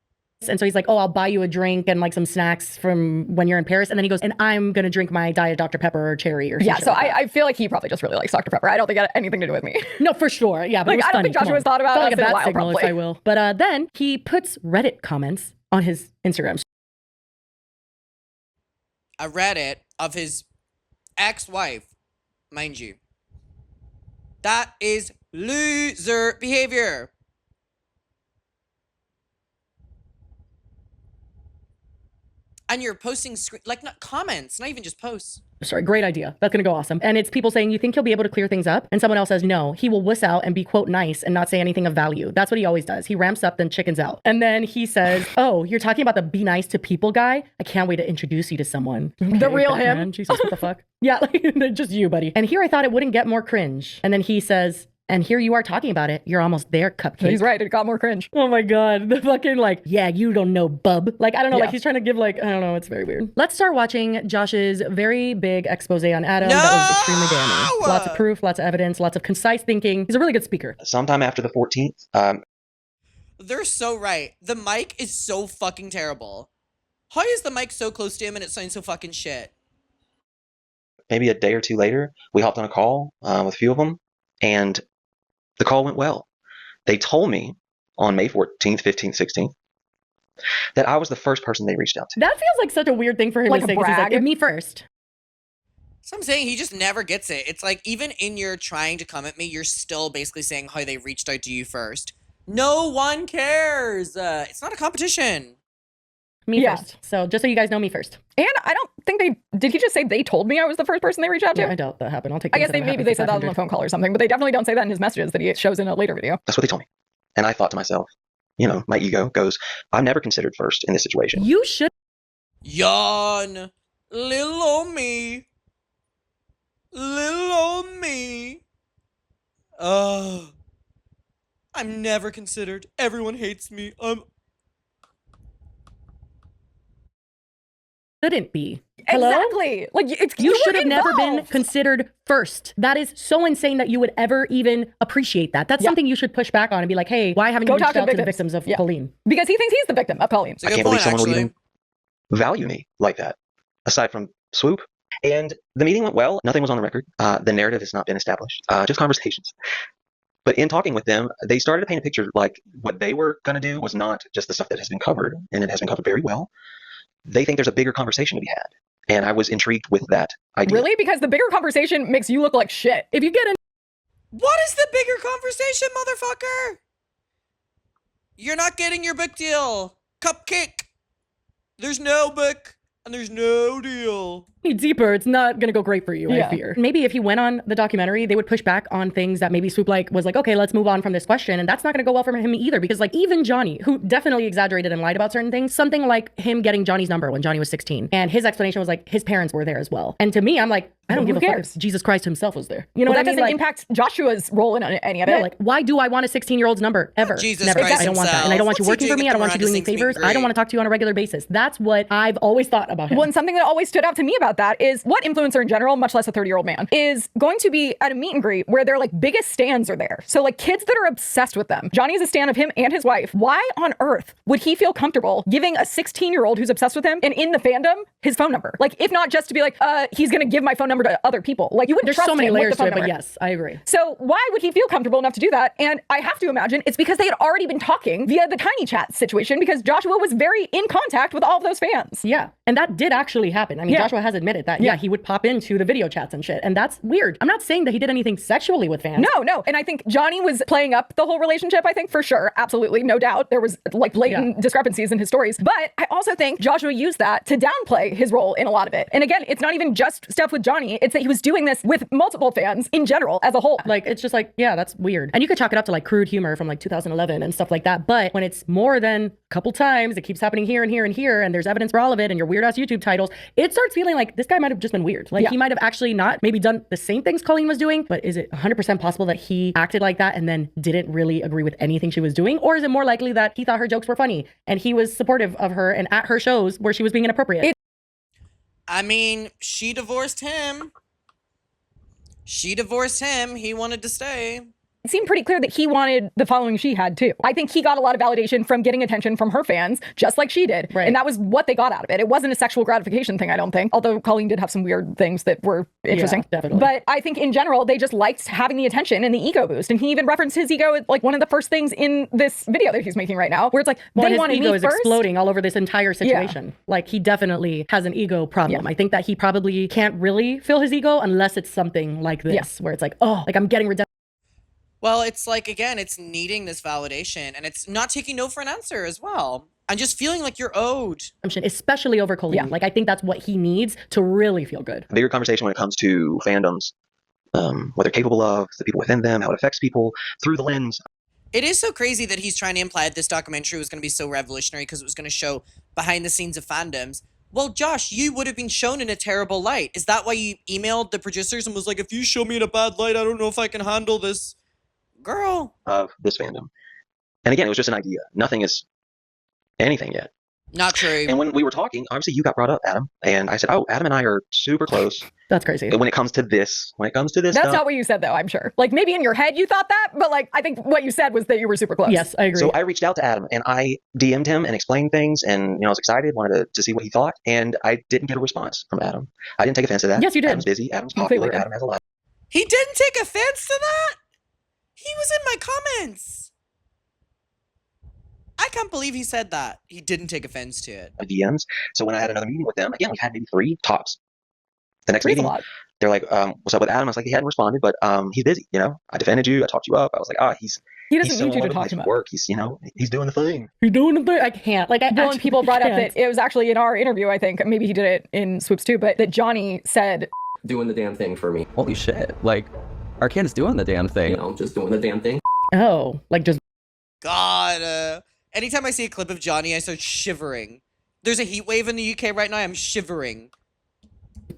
And so he's like, oh, I'll buy you a drink and like some snacks from when you're in Paris. And then he goes, and I'm going to drink my Diet Dr. Pepper or cherry or Yeah, something so like that. I feel like he probably just really likes Dr. Pepper. I don't think it had anything to do with me. No, for sure. Yeah, but Like, it was I don't funny. think Joshua's Come on. thought about Felt us like a in a bat while, signal, if probably. I will. But then he puts Reddit comments on his Instagram. A Reddit of his ex-wife, mind you. That is loser behavior. And you're posting like not comments, not even just posts. Sorry, great idea. That's going to go awesome. And it's people saying, you think he'll be able to clear things up? And someone else says, no, he will wuss out and be, quote, nice and not say anything of value. That's what he always does. He ramps up, then chickens out. And then he says, oh, you're talking about the be nice to people guy? I can't wait to introduce you to someone. The real him. Batman. Jesus, what the fuck? Yeah, like, just you, buddy. And here I thought it wouldn't get more cringe. And then he says, and here you are talking about it. You're almost there, cupcake. He's right, it got more cringe. Oh my god, the fucking like, yeah, you don't know, bub. Like, I don't know, Yeah. like he's trying to give like, I don't know, it's very weird. Let's start watching Josh's very big expose on Adam. No! That was extremely damning. Lots of proof, lots of evidence, lots of concise thinking. He's a really good speaker. Sometime after the 14th, They're so right. The mic is so fucking terrible. How is the mic so close to him and it sounds so fucking shit? maybe a day or two later, we hopped on a call with a few of them, and the call went well. They told me on May 14th, 15th, 16th that I was the first person they reached out to. That feels like such a weird thing for him Like to a say. 'Cause he's like, brag? me first. So I'm saying he just never gets it. It's like even in your trying to come at me, you're still basically saying how they reached out to you first. No one cares. It's not a competition. Me Yeah. first. So just so you guys know, me first. And I don't think did he just say they told me I was the first person they reached out to? Yeah, I doubt that happened. I'll take I guess things that maybe happen they for said that on the passenger. phone call or something, but they definitely don't say that in his messages that he shows in a later video. That's what they told me. And I thought to myself, you know, my ego goes, I've never considered first in this situation. You should Yawn. Little old me. Little old me. I'm never considered. Everyone hates me. shouldn't be. Hello? Exactly. Like You were should have never been involved. considered first. That is so insane that you would ever even appreciate that. That's Yeah. something you should push back on and be like, hey, why haven't Go you talk reached to out to the victims. victims of Yeah. Colleen? Because he thinks he's the victim of Colleen. It's a I good can't point, believe someone would actually. even value me like that, aside from Swoop. And the meeting went well. Nothing was on the record. The narrative has not been established. Just conversations. But in talking with them, they started to paint a picture like what they were going to do was not just the stuff that has been covered, and it has been covered very well. They think there's a bigger conversation to be had. And I was intrigued with that idea. Really? Because the bigger conversation makes you look like shit. If you get in What is the bigger conversation, motherfucker? You're not getting your book deal. Cupcake. There's no book and there's no deal. deeper, it's not gonna go great for you, Yeah. I fear. Maybe if he went on the documentary, they would push back on things that maybe Swoop was like, okay, let's move on from this question. And that's not gonna go well for him either, because like even Johnny, who definitely exaggerated and lied about certain things, something like him getting Johnny's number when Johnny was 16. And his explanation was like his parents were there as well. And to me, I'm like, I don't give a fuck if Jesus Christ himself was there. You know Well, what that I mean? doesn't Like, impact Joshua's role in any of yeah, it. like, why do I want a 16-year-old's number ever? Jesus Never. Christ I don't want that. And I don't want you himself. working What's for he me. I don't doing want you to doing me make things favors. I don't great? want to talk to you on a regular basis. That's what I've always thought about him. Well, and something that always stood out to me about that is what influencer in general, much less a 30-year-old man, is going to be at a meet and greet where their like biggest stands are there. So like kids that are obsessed with them. Johnny is a stan of him and his wife. Why on earth would he feel comfortable giving a 16-year-old who's obsessed with him and in the fandom his phone number? Like, if not just to be like, he's gonna give my phone number to other people. Like, you wouldn't There's trust so many him with layers the phone to it, but number. yes, I agree. So why would he feel comfortable enough to do that? And I have to imagine it's because they had already been talking via the Tiny Chat situation, because Joshua was very in contact with all of those fans. Yeah. And that did actually happen. I mean, Yeah. Joshua has admitted that, yeah, he would pop into the video chats and shit. And that's weird. I'm not saying that he did anything sexually with fans. No. And I think Johnny was playing up the whole relationship, I think, for sure. Absolutely. No doubt. There was like blatant discrepancies in his stories. But I also think Joshua used that to downplay his role in a lot of it. And again, it's not even just stuff with Johnny. It's that he was doing this with multiple fans in general as a whole. Like, it's just like, yeah, that's weird. And you could chalk it up to like crude humor from like 2011 and stuff like that. But when it's more than a couple times, it keeps happening here and here and here, and there's evidence for all of it, and your weird ass YouTube titles, it starts feeling like this guy might have just been weird. Like, he might have actually not maybe done the same things Colleen was doing, but is it 100% possible that he acted like that and then didn't really agree with anything she was doing? Or is it more likely that he thought her jokes were funny and he was supportive of her and at her shows where she was being inappropriate? I mean, she divorced him. She divorced him. He wanted to stay. It seemed pretty clear that he wanted the following she had too. I think he got a lot of validation from getting attention from her fans, just like she did. Right. And that was what they got out of it. It wasn't a sexual gratification thing, I don't think. Although Colleen did have some weird things that were interesting. Yeah, definitely. But I think in general, they just liked having the attention and the ego boost. And he even referenced his ego at like one of the first things in this video that he's making right now, where it's like, Well, they his wanted ego me is first. exploding all over this entire situation. Like, he definitely has an ego problem. I think that he probably can't really feel his ego unless it's something like this, where it's like, oh, like I'm getting redemption. Well, it's like, again, it's needing this validation, and it's not taking no for an answer as well. And just feeling like you're owed. Especially over Colleen. Yeah. Like, I think that's what he needs to really feel good. A bigger conversation when it comes to fandoms, what they're capable of, the people within them, how it affects people through the lens. It is so crazy that he's trying to imply that this documentary was going to be so revolutionary because it was going to show behind the scenes of fandoms. Well, Josh, you would have been shown in a terrible light. Is that why you emailed the producers and was like, if you show me in a bad light, I don't know if I can handle this? Girl. Of this fandom. And again, it was just an idea. Nothing is anything yet. Not true. And when we were talking, obviously you got brought up, Adam. And I said, oh, Adam and I are super close. That's crazy. When it comes to this That's stuff. not what you said, though, I'm sure. Like, maybe in your head you thought that, but like, I think what you said was that you were super close. Yes, I agree. So I reached out to Adam and I DM'd him and explained things, and I was excited, wanted to see what he thought, and I didn't get a response from Adam. I didn't take offense to that. Yes, you did. Adam's busy. Adam's Completely popular. did. Adam has a lot He didn't take offense to that? He was in my comments. I can't believe he said that. He didn't take offense to it. of DMs. So when I had another meeting with them, again, we had maybe 3 tops. The next Three's a meeting, lot. they're like, what's up with Adam? I was like, he hadn't responded, but he's busy. I defended you. I talked you up. I was like, He he's doesn't so need you to on talk with to him his up. work. He's, he's doing the thing. You're doing the thing. I can't. Like, I Well, and actually people brought up can't. that it was actually in our interview, I think, maybe he did it in Swoops too, but that Johnny said, doing the damn thing for me. Holy shit. Like, our kid's doing the damn thing. Just doing the damn thing. Oh, like just God. Anytime I see a clip of Johnny, I start shivering. There's a heat wave in the UK right now. I'm shivering.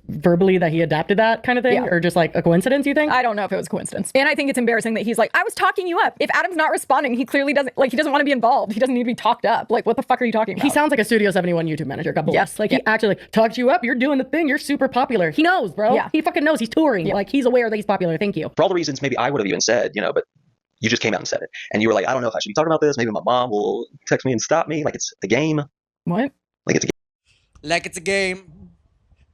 verbally that he adapted that kind of thing, Yeah. or just like a coincidence, you think? I don't know if it was a coincidence. And I think it's embarrassing that he's like, I was talking you up. If Adam's not responding, he clearly doesn't, like, he doesn't want to be involved. He doesn't need to be talked up. Like, what the fuck are you talking about? He sounds like a Studio 71 YouTube manager. God bless. Like, he actually like, talked you up. You're doing the thing. You're super popular. He knows, bro. Yeah. He fucking knows. He's touring. Yeah. Like, he's aware that he's popular. Thank you. For all the reasons maybe I would have even said, but you just came out and said it. And you were like, I don't know if I should be talking about this. Maybe my mom will text me and stop me. Like, it's a game. What? Like, it's a game. Like it's a game.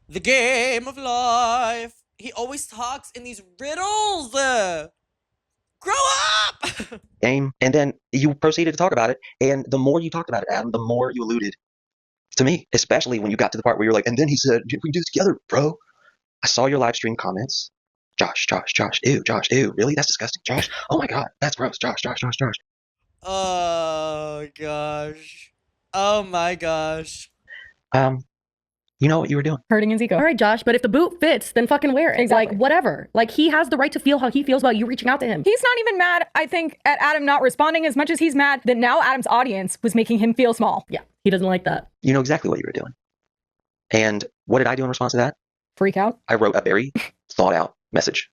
The game of life. He always talks in these riddles. Grow up! game. And then you proceeded to talk about it. And the more you talked about it, Adam, the more you alluded to me, especially when you got to the part where you're like, and then he said, we can do this together, bro. I saw your live stream comments. Josh, ew, really? That's disgusting. Josh, oh my God, that's gross. Josh. Oh gosh. Oh my gosh. You know what you were doing. Hurting his ego. All right, Josh, but if the boot fits, then fucking wear it. Exactly. Like, whatever. Like, he has the right to feel how he feels about you reaching out to him. He's not even mad, I think, at Adam not responding as much as he's mad that now Adam's audience was making him feel small. Yeah, he doesn't like that. You know exactly what you were doing. And what did I do in response to that? Freak out. I wrote a very thought out message.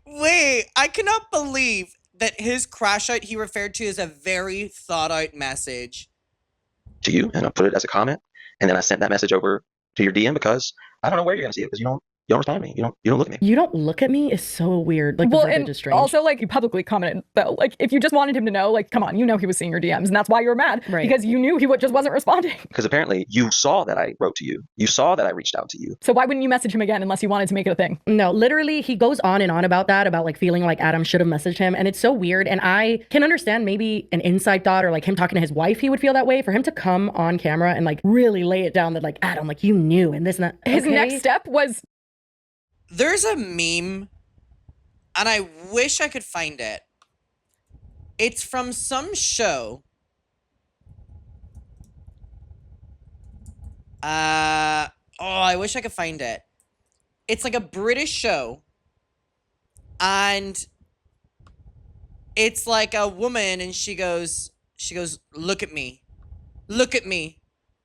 Wait, I cannot believe that his crash out he referred to as a very thought out message. To you, and I put it as a comment. And then I sent that message over to your DM because I don't know where you're going to see it because you don't respond to me. You don't look at me. You don't look at me is so weird. Like, the verbiage and is strange. also, like, you publicly commented, though. Like, if you just wanted him to know, like, come on, you know he was seeing your DMs, and that's why you were mad. Right. Because you knew he just wasn't responding. Because apparently you saw that I wrote to you. You saw that I reached out to you. So why wouldn't you message him again unless you wanted to make it a thing? No, literally, he goes on and on about that, about like feeling like Adam should have messaged him. And it's so weird. And I can understand maybe an inside thought or like him talking to his wife, he would feel that way. For him to come on camera and like really lay it down that like, Adam, like you knew and this and that. His Okay. next step was... There's a meme, and I wish I could find it. It's from some show. I wish I could find it. It's like a British show, and it's like a woman, and she goes, look at me, look at me,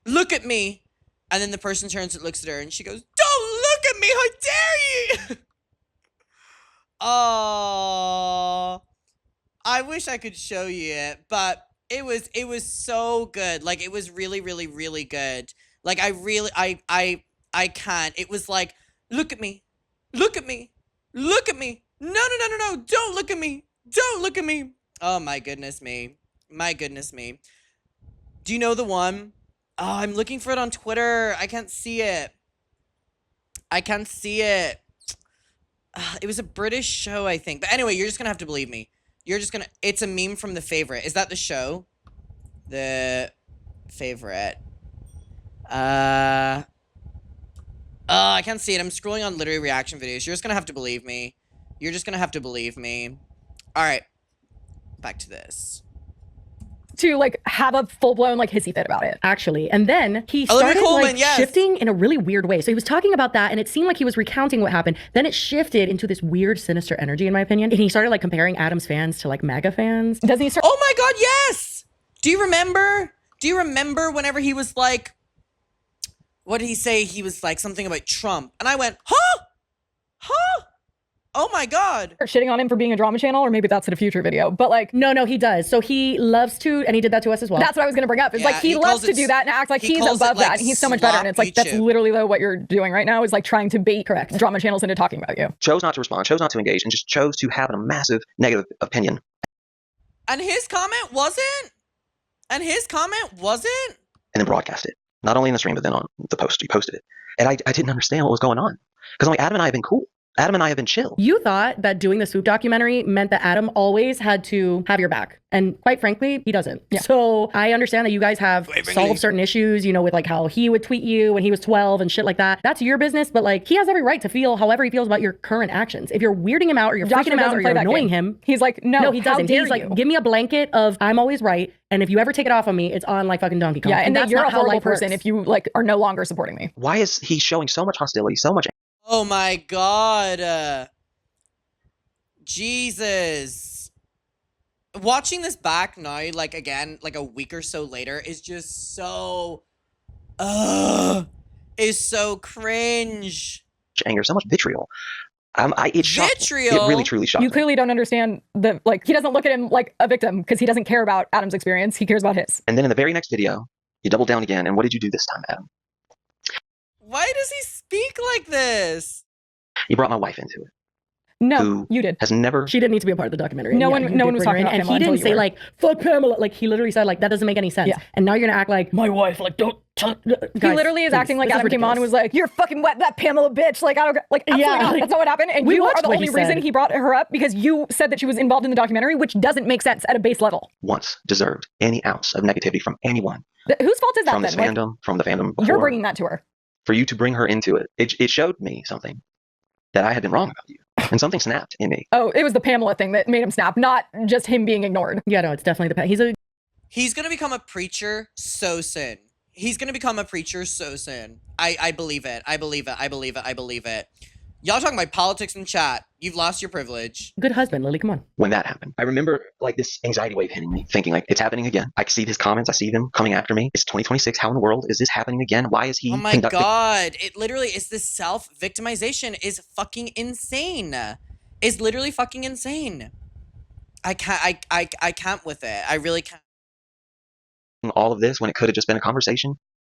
look at me. And then the person turns and looks at her and she goes, don't look at me, how dare you? Oh, I wish I could show you it, but it was so good. Like, it was really, really, really good. Like, I can't. It was like, look at me, look at me, look at me. No, don't look at me. Don't look at me. Oh my goodness me. My goodness me. Do you know the one? Oh, I'm looking for it on Twitter. I can't see it. I can't see it. It was a British show, I think. But anyway, you're just going to have to believe me. It's a meme from The Favorite. Is that the show? The Favorite. I can't see it. I'm scrolling on literary reaction videos. You're just going to have to believe me. You're just going to have to believe me. All right. Back to this. To like have a full-blown like hissy fit about it. Actually. And then he Olivia started Colman, like yes. shifting in a really weird way. So he was talking about that and it seemed like he was recounting what happened. Then it shifted into this weird sinister energy in my opinion. And he started like comparing Adam's fans to like MAGA fans. Doesn't he start? Oh my God, yes! Do you remember whenever he was like, what did he say? He was like something about Trump. And I went, huh? Oh my God. Shitting on him for being a drama channel, or maybe that's in a future video. But like, No, he does. So he loves to, and he did that to us as well. that's what I was gonna bring up. It's Yeah, like he he loves calls to it- do that and act like he he's calls it, above like, that, and he's so much better. And it's like that's slop YouTube. literally though what you're doing right now is like trying to bait drama channels into talking about you. Chose not to respond, chose not to engage, and just chose to have a massive negative opinion. And his comment wasn't? And then broadcast it. Not only in the stream, but then on the post. He posted it. And I didn't understand what was going on. Because I'm like, Adam and I have been cool. Adam and I have been chill. You thought that doing the Swoop documentary meant that Adam always had to have your back. And quite frankly, he doesn't. Yeah. So I understand that you guys have frankly. solved certain issues, you know, with like how he would tweet you when he was 12 and shit like that. That's your business. But like, he has every right to feel however he feels about your current actions. If you're weirding him out or you're Joshua freaking him out doesn't or play you're that annoying game. him. He's like, no, No, he how doesn't. dare He's like, you? give me a blanket of I'm always right. And if you ever take it off on me, it's on like fucking Donkey Kong. Yeah, and that that's you're not a how horrible life person works. if you like are no longer supporting me. Why is he showing so much hostility, so much Oh my God. Jesus. Watching this back now, like again, like a week or so later, is just so, is so cringe. anger, so much vitriol? It shocked me. Vitriol? It really, truly shocked You me. clearly don't understand the like. He doesn't look at him like a victim because he doesn't care about Adam's experience. He cares about his. And then in the very next video, you doubled down again. And what did you do this time, Adam? Why does he speak like this? You brought my wife into it. No, who you did. has never. She didn't need to be a part of the documentary. No And one- you no did one was bring her talking in, about and Pamela he didn't until you say were. like "fuck Pamela." Like he literally said like that doesn't make any sense. Yeah. And now you're gonna act like my wife. Like don't. He literally is acting like Adam came on and was like, "You're fucking wet, that Pamela bitch." Like I don't like. Absolutely Yeah, not. like, That's not what happened. And we you are watched the what only he reason said. he brought her up because you said that she was involved in the documentary, which doesn't make sense at a base level. Once deserved any ounce of negativity from anyone, Whose fault is that from this then? Like, fandom, from the fandom before. you're bringing that to her. For you to bring her into it, it showed me something that I had been wrong about you, and something snapped in me. Oh, it was the Pamela thing that made him snap, not just him being ignored. Yeah, no, it's definitely He's gonna become a preacher so soon. He's gonna become a preacher so soon. I believe it. I believe it. I believe it. I believe it. Y'all talking about politics in chat. You've lost your privilege. good husband, Lily. Come on. When that happened, I remember like this anxiety wave hitting me, thinking like it's happening again. I see his comments, I see them coming after me. It's 2026. How in the world is this happening again? Why is he? Oh my god! It literally is this self-victimization is fucking insane. Is literally fucking insane. I can't. I can't with it. I really can't. all of this when it could have just been a conversation?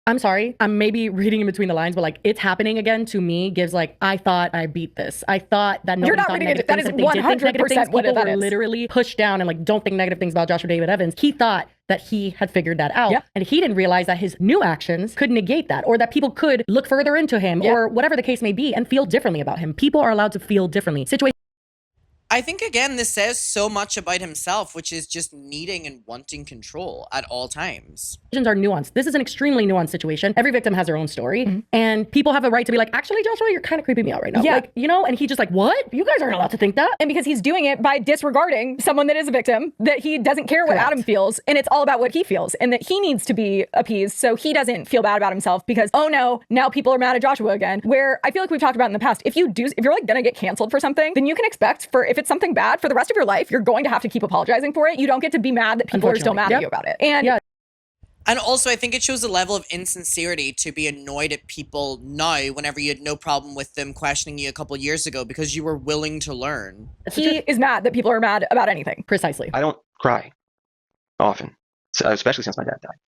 I'm sorry. I'm maybe reading in between the lines, but like it's happening again to me gives like I thought I beat this. I thought that nobody You're not thought reading negative it. That things. is If they did think negative 100% things, what people that were is. literally pushed down and like don't think negative things about Joshua David Evans. He thought that he had figured that out, Yeah. and he didn't realize that his new actions could negate that, or that people could look further into him, Yeah. or whatever the case may be, and feel differently about him. People are allowed to feel differently. I think again, this says so much about himself, which is just needing and wanting control at all times. Situations are nuanced. This is an extremely nuanced situation. Every victim has their own story, Mm-hmm. and people have a right to be like, actually, Joshua, you're kind of creeping me out right now. Yeah. Like, you know, and he just like, what? You guys aren't allowed to think that. And because he's doing it by disregarding someone that is a victim, that he doesn't care what Correct. Adam feels, and it's all about what he feels, and that he needs to be appeased so he doesn't feel bad about himself because, oh no, now people are mad at Joshua again. Where I feel like we've talked about in the past, if you're like gonna get canceled for something, then you can expect if it's something bad for the rest of your life, you're going to have to keep apologizing for it. You don't get to be mad that people are still mad at you about it. And Yeah. And also, I think it shows a level of insincerity to be annoyed at people now whenever you had no problem with them questioning you a couple years ago because you were willing to learn. he is mad that people are mad about anything. Precisely. I don't cry often, especially since my dad died.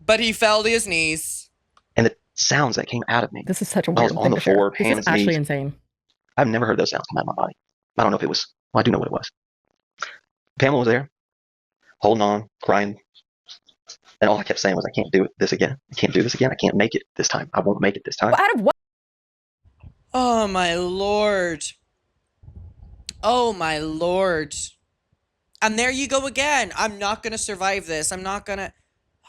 But he fell to his knees. And the sounds that came out of me, This is such a I weird was on thing the to share. floor, This hands, is actually knees. insane. I've never heard those sounds come out of my body. I don't know if it was, well, I do know what it was. Pamela was there, holding on, crying. And all I kept saying was, I can't do this again. I can't do this again. I can't make it this time. I won't make it this time. Well, out of what? Oh my lord. Oh my lord. And there you go again. I'm not gonna survive this. I'm not gonna.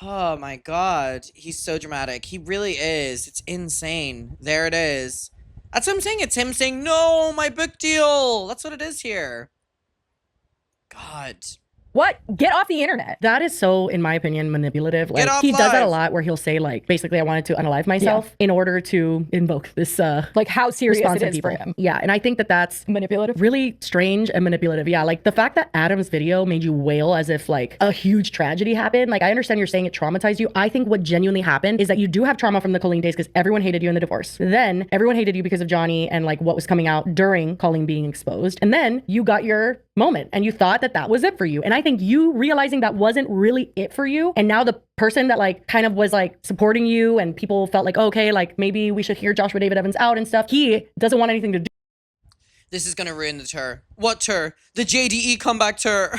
Oh my god. He's so dramatic. He really is. It's insane. There it is. That's what I'm saying. It's him saying, no, my book deal. That's what it is here. God. What? Get off the internet. That is so, in my opinion, manipulative. Like Get off he does that a live. lot where he'll say like, basically, I wanted to unalive myself in order to invoke this Like how serious response it from is people. for him. Yeah, and I think that that's Manipulative. really strange and manipulative. Yeah, like the fact that Adam's video made you wail as if like a huge tragedy happened. Like I understand you're saying it traumatized you. I think what genuinely happened is that you do have trauma from the Colleen days because everyone hated you in the divorce. Then everyone hated you because of Johnny and like what was coming out during Colleen being exposed. And then you got your moment and you thought that that was it for you. And I think you realizing that wasn't really it for you. And now the person that like kind of was like supporting you and people felt like, okay, like maybe we should hear Joshua David Evans out and stuff. He doesn't want anything to This is gonna ruin the tour. What tour? The JDE comeback tour.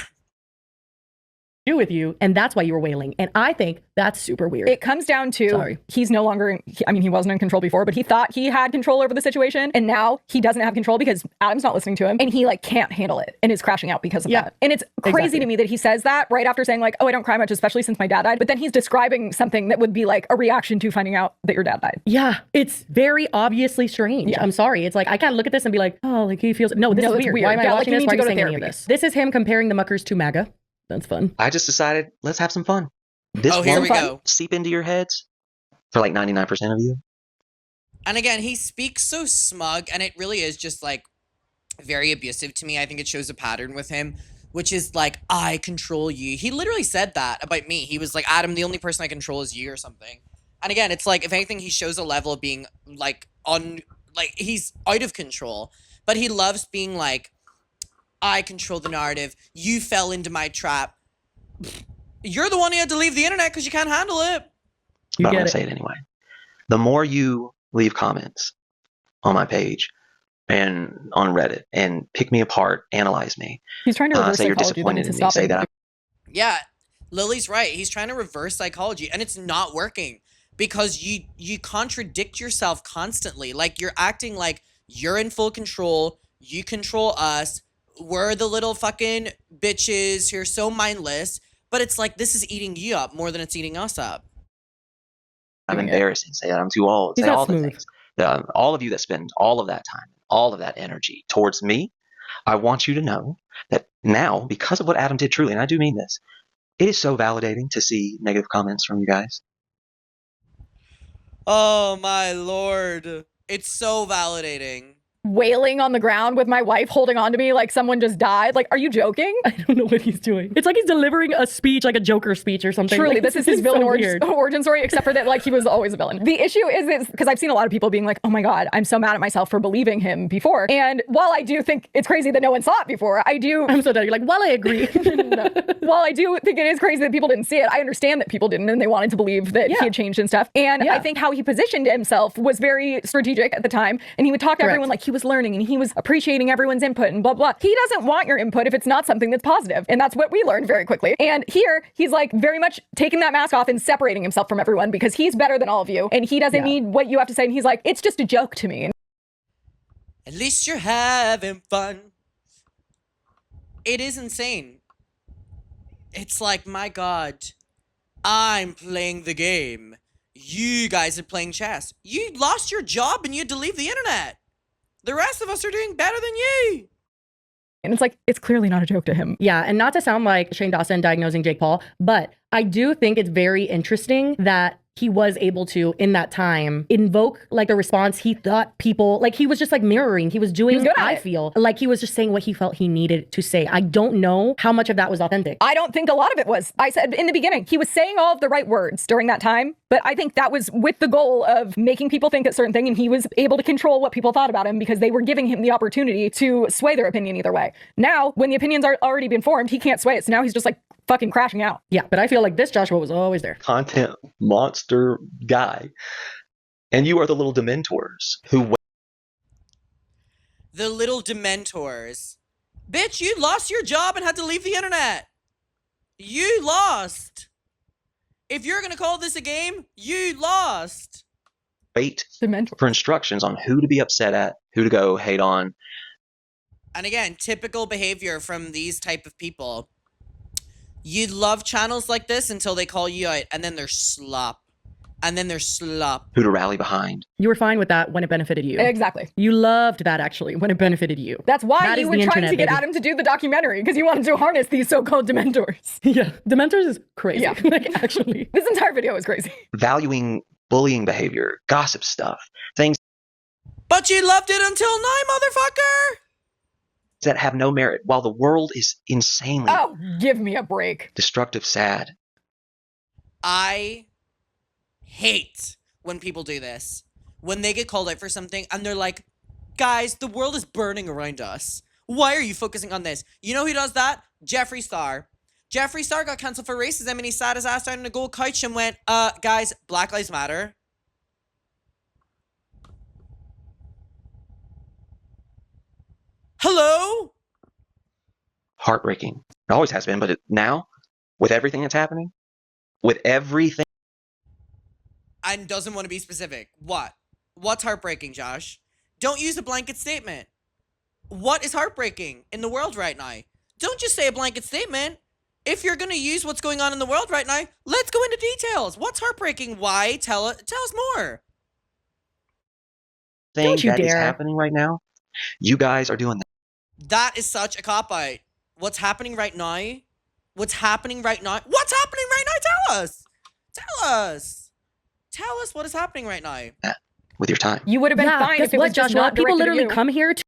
do with you. And that's why you were wailing. And I think that's super weird. It comes down to Sorry. he's no longer, he wasn't in control before, but he thought he had control over the situation. And now he doesn't have control because Adam's not listening to him and he like can't handle it and is crashing out because of Yeah, that. And it's crazy exactly. to me that he says that right after saying like, oh, I don't cry much, especially since my dad died. But then he's describing something that would be like a reaction to finding out that your dad died. Yeah, it's very obviously strange. Yeah. I'm sorry. It's like I can't look at this and be like, oh, like he feels. No, this No, is it's weird. weird. Why am I Yeah, like, watching you this? need Why to are you go to saying any of therapy. this? This is him comparing the Muckers to MAGA. That's fun. I just decided, let's have some fun. This Oh, here won't we go. seep into your heads for like 99% of you. And again, he speaks so smug, and it really is just like very abusive to me. I think it shows a pattern with him, which is like, I control you. He literally said that about me. He was like, Adam, the only person I control is you or something. And again, it's like, if anything, he shows a level of being like he's out of control, but he loves being like, I control the narrative. You fell into my trap. You're the one who had to leave the internet because you can't handle it. You But I'm get going it. to say it anyway. The more you leave comments on my page and on Reddit and pick me apart, analyze me, He's trying to reverse say you're psychology. They need disappointed to in me, stop say him. that I'm Yeah, Lily's right. He's trying to reverse psychology, and it's not working because you contradict yourself constantly. Like, you're acting like you're in full control. You control us. We're the little fucking bitches. You're so mindless. But it's like, this is eating you up more than it's eating us up. embarrassing, say that I'm too old, He's say not all smooth. the things. All of you that spend all of that time, all of that energy towards me, I want you to know that now, because of what Adam did, truly, and I do mean this, it is so validating to see negative comments from you guys. Oh my lord. It's so validating. Wailing on the ground with my wife holding on to me like someone just died. Like, are you joking? I don't know what he's doing. It's like he's delivering a speech, like a Joker speech or something. Truly, Like, this is his villain so origin story, except for that, like, he was always a villain. The issue is because I've seen a lot of people being like, oh my God, I'm so mad at myself for believing him before. And while I do think it's crazy that no one saw it before, I'm so dead. You're like, well, I agree. No. While I do think it is crazy that people didn't see it, I understand that people didn't and they wanted to believe that he had changed and stuff. And I think how he positioned himself was very strategic at the time. And he would talk to everyone like he was learning and he was appreciating everyone's input and blah, blah. He doesn't want your input if it's not something that's positive. And that's what we learned very quickly. And here, he's like very much taking that mask off and separating himself from everyone because he's better than all of you. And he doesn't need what you have to say. And he's like, it's just a joke to me. At least you're having fun. It is insane. It's like, my God, I'm playing the game. You guys are playing chess. You lost your job and you had to leave the internet. The rest of us are doing better than you. And it's like, it's clearly not a joke to him. Yeah, and not to sound like Shane Dawson diagnosing Jake Paul, but I do think it's very interesting that he was able to, in that time, invoke like the response he thought people, like he was just like mirroring. He was doing, I feel, like he was just saying what he felt he needed to say. I don't know how much of that was authentic. I don't think a lot of it was. I said in the beginning, he was saying all of the right words during that time, but I think that was with the goal of making people think a certain thing, and he was able to control what people thought about him because they were giving him the opportunity to sway their opinion either way. Now, when the opinions are already been formed, he can't sway it, so now he's just like fucking crashing out. Yeah, but I feel like this Joshua was always there. Content monster guy. And you are the little dementors who... The little dementors. Bitch, you lost your job and had to leave the internet. You lost. If you're gonna call this a game, you lost. wait for instructions on who to be upset at, who to go hate on. And again, typical behavior from these type of people. You love channels like this until they call you out, and then they're slop. And then they're slop. Who to rally behind. You were fine with that when it benefited you. Exactly. You loved that, actually, when it benefited you. That's why That you is were the trying internet, to get baby. Adam to do the documentary, because you wanted to harness these so-called dementors. Yeah, dementors is crazy. Yeah. Like, actually. This entire video is crazy. Valuing bullying behavior, gossip stuff, things But you loved it until now, motherfucker! that have no merit, while the world is insanely Oh, give me a break. destructive, sad. I hate when people do this. When they get called out for something and they're like, guys, the world is burning around us. Why are you focusing on this? You know who does that? Jeffree Star. Jeffree Star got cancelled for racism and he sat his ass down on a gold couch and went, guys, Black Lives Matter. Hello? Heartbreaking. It always has been, but now, with everything that's happening, with everything, And doesn't want to be specific. What? What's heartbreaking, Josh? Don't use a blanket statement. What is heartbreaking in the world right now? Don't just say a blanket statement. If you're going to use what's going on in the world right now, let's go into details. What's heartbreaking? Why? Tell us more. thing Don't you that is dare. happening right now, you guys are doing that. That is such a cop-out. What's happening right now? What's happening right now? What's happening right now? Tell us. Tell us. Tell us what is happening right now. with your time. You would have been Yeah, fine guess if it what, was just Joshua? not People directed at literally you. come here to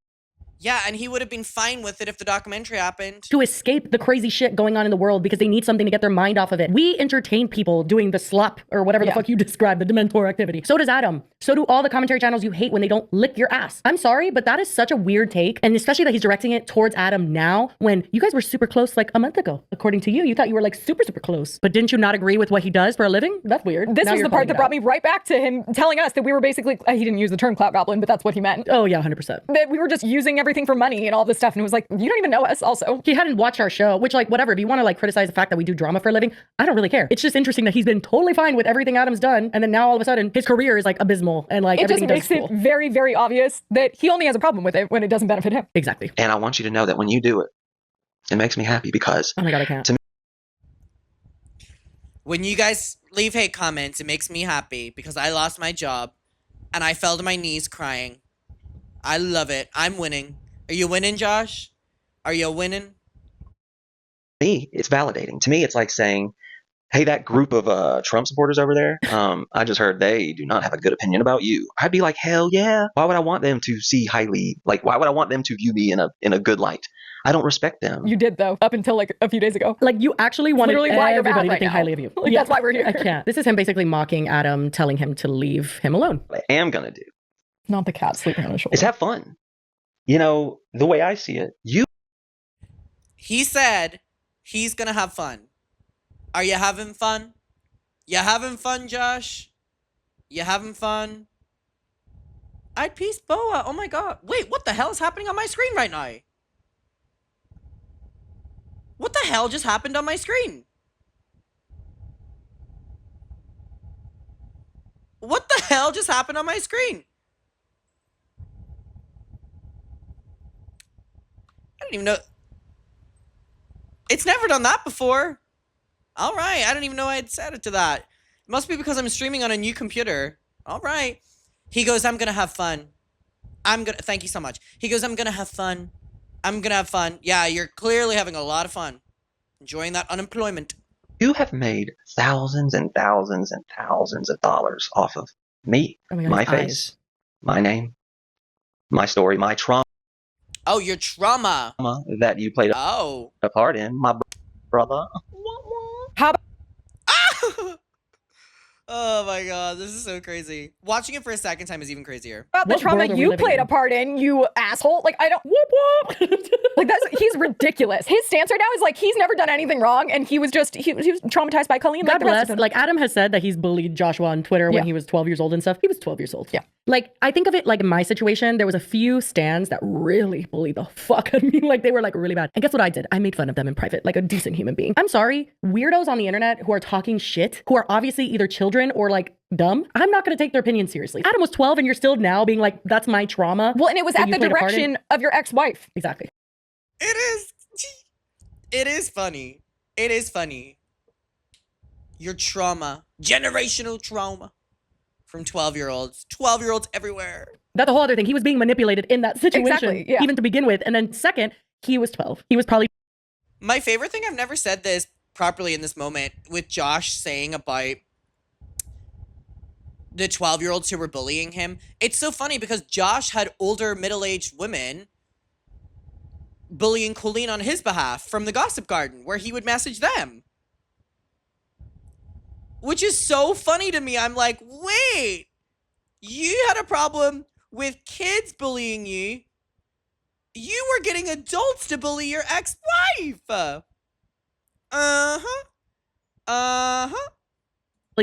Yeah, and he would have been fine with it if the documentary happened. to escape the crazy shit going on in the world because they need something to get their mind off of it. We entertain people doing the slop or whatever the fuck you describe, the Dementor activity. So does Adam. So do all the commentary channels you hate when they don't lick your ass. I'm sorry, but that is such a weird take. And especially that he's directing it towards Adam now when you guys were super close like a month ago. According to you, you thought you were like super, super close. But didn't you not agree with what he does for a living? That's weird. This Now was you're the part calling that it brought out. me right back to him telling us that we were basically, he didn't use the term clout goblin, but that's what he meant. Oh yeah, 100%. That we were just using everything for money and all this stuff. And it was like, you don't even know us also. He hadn't watched our show, which like whatever, if you want to like criticize the fact that we do drama for a living, I don't really care. It's just interesting that he's been totally fine with everything Adam's done. And then now all of a sudden his career is like abysmal and like It just everything he does makes is it cool. very, very obvious that he only has a problem with it when it doesn't benefit him. Exactly. And I want you to know that when you do it, it makes me happy because Oh my God, I can't. When you guys leave hate comments, it makes me happy because I lost my job and I fell to my knees crying. I love it. I'm winning. Are you winning, Josh? Are you winning? me, it's validating. To me, it's like saying, hey, that group of Trump supporters over there, I just heard they do not have a good opinion about you. I'd be like, hell yeah. Why would I want them to see highly, like, why would I want them to view me in a good light? I don't respect them. You did though, up until like a few days ago. Like you actually wanted Literally why you're mad everybody to right think now. highly of you. Like, that's why we're here. I can't. This is him basically mocking Adam, telling him to leave him alone. What I am going to do Not the cat sleeping on his shoulder. is have fun. You know, the way I see it, you He said he's gonna have fun. Are you having fun? You having fun, Josh? You having fun? I'd peace Boa. Oh my god. Wait, what the hell is happening on my screen right now? What the hell just happened on my screen? What the hell just happened on my screen? I don't even know. It's never done that before. All right, I didn't even know I had set it to that. It must be because I'm streaming on a new computer. All right. He goes, I'm gonna have fun. Thank you so much. He goes, I'm gonna have fun. I'm gonna have fun. Yeah, you're clearly having a lot of fun. Enjoying that unemployment. you have made thousands and thousands and thousands of dollars off of me, Oh my God, my his face, eyes. my name, my story, my trauma Oh, your trauma. that you played Oh. a part in, my brother. How about Oh my god, this is so crazy. Watching it for a second time is even crazier. the What trauma world are we you living played in? a part in, you asshole? Like, I don't. Whoop whoop. Like, he's ridiculous. His stance right now is like he's never done anything wrong, and he was traumatized by Colleen. God like the rest bless. of them. Like Adam has said that he's bullied Joshua on Twitter when Yeah. he was 12 years old and stuff. He was 12 years old. Yeah. Like I think of it like in my situation, there was a few stands that really bullied the fuck out of me. Like they were like really bad. And guess what I did? I made fun of them in private, like a decent human being. I'm sorry, weirdos on the internet who are talking shit, who are obviously either children or like dumb. I'm not going to take their opinion seriously. Adam was 12 and you're still now being like, that's my trauma. Well, and it was that at you the played a part in? direction of your ex-wife. Exactly. It is. It is funny. It is funny. Your trauma. Generational trauma. From 12-year-olds. 12-year-olds everywhere. That's the whole other thing. He was being manipulated in that situation, Exactly, yeah. even to begin with. And then second, he was 12. He was probably My favorite thing, I've never said this properly in this moment, with Josh saying about the 12-year-olds who were bullying him. It's so funny because Josh had older middle-aged women bullying Colleen on his behalf from the Gossip Garden, where he would message them. Which is so funny to me. I'm like, wait, you had a problem with kids bullying you. You were getting adults to bully your ex-wife. Uh-huh. Uh-huh.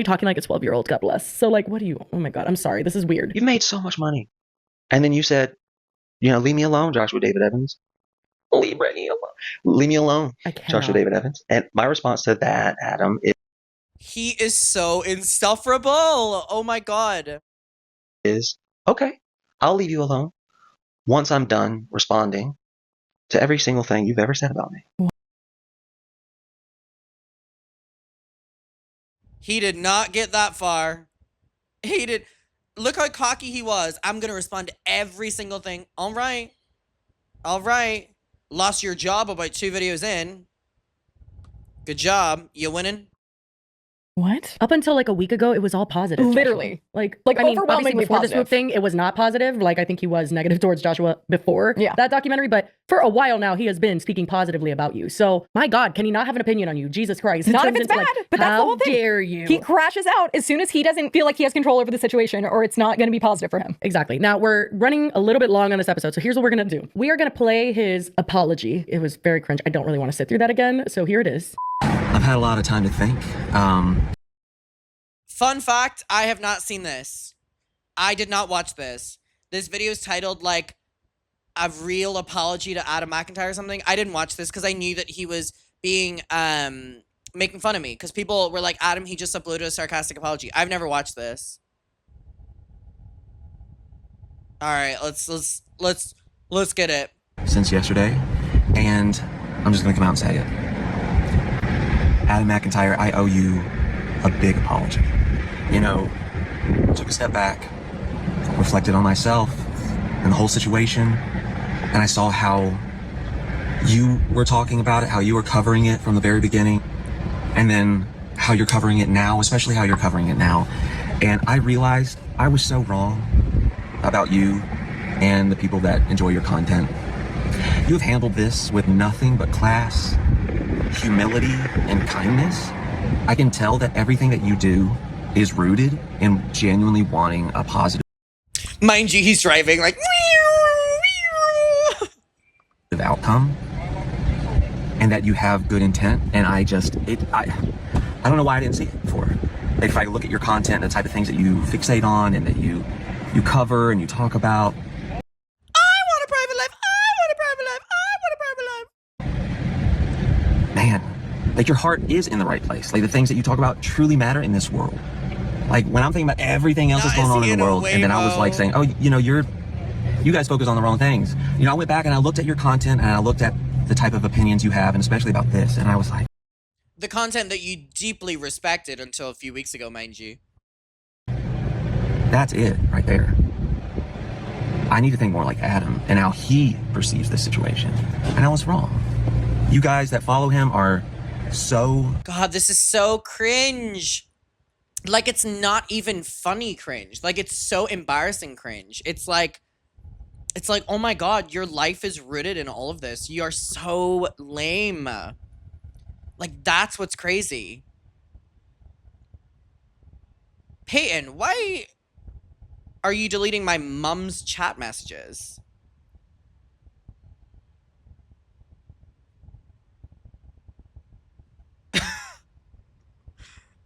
talking like a 12-year-old. God bless. So like, what do you? Oh my God, I'm sorry. This is weird. You've made so much money. And then you said, you know, leave me alone, Joshua David Evans. Leave me alone, I can't. Joshua David Evans. And my response to that, Adam, He is so insufferable. Oh my God. is okay, I'll leave you alone once I'm done responding to every single thing you've ever said about me. He did not get that far. He did. Look how cocky he was. I'm going to respond to every single thing. All right. All right. Lost your job about 2 videos in. Good job. You winning? What? Up until like a week ago, it was all positive. Joshua. Literally. Like Like, I mean, obviously overwhelmingly before the positive. swoop thing, it was not positive. Like I think he was negative towards Joshua before Yeah. that documentary, but for a while now, he has been speaking positively about you. So my God, can he not have an opinion on you? Jesus Christ! Not if Turns it's into, bad, like, but that's the how whole thing. dare you? He crashes out as soon as he doesn't feel like he has control over the situation, or it's not going to be positive for him. Exactly. Now we're running a little bit long on this episode, so here's what we're gonna do. We are gonna play his apology. It was very cringe. I don't really want to sit through that again, so here it is. I've had a lot of time to think. Fun fact, I have not seen this. I did not watch this. This video is titled, like, a real apology to Adam McIntyre or something. I didn't watch this because I knew that he was being, making fun of me. Because people were like, Adam, he just uploaded a sarcastic apology. I've never watched this. Alright, let's get it. Since yesterday, and I'm just gonna come out and say it. Adam McIntyre, I owe you a big apology. You know, took a step back, reflected on myself and the whole situation, and I saw how you were talking about it, how you were covering it from the very beginning, and then how you're covering it now, especially how you're covering it now. And I realized I was so wrong about you and the people that enjoy your content. You have handled this with nothing but class, humility, and kindness. I can tell that everything that you do is rooted in genuinely wanting a positive Mind you, he's driving like outcome, and that you have good intent. And I don't know why I didn't see it before. If I look at your content, the type of things that you fixate on and that you cover and you talk about. I want a private life. I want a private life. I want a private life. Man, like your heart is in the right place. Like the things that you talk about truly matter in this world. Like when I'm thinking about everything else that's going on in the world, and then I was like saying, oh, you know, you guys focus on the wrong things. You know, I went back and I looked at your content and I looked at the type of opinions you have, and especially about this, and I was like, the content that you deeply respected until a few weeks ago, mind you. that's it right there. I need to think more like Adam and how he perceives the situation. And I was wrong. You guys that follow him are so... God, this is so cringe. Like, it's not even funny cringe. Like, it's so embarrassing cringe. It's like, oh my God, your life is rooted in all of this. You are so lame. Like, that's what's crazy. Peyton, why are you deleting my mom's chat messages?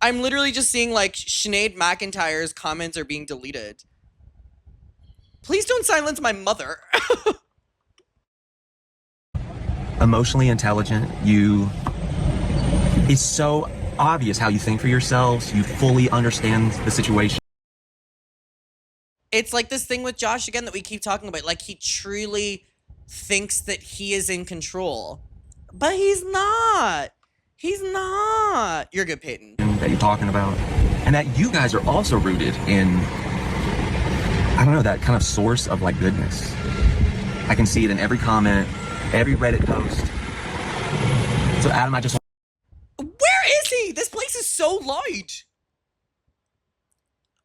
I'm literally just seeing, like, Sinead McIntyre's comments are being deleted. Please don't silence my mother. emotionally intelligent. It's so obvious how you think for yourselves. You fully understand the situation. It's like this thing with Josh again that we keep talking about. Like, he truly thinks that he is in control. But he's not. He's not. You're good, Peyton. That you're talking about. And that you guys are also rooted in, I don't know, that kind of source of like goodness. I can see it in every comment, every Reddit post. So Adam, I just... Where is he? This place is so loud.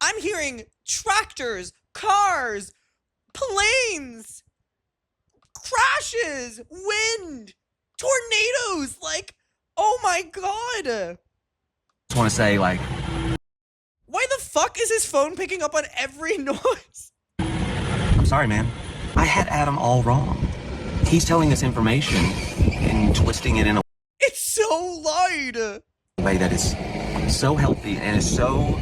I'm hearing tractors, cars, planes, crashes, wind, tornadoes. Like, oh my God. just want to say, like... Why the fuck is his phone picking up on every noise? I'm sorry, man. I had Adam all wrong. He's telling us information and twisting it in a It's so loud. way that is so healthy and is so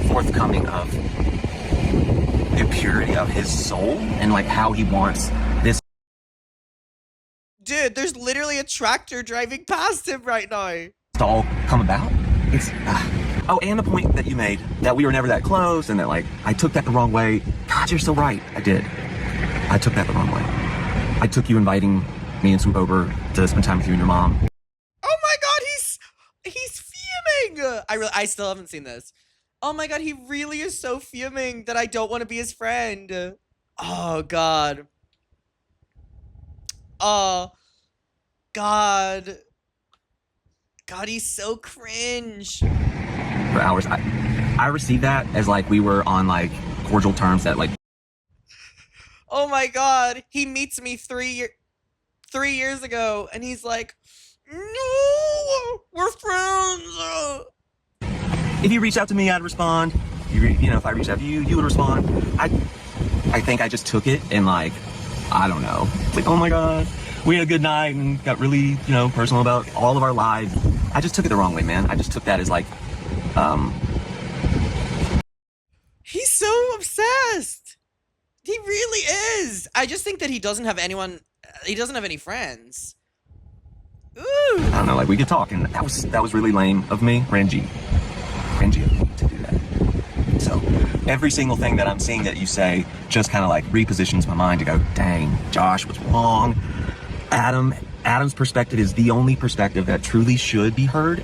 forthcoming of the purity of his soul and like how he wants this Dude, there's literally a tractor driving past him right now. to all come about. It's oh, and the point that you made that we were never that close and that like I took that the wrong way. God, you're so right. I did. I took that the wrong way. I took you inviting me and Swoop over to spend time with you and your mom. Oh my God, he's fuming. I still haven't seen this. Oh my God, he really is so fuming that I don't want to be his friend. Oh God. Oh God. God, he's so cringe. for hours. I received that as like we were on like cordial terms that like. Oh my God. He meets me 3 years ago and he's like, no, we're friends. If you reached out to me, I'd respond. You know, if I reached out to you, you would respond. I think I just took it and like, I don't know. It's like, oh my God, we had a good night and got really, you know, personal about all of our lives. I just took it the wrong way, man. I just took that as like, He's so obsessed. He really is. I just think that he doesn't have anyone. He doesn't have any friends. Ooh. I don't know, like we could talk, and that was really lame of me, Renji of me to do that. So every single thing that I'm seeing that you say just kind of like repositions my mind to go, dang, Josh was wrong. Adam's perspective is the only perspective that truly should be heard.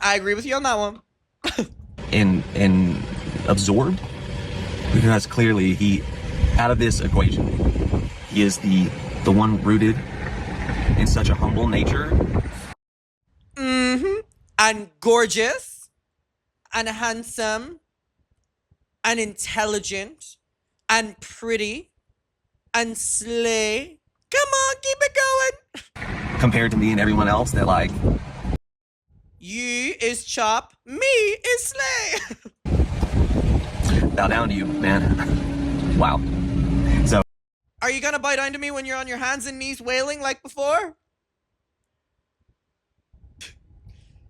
I agree with you on that one. and absorbed, because clearly he, out of this equation, he is the one rooted in such a humble nature. And gorgeous, and handsome, and intelligent, and pretty, and slay. Come on, keep it going. Compared to me and everyone else that like, You is chop, me is slay. bow down to you, man. Wow. So Are you gonna bite down to me when you're on your hands and knees wailing like before?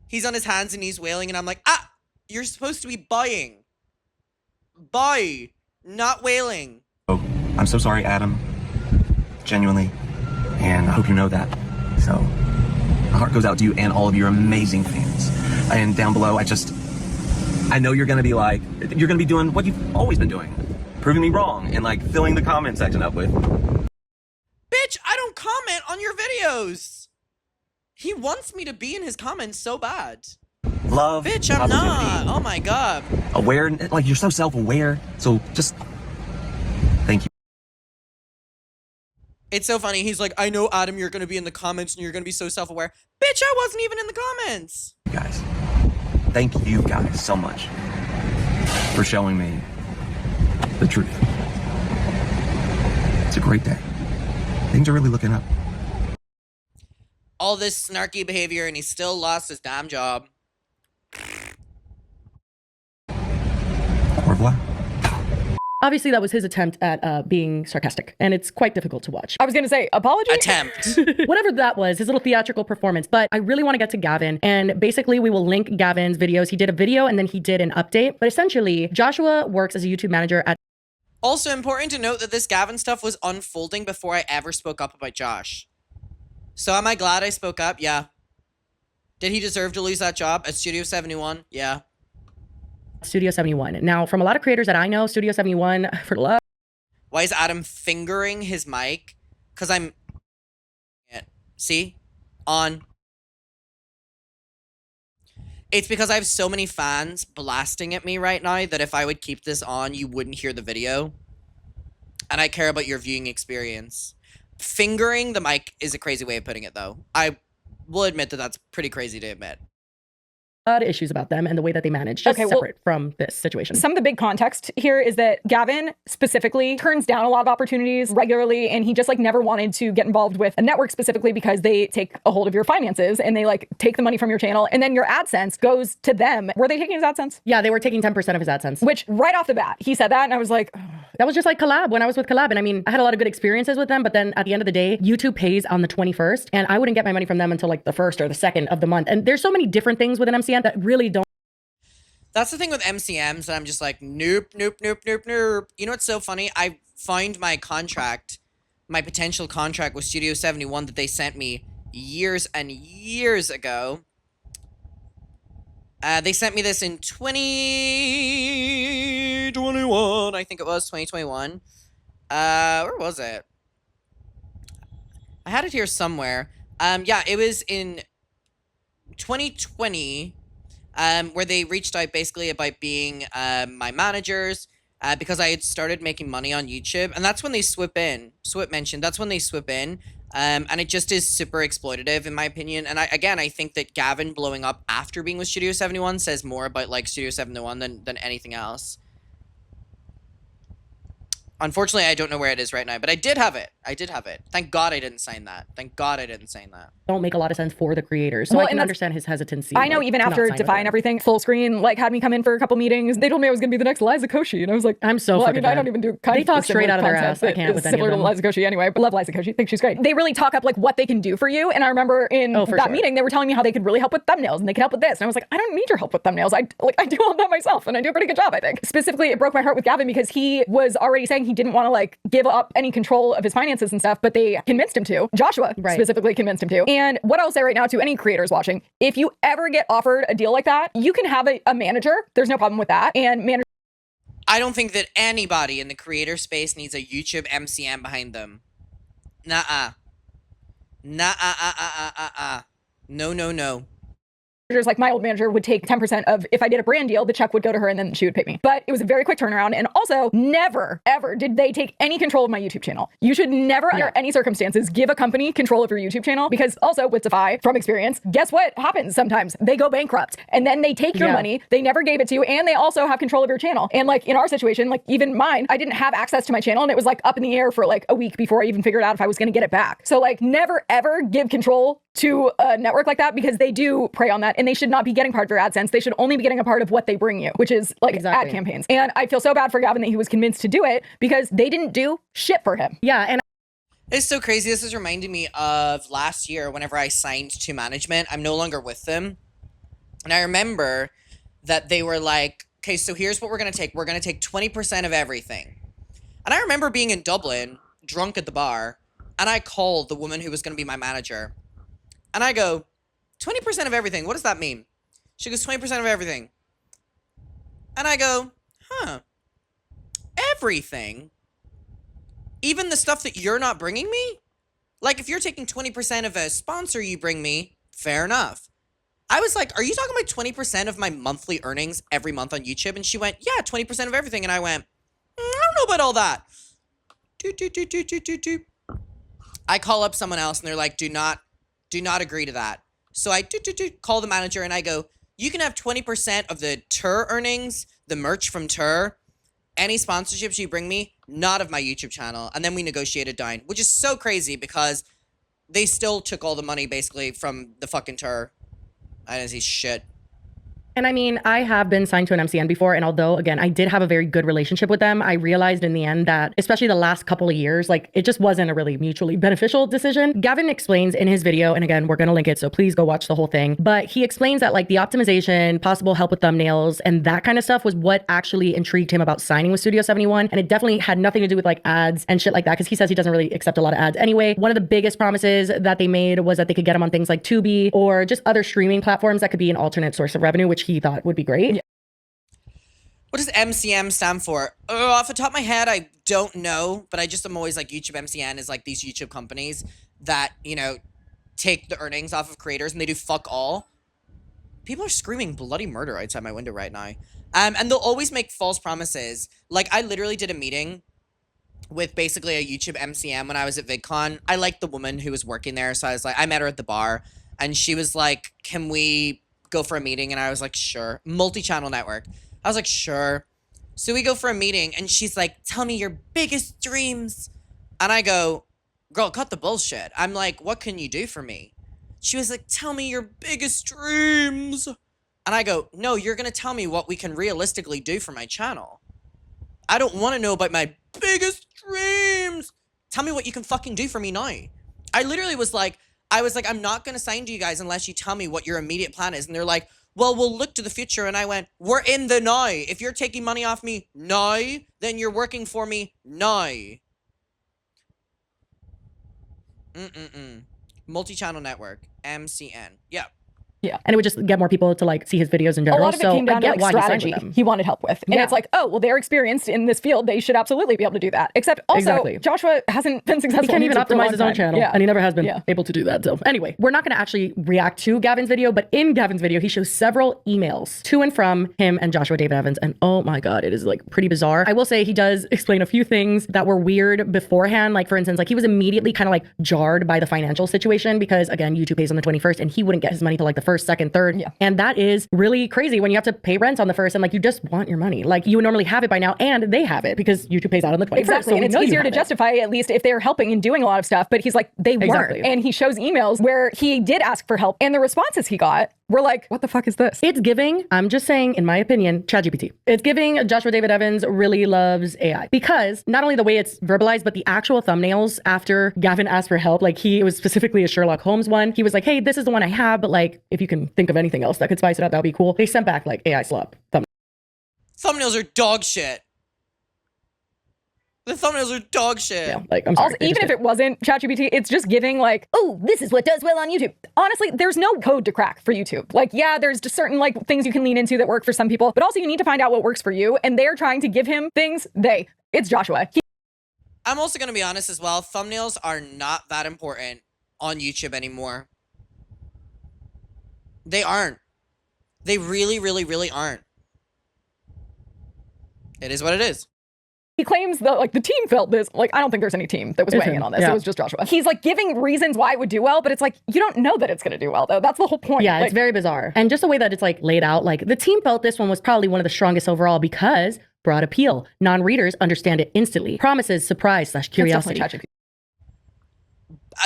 He's on his hands and knees wailing and I'm like, you're supposed to be buying. Buy, not wailing. I'm so sorry, Adam. Genuinely. And I hope you know that. So my heart goes out to you and all of your amazing fans. And down below, I know you're gonna be like, you're gonna be doing what you've always been doing. Proving me wrong and like filling the comment section up with. Bitch, I don't comment on your videos. He wants me to be in his comments so bad. Love. Bitch, I'm not. Oh my God. Aware, like you're so self-aware. So just thank you. It's so funny. He's like, I know, Adam, you're going to be in the comments and you're going to be so self-aware. Bitch, I wasn't even in the comments. Guys, thank you guys so much for showing me the truth. It's a great day. Things are really looking up. All this snarky behavior and he still lost his damn job. Au revoir. Obviously, that was his attempt at being sarcastic, and it's quite difficult to watch. I was gonna say, apology? Attempt. Whatever that was, his little theatrical performance. But I really want to get to Gavin, and basically we will link Gavin's videos. He did a video and then he did an update. But essentially, Joshua works as a YouTube manager at... Also important to note that this Gavin stuff was unfolding before I ever spoke up about Josh. So am I glad I spoke up? Yeah. Did he deserve to lose that job at Studio 71? Yeah. Studio 71. Now, from a lot of creators that I know, Studio 71, for the love... Why is Adam fingering his mic? Because I'm... See? On. It's because I have so many fans blasting at me right now that if I would keep this on, you wouldn't hear the video. And I care about your viewing experience. Fingering the mic is a crazy way of putting it, though. I will admit that that's pretty crazy to admit. Issues about them and the way that they manage, just separate from this situation. Some of the big context here is that Gavin specifically turns down a lot of opportunities regularly, and he just like never wanted to get involved with a network specifically because they take a hold of your finances and they like take the money from your channel, and then your AdSense goes to them. Were they taking his AdSense? Yeah, they were taking 10% of his AdSense. Which right off the bat, he said that and I was like, ugh. That was just like Collab when I was with Collab. And I mean, I had a lot of good experiences with them, but then at the end of the day, YouTube pays on the 21st and I wouldn't get my money from them until like the 1st or the 2nd of the month. And there's so many different things with an MCM that really don't. That's the thing with MCMs that I'm just like, nope, nope, nope, nope, nope. You know what's so funny? I found my contract, my potential contract with Studio 71 that they sent me years and years ago. They sent me this in 2021, I think it was, 2021. Where was it? I had it here somewhere. Yeah, it was in 2020, where they reached out basically about being my managers, because I had started making money on YouTube, and that's when they swoop in. Swoop mentioned, that's when they swoop in And it just is super exploitative in my opinion. And I think that Gavin blowing up after being with Studio 71 says more about like Studio 71 than anything else. Unfortunately, I don't know where it is right now, but I did have it. I did have it. Thank God I didn't sign that. Thank God I didn't sign that. Don't make a lot of sense for the creators. So Well, I can and understand his hesitancy. I know like, even to not after sign with Defy them. and everything, full screen like had me come in for a couple meetings. They told me I was going to be the next Liza Koshy, and I was like, I'm so well, I fucking mean, I dead. don't even do They talk straight out of their ass. I can't with any of similar to them. Liza Koshy anyway. But love Liza Koshy. Think she's great. They really talk up like what they can do for you. And I remember in Oh, for that sure. meeting, they were telling me how they could really help with thumbnails and they can help with this. And I was like, I don't need your help with thumbnails. I do all that myself, and I do a pretty good job, I think. Specifically, it broke my heart with Gavin because he was already saying he didn't want to like give up any control of his finances and stuff, but they convinced him to. Joshua specifically convinced him to. And what I'll say right now to any creators watching, if you ever get offered a deal like that, you can have a manager. There's no problem with that. And manager. I don't think that anybody in the creator space needs a YouTube MCM behind them. Nuh-uh. Nuh-uh. No, no, no. Like my old manager would take 10% of if I did a brand deal, the check would go to her and then she would pay me. But it was a very quick turnaround. And also never, ever did they take any control of my YouTube channel. You should never under any circumstances give a company control of your YouTube channel, because also with Defy, from experience, guess what happens sometimes? They go bankrupt and then they take your money. They never gave it to you. And they also have control of your channel. And like in our situation, like even mine, I didn't have access to my channel and it was like up in the air for like a week before I even figured out if I was going to get it back. So like never ever give control to a network like that, because they do prey on that and they should not be getting part of your AdSense. They should only be getting a part of what they bring you, which is like ad campaigns. And I feel so bad for Gavin that he was convinced to do it because they didn't do shit for him. Yeah, and it's so crazy. This is reminding me of last year whenever I signed to management. I'm no longer with them. And I remember that they were like, okay, so here's what we're going to take. We're going to take 20% of everything. And I remember being in Dublin, drunk at the bar, and I called the woman who was going to be my manager. And I go, 20% of everything, what does that mean? She goes, 20% of everything. And I go, huh, everything? Even the stuff that you're not bringing me? Like, if you're taking 20% of a sponsor you bring me, fair enough. I was like, are you talking about 20% of my monthly earnings every month on YouTube? And she went, yeah, 20% of everything. And I went, I don't know about all that. I call up someone else and they're like, do not agree to that. So I call the manager and I go, you can have 20% of the tour earnings, the merch from tour, any sponsorships you bring me, not of my YouTube channel. And then we negotiated down, which is so crazy because they still took all the money basically from the fucking tour. I didn't see shit. And I mean, I have been signed to an MCN before, and although, again, I did have a very good relationship with them, I realized in the end that, especially the last couple of years, like, it just wasn't a really mutually beneficial decision. Gavin explains in his video, and again, we're going to link it, so please go watch the whole thing, but he explains that, like, the optimization, possible help with thumbnails, and that kind of stuff was what actually intrigued him about signing with Studio 71, and it definitely had nothing to do with, like, ads and shit like that, because he says he doesn't really accept a lot of ads anyway. One of the biggest promises that they made was that they could get him on things like Tubi or just other streaming platforms that could be an alternate source of revenue, which he thought would be great. Yeah. What does MCM stand for? Off the top of my head, I don't know, but I just am always like, YouTube MCN is like these YouTube companies that, you know, take the earnings off of creators and they do fuck all. People are screaming bloody murder outside my window right now. And they'll always make false promises. Like, I literally did a meeting with basically a YouTube MCM when I was at VidCon. I liked the woman who was working there, so I was like, I met her at the bar, and she was like, can we go for a meeting? And I was like, sure. Multi-channel network. I was like, sure. So we go for a meeting and she's like, tell me your biggest dreams. And I go, girl, cut the bullshit. I'm like, what can you do for me? She was like, tell me your biggest dreams. And I go, no, you're going to tell me what we can realistically do for my channel. I don't want to know about my biggest dreams. Tell me what you can fucking do for me now. I literally was like, I'm not going to sign to you guys unless you tell me what your immediate plan is. And they're like, well, we'll look to the future. And I went, we're in the now. If you're taking money off me now, then you're working for me now. Multi-channel network, MCN. Yeah. Yeah. And it would just get more people to like see his videos in A general. lot of it So came down I to get like why he signed with strategy them. he wanted help with. And Yeah. it's like, oh, well, they're experienced in this field. They should absolutely be able to do that. Except also, Exactly. Joshua hasn't been successful. He can't in even YouTube for a optimize long his own time. channel, Yeah. and he never has been Yeah. able to do that. So anyway, we're not going to actually react to Gavin's video, but in Gavin's video, he shows several emails to and from him and Joshua David Evans, and oh my god, it is like pretty bizarre. I will say he does explain a few things that were weird beforehand. Like for instance, like he was immediately kind of like jarred by the financial situation because again, YouTube pays on the 21st, and he wouldn't get his money till like the 1st, 2nd, 3rd, and that is really crazy when you have to pay rent on the 1st, and like you just want your money. Like you would normally have it by now, and they have it because YouTube pays out on the 21st. Exactly. So and we it's know you easier to have it. justify, at least if they're helping and doing a lot of stuff. But he's like, they weren't. Exactly. And he shows emails where he did ask for help. And the responses he got were like, what the fuck is this? It's giving, I'm just saying, in my opinion, ChatGPT. It's giving Joshua David Evans really loves AI because not only the way it's verbalized, but the actual thumbnails after Gavin asked for help, like it was specifically a Sherlock Holmes one. He was like, hey, this is the one I have, but like, if you can think of anything else that could spice it up, that would be cool. They sent back like AI slop Thumbnails are dog shit. The thumbnails are dog shit. Yeah, like I'm sorry. Also, even if it wasn't ChatGPT, it's just giving like, oh, this is what does well on YouTube. Honestly, there's no code to crack for YouTube. Like, yeah, there's just certain like things you can lean into that work for some people, but also you need to find out what works for you. And they're trying to give him things. It's Joshua. I'm also going to be honest as well. Thumbnails are not that important on YouTube anymore. They aren't. They really, really, really aren't. It is what it is. He claims that like the team felt this. Like, I don't think there's any team that was weighing in on this. Yeah. It was just Joshua. He's like giving reasons why it would do well, but it's like, you don't know that it's going to do well though. That's the whole point. Yeah, like, it's very bizarre. And just the way that it's like laid out, like the team felt this one was probably one of the strongest overall because broad appeal. Non-readers understand it instantly. Promises, surprise / curiosity.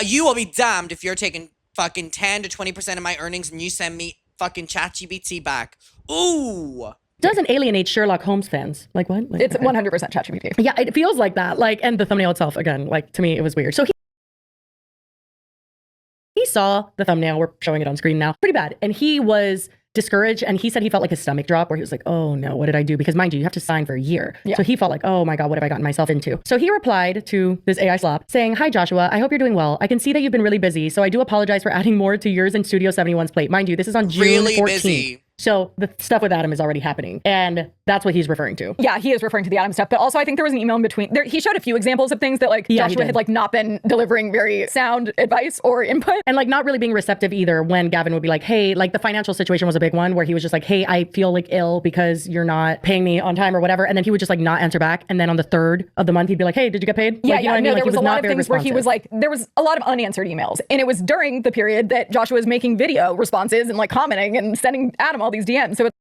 You will be damned if you're taking fucking 10 to 20% of my earnings and you send me fucking ChatGPT back. Ooh. Doesn't alienate Sherlock Holmes fans. Like what? Like, It's okay. 100% ChatGPT. Yeah, it feels like that. Like, and the thumbnail itself, again, like to me, it was weird. So he saw the thumbnail. We're showing it on screen now. Pretty bad. And he was discouraged, and he said he felt like his stomach drop where he was like, oh no, what did I do? Because mind you, you have to sign for a year. Yeah. So he felt like, oh my God, what have I gotten myself into? So he replied to this AI slop saying, hi Joshua, I hope you're doing well. I can see that you've been really busy, so I do apologize for adding more to yours and Studio 71's plate. Mind you, this is on June Really 14th. busy. So the stuff with Adam is already happening. And that's what he's referring to. Yeah, he is referring to the Adam stuff, but also I think there was an email in between. He showed a few examples of things that like Yeah, he Joshua did. had like not been delivering very sound advice or input. And like not really being receptive either when Gavin would be like, hey, like the financial situation was a big one where he was just like, hey, I feel like ill because you're not paying me on time or whatever. And then he would just like not answer back. And then on the 3rd of the month, he'd be like, hey, did you get paid? Yeah, Like, you know what I mean? no, Like, there he was a not lot of very things where he was responsive. like, there was a lot of unanswered emails. And it was during the period that Joshua was making video responses and like commenting and sending Adam all these DMs. So it's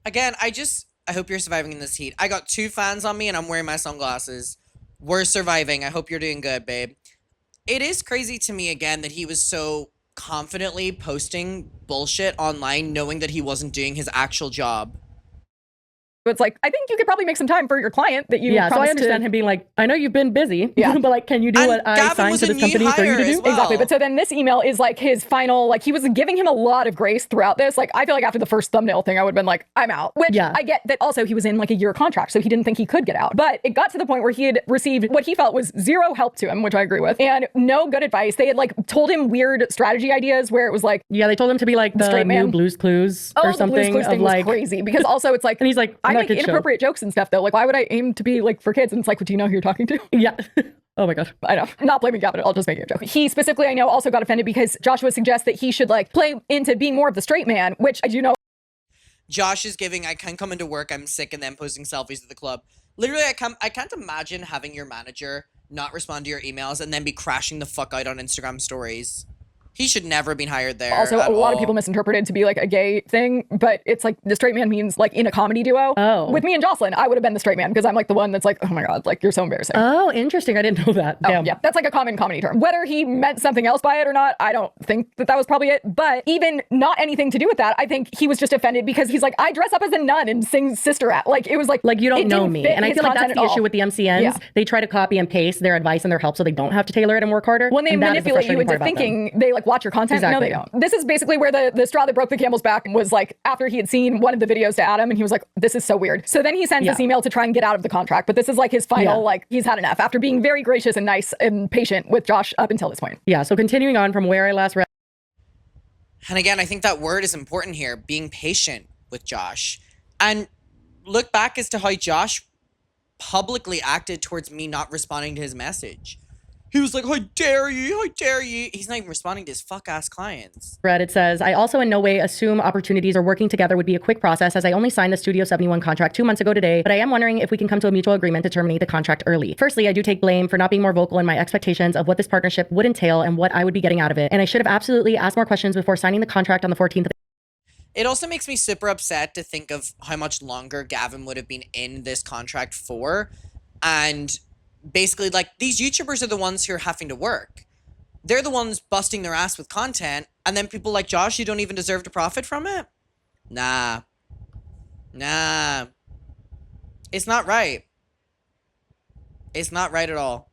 Again, I hope you're surviving in this heat. I got 2 fans on me and I'm wearing my sunglasses. We're surviving. I hope you're doing good, babe. It is crazy to me again that he was so confidently posting bullshit online knowing that he wasn't doing his actual job. it's like, I think you could probably make some time for your client that you Yeah, so I promised understand to. him being like, I know you've been busy, Yeah. but like, can you do And what I Gavin signed was to a this new company for you hire to do? as well. Exactly. But so then this email is like his final, like he was giving him a lot of grace throughout this. Like I feel like after the first thumbnail thing, I would have been like, I'm out. Which Yeah. I get that also he was in like a year contract, so he didn't think he could get out. But it got to the point where he had received what he felt was zero help to him, which I agree with, and no good advice. They had like told him weird strategy ideas where it was like, Yeah, they told him to be like the straight new man. Blues Clues oh, or the something Blue's Clues of thing like, was crazy because also it's like, and he's like, I I'm not make kid show. inappropriate jokes and stuff though. Like why would I aim to be like for kids? And it's like, do you know who you're talking to? Yeah. Oh my God. I know. Not blaming Gavin. I'll just make a joke. He specifically, I know, also got offended because Joshua suggests that he should like play into being more of the straight man, which I do know. Josh is giving, I can't come into work, I'm sick, and then posting selfies at the club. Literally, I can't imagine having your manager not respond to your emails and then be crashing the fuck out on Instagram stories. He should never have been hired there. Also, a at lot of all. people misinterpreted to be like a gay thing, but it's like the straight man means like in a comedy duo. Oh. With me and Jocelyn, I would have been the straight man because I'm like the one that's like, oh my God, like you're so embarrassing. Oh, interesting. I didn't know that. Oh, Damn. yeah, that's like a common comedy term. Whether he meant something else by it or not, I don't think that was probably it. But even not anything to do with that, I think he was just offended because he's like, I dress up as a nun and sing Sister Act. Like it was like Like you don't it know didn't me. fit And I his feel like that's content the at all. issue with the MCNs. Yeah. They try to copy and paste their advice and their help so they don't have to tailor it and work harder. When they And that is the manipulate you frustrating into part about them. thinking they like watch your content, no, they Exactly. don't. This is basically where the straw that broke the camel's back was like after he had seen one of the videos to Adam and he was like, this is so weird. So then he sends this email to try and get out of the contract. But this is like his final, like he's had enough after being very gracious and nice and patient with Josh up until this point. Yeah, so continuing on from where I last read. And again, I think that word is important here, being patient with Josh. And look back as to how Josh publicly acted towards me not responding to his message. He was like, how dare you? How dare you? He's not even responding to his fuck-ass clients. It says, I also in no way assume opportunities or working together would be a quick process, as I only signed the Studio 71 contract 2 months ago today, but I am wondering if we can come to a mutual agreement to terminate the contract early. Firstly, I do take blame for not being more vocal in my expectations of what this partnership would entail and what I would be getting out of it, and I should have absolutely asked more questions before signing the contract on the 14th of It also makes me super upset to think of how much longer Gavin would have been in this contract for. And basically, like, these YouTubers are the ones who are having to work. They're the ones busting their ass with content. And then people like Josh, you don't even deserve to profit from it? Nah. Nah. It's not right. It's not right at all.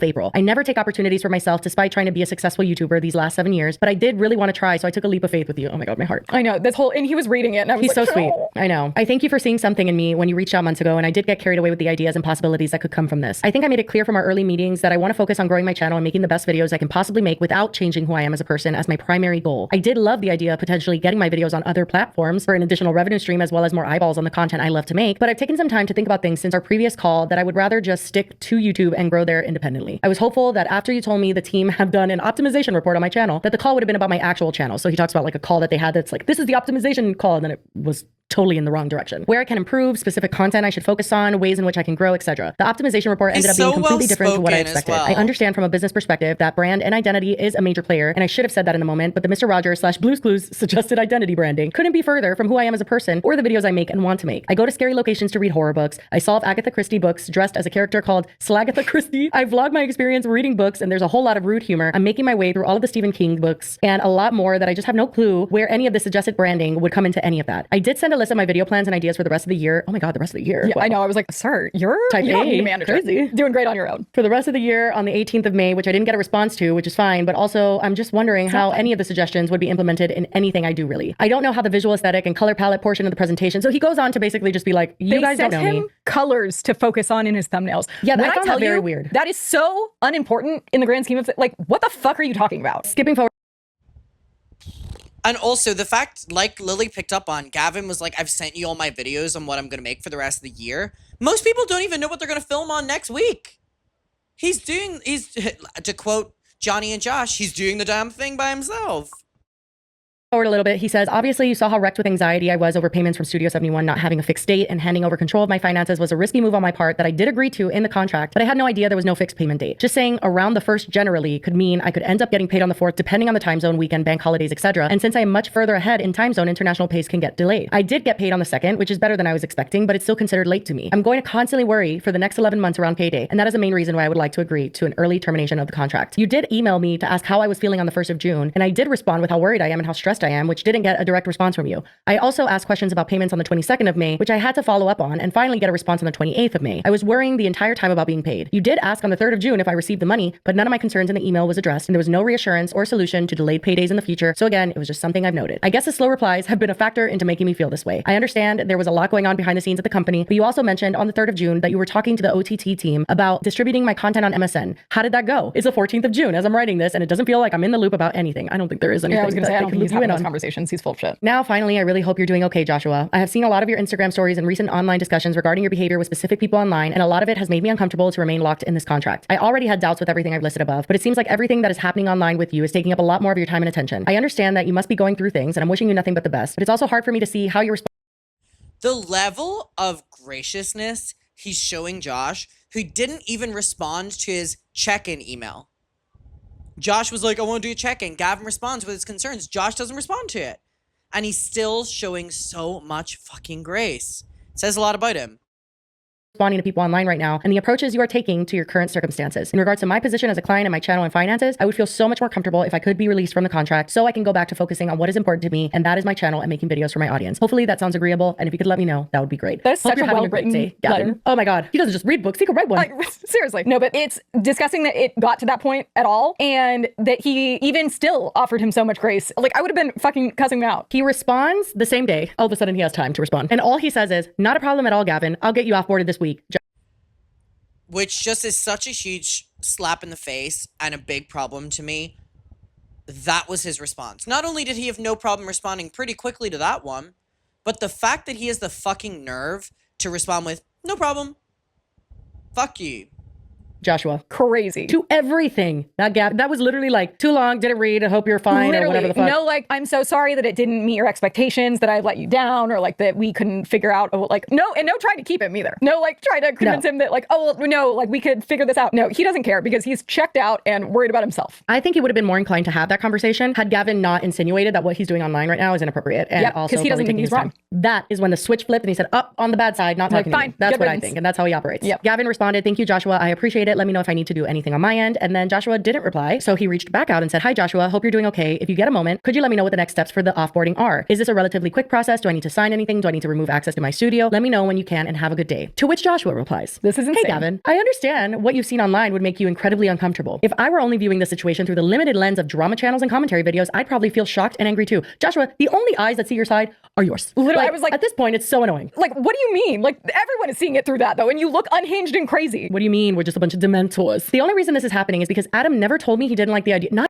April. I never take opportunities for myself despite trying to be a successful YouTuber these last 7 years, but I did really want to try, so I took a leap of faith with you. Oh my God, my heart. I know, this whole, and he was reading it and I was He's like, so sweet. "Oh." I know. I thank you for seeing something in me when you reached out months ago, and I did get carried away with the ideas and possibilities that could come from this. I think I made it clear from our early meetings that I want to focus on growing my channel and making the best videos I can possibly make without changing who I am as a person as my primary goal. I did love the idea of potentially getting my videos on other platforms for an additional revenue stream as well as more eyeballs on the content I love to make, but I've taken some time to think about things since our previous call that I would rather just stick to YouTube and grow there independently. I was hopeful that after you told me the team have done an optimization report on my channel, that the call would have been about my actual channel. So he talks about like a call that they had that's like, this is the optimization call, and then it was totally in the wrong direction. Where I can improve, specific content I should focus on, ways in which I can grow, etc. The optimization report ended up being completely different from what I expected. I understand from a business perspective that brand and identity is a major player, and I should have said that in the moment, but the Mr. Rogers / Blue's Clues suggested identity branding couldn't be further from who I am as a person or the videos I make and want to make. I go to scary locations to read horror books. I solve Agatha Christie books dressed as a character called Slagatha Christie. I vlog my experience reading books, and there's a whole lot of rude humor. I'm making my way through all of the Stephen King books and a lot more that I just have no clue where any of the suggested branding would come into any of that. I did send a list of my video plans and ideas for the rest of the year. Oh my God, the rest of the year. Yeah, Wow. I know. I was like, sir, you're Type you don't A. need a manager. Crazy. Doing great on your own. For the rest of the year on the 18th of May, which I didn't get a response to, which is fine, but also I'm just wondering how any of the suggestions would be implemented in anything I do really. I don't know how the visual aesthetic and color palette portion of the presentation. So he goes on to basically just be like, you guys don't know me. Colors to focus on in his thumbnails. Yeah, when I found that very you, weird. That is so unimportant in the grand scheme of like, what the fuck are you talking about? Skipping forward. And also the fact, like Lily picked up on, Gavin was like, I've sent you all my videos on what I'm going to make for the rest of the year. Most people don't even know what they're going to film on next week. He's, to quote Johnny and Josh, he's doing the damn thing by himself. Forward a little bit, he says, obviously you saw how wrecked with anxiety I was over payments from Studio 71 not having a fixed date, and handing over control of my finances was a risky move on my part that I did agree to in the contract, but I had no idea there was no fixed payment date. Just saying around the 1st generally could mean I could end up getting paid on the 4th depending on the time zone, weekend, bank holidays, etc. And since I am much further ahead in time zone, international pays can get delayed. I did get paid on the 2nd, which is better than I was expecting, but it's still considered late to me. I'm going to constantly worry for the next 11 months around payday, and that is the main reason why I would like to agree to an early termination of the contract. You did email me to ask how I was feeling on the 1st of June, and I did respond with how worried I am and how stressed I am, which didn't get a direct response from you. I also asked questions about payments on the 22nd of May, which I had to follow up on and finally get a response on the 28th of May. I was worrying the entire time about being paid. You did ask on the 3rd of June if I received the money, but none of my concerns in the email was addressed, and there was no reassurance or solution to delayed paydays in the future. So again, it was just something I've noted. I guess the slow replies have been a factor into making me feel this way. I understand there was a lot going on behind the scenes at the company, but you also mentioned on the 3rd of June that you were talking to the OTT team about distributing my content on MSN. How did that go? It's the 14th of June as I'm writing this, and it doesn't feel like I'm in the loop about anything. I don't think there is anything. Yeah, I was going to say, I that don't they think can he's loop you having in those on. conversations. He's full of shit. Now, finally, I really hope you're doing okay, Joshua. I have seen a lot of your Instagram stories and recent online discussions regarding your behavior with specific people online, and a lot of it has made me uncomfortable to remain locked in this contract. I already had doubts with everything I've listed above, but it seems like everything that is happening online with you is taking up a lot more of your time and attention. I understand that you must be going through things, and I'm wishing you nothing but the best, but it's also hard for me to see how you're The level of graciousness he's showing Josh, who didn't even respond to his check-in email. Josh was like, I want to do a check-in. Gavin responds with his concerns. Josh doesn't respond to it. And he's still showing so much fucking grace. It says a lot about him. responding to people online right now and the approaches you are taking to your current circumstances. In regards to my position as a client and my channel and finances, I would feel so much more comfortable if I could be released from the contract so I can go back to focusing on what is important to me, and that is my channel and making videos for my audience. Hopefully that sounds agreeable, and if you could let me know, that would be great. That's Hope such you're a having well-written great day, Gavin. letter. Oh my God. He doesn't just read books, he could write one. Like, seriously. No, but it's disgusting that it got to that point at all, and that he even still offered him so much grace. Like, I would have been fucking cussing him out. He responds the same day. All of a sudden he has time to respond. And all he says is, not a problem at all, Gavin. I'll get you offboarded this week. Which just is such a huge slap in the face and a big problem to me. That was his response. Not only did he have no problem responding pretty quickly to that one, but the fact that he has the fucking nerve to respond with, no problem. Fuck you. Joshua. Crazy. To everything. That was literally like, too long, didn't read, I hope you're fine, Literally, or whatever the fuck. no, like, I'm so sorry that it didn't meet your expectations, that I let you down, or like that we couldn't figure out, like, no trying to keep him either. No, like, try to convince him that like, oh, well, no, like we could figure this out. No, he doesn't care because he's checked out and worried about himself. I think he would have been more inclined to have that conversation had Gavin not insinuated that what he's doing online right now is inappropriate. And Yep, 'cause also he doesn't probably think taking he's his time. wrong. That is when the switch flipped and he said, up on the bad side, not Like, talking to fine, me. That's good what I riddance. think. And that's how he operates. Yep. Gavin responded, thank you, Joshua. I appreciate it. Let me know if I need to do anything on my end. And then Joshua didn't reply. So he reached back out and said, hi, Joshua. Hope you're doing okay. If you get a moment, could you let me know what the next steps for the offboarding are? Is this a relatively quick process? Do I need to sign anything? Do I need to remove access to my studio? Let me know when you can and have a good day. To which Joshua replies, This is insane. hey, Gavin, I understand what you've seen online would make you incredibly uncomfortable. If I were only viewing the situation through the limited lens of drama channels and commentary videos, I'd probably feel shocked and angry too. Joshua, the only eyes that see your side are yours. Literally, I was like, at this point, it's so annoying. Like, what do you mean? Like, everyone is seeing it through that though, and you look unhinged and crazy. What do you mean? We're just a bunch of dementors. The only reason this is happening is because Adam never told me he didn't like the idea. Not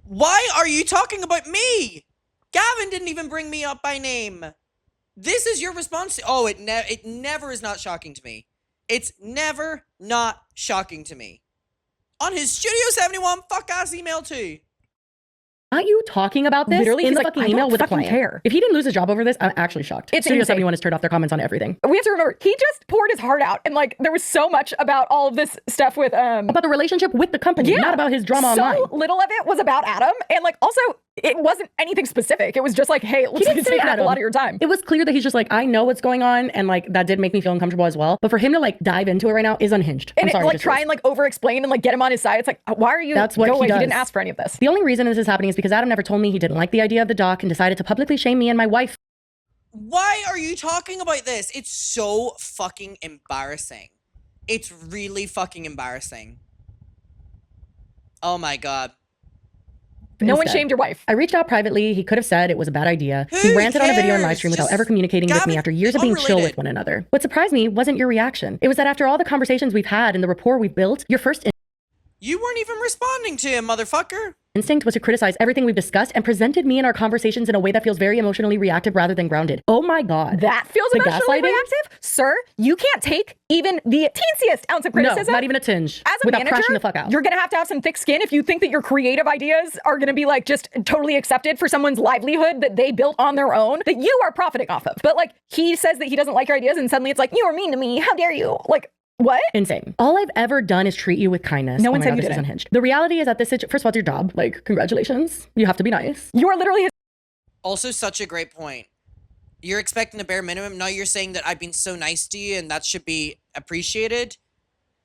Why are you talking about me? Gavin didn't even bring me up by name. This is your response. Oh, it never is not shocking to me. It's never not shocking to me. On his Studio 71 fuck ass email too. Not you talking about this Literally, in he's the like, fucking I email don't with the fucking client. care. If he didn't lose his job over this, I'm actually shocked. It's Studio insane. 71 has turned off their comments on everything. We have to remember, he just poured his heart out, and like there was so much about all of this stuff with About the relationship with the company, not about his drama so online. little of it was about Adam, and like also it wasn't anything specific. It was just like, hey, it looks like it's taking up a lot of your time. It was clear that he's just like, I know what's going on, and like that did make me feel uncomfortable as well. But for him to like dive into it right now is unhinged. And I'm sorry, like just try is. and like over explain and like get him on his side. It's like, why are you? That's what go he away. does. He didn't ask for any of this. The only reason this is happening is because Adam never told me he didn't like the idea of the doc and decided to publicly shame me and my wife. Why are you talking about this? It's so fucking embarrassing. It's really fucking embarrassing. Oh my god. No one Instead, shamed your wife. I reached out privately. He could have said it was a bad idea. Who He ranted on a video and live cares? stream without Just ever communicating with me Gavin, after years of being chill unrelated. with one another. What surprised me wasn't your reaction. It was that after all the conversations we've had and the rapport we've built, your first You weren't even responding to him, motherfucker. instinct was to criticize everything we've discussed and presented me and our conversations in a way that feels very emotionally reactive rather than grounded. Oh my God. That feels The emotionally gaslighting? reactive? Sir, you can't take even the teensiest ounce of criticism. No, not even a tinge. As a without manager, crashing the fuck out. you're gonna have some thick skin if you think that your creative ideas are gonna be like just totally accepted for someone's livelihood that they built on their own, that you are profiting off of. But like, he says that he doesn't like your ideas and suddenly it's like, you are mean to me, how dare you? Like, what? Insane. All I've ever done is treat you with kindness. No one Oh my said God, you this is didn't. unhinged. The reality is that this first of all, it's your job. Like, congratulations. You have to be nice. You are literally his Also, such a great point. You're expecting the bare minimum. Now you're saying that I've been so nice to you and that should be appreciated.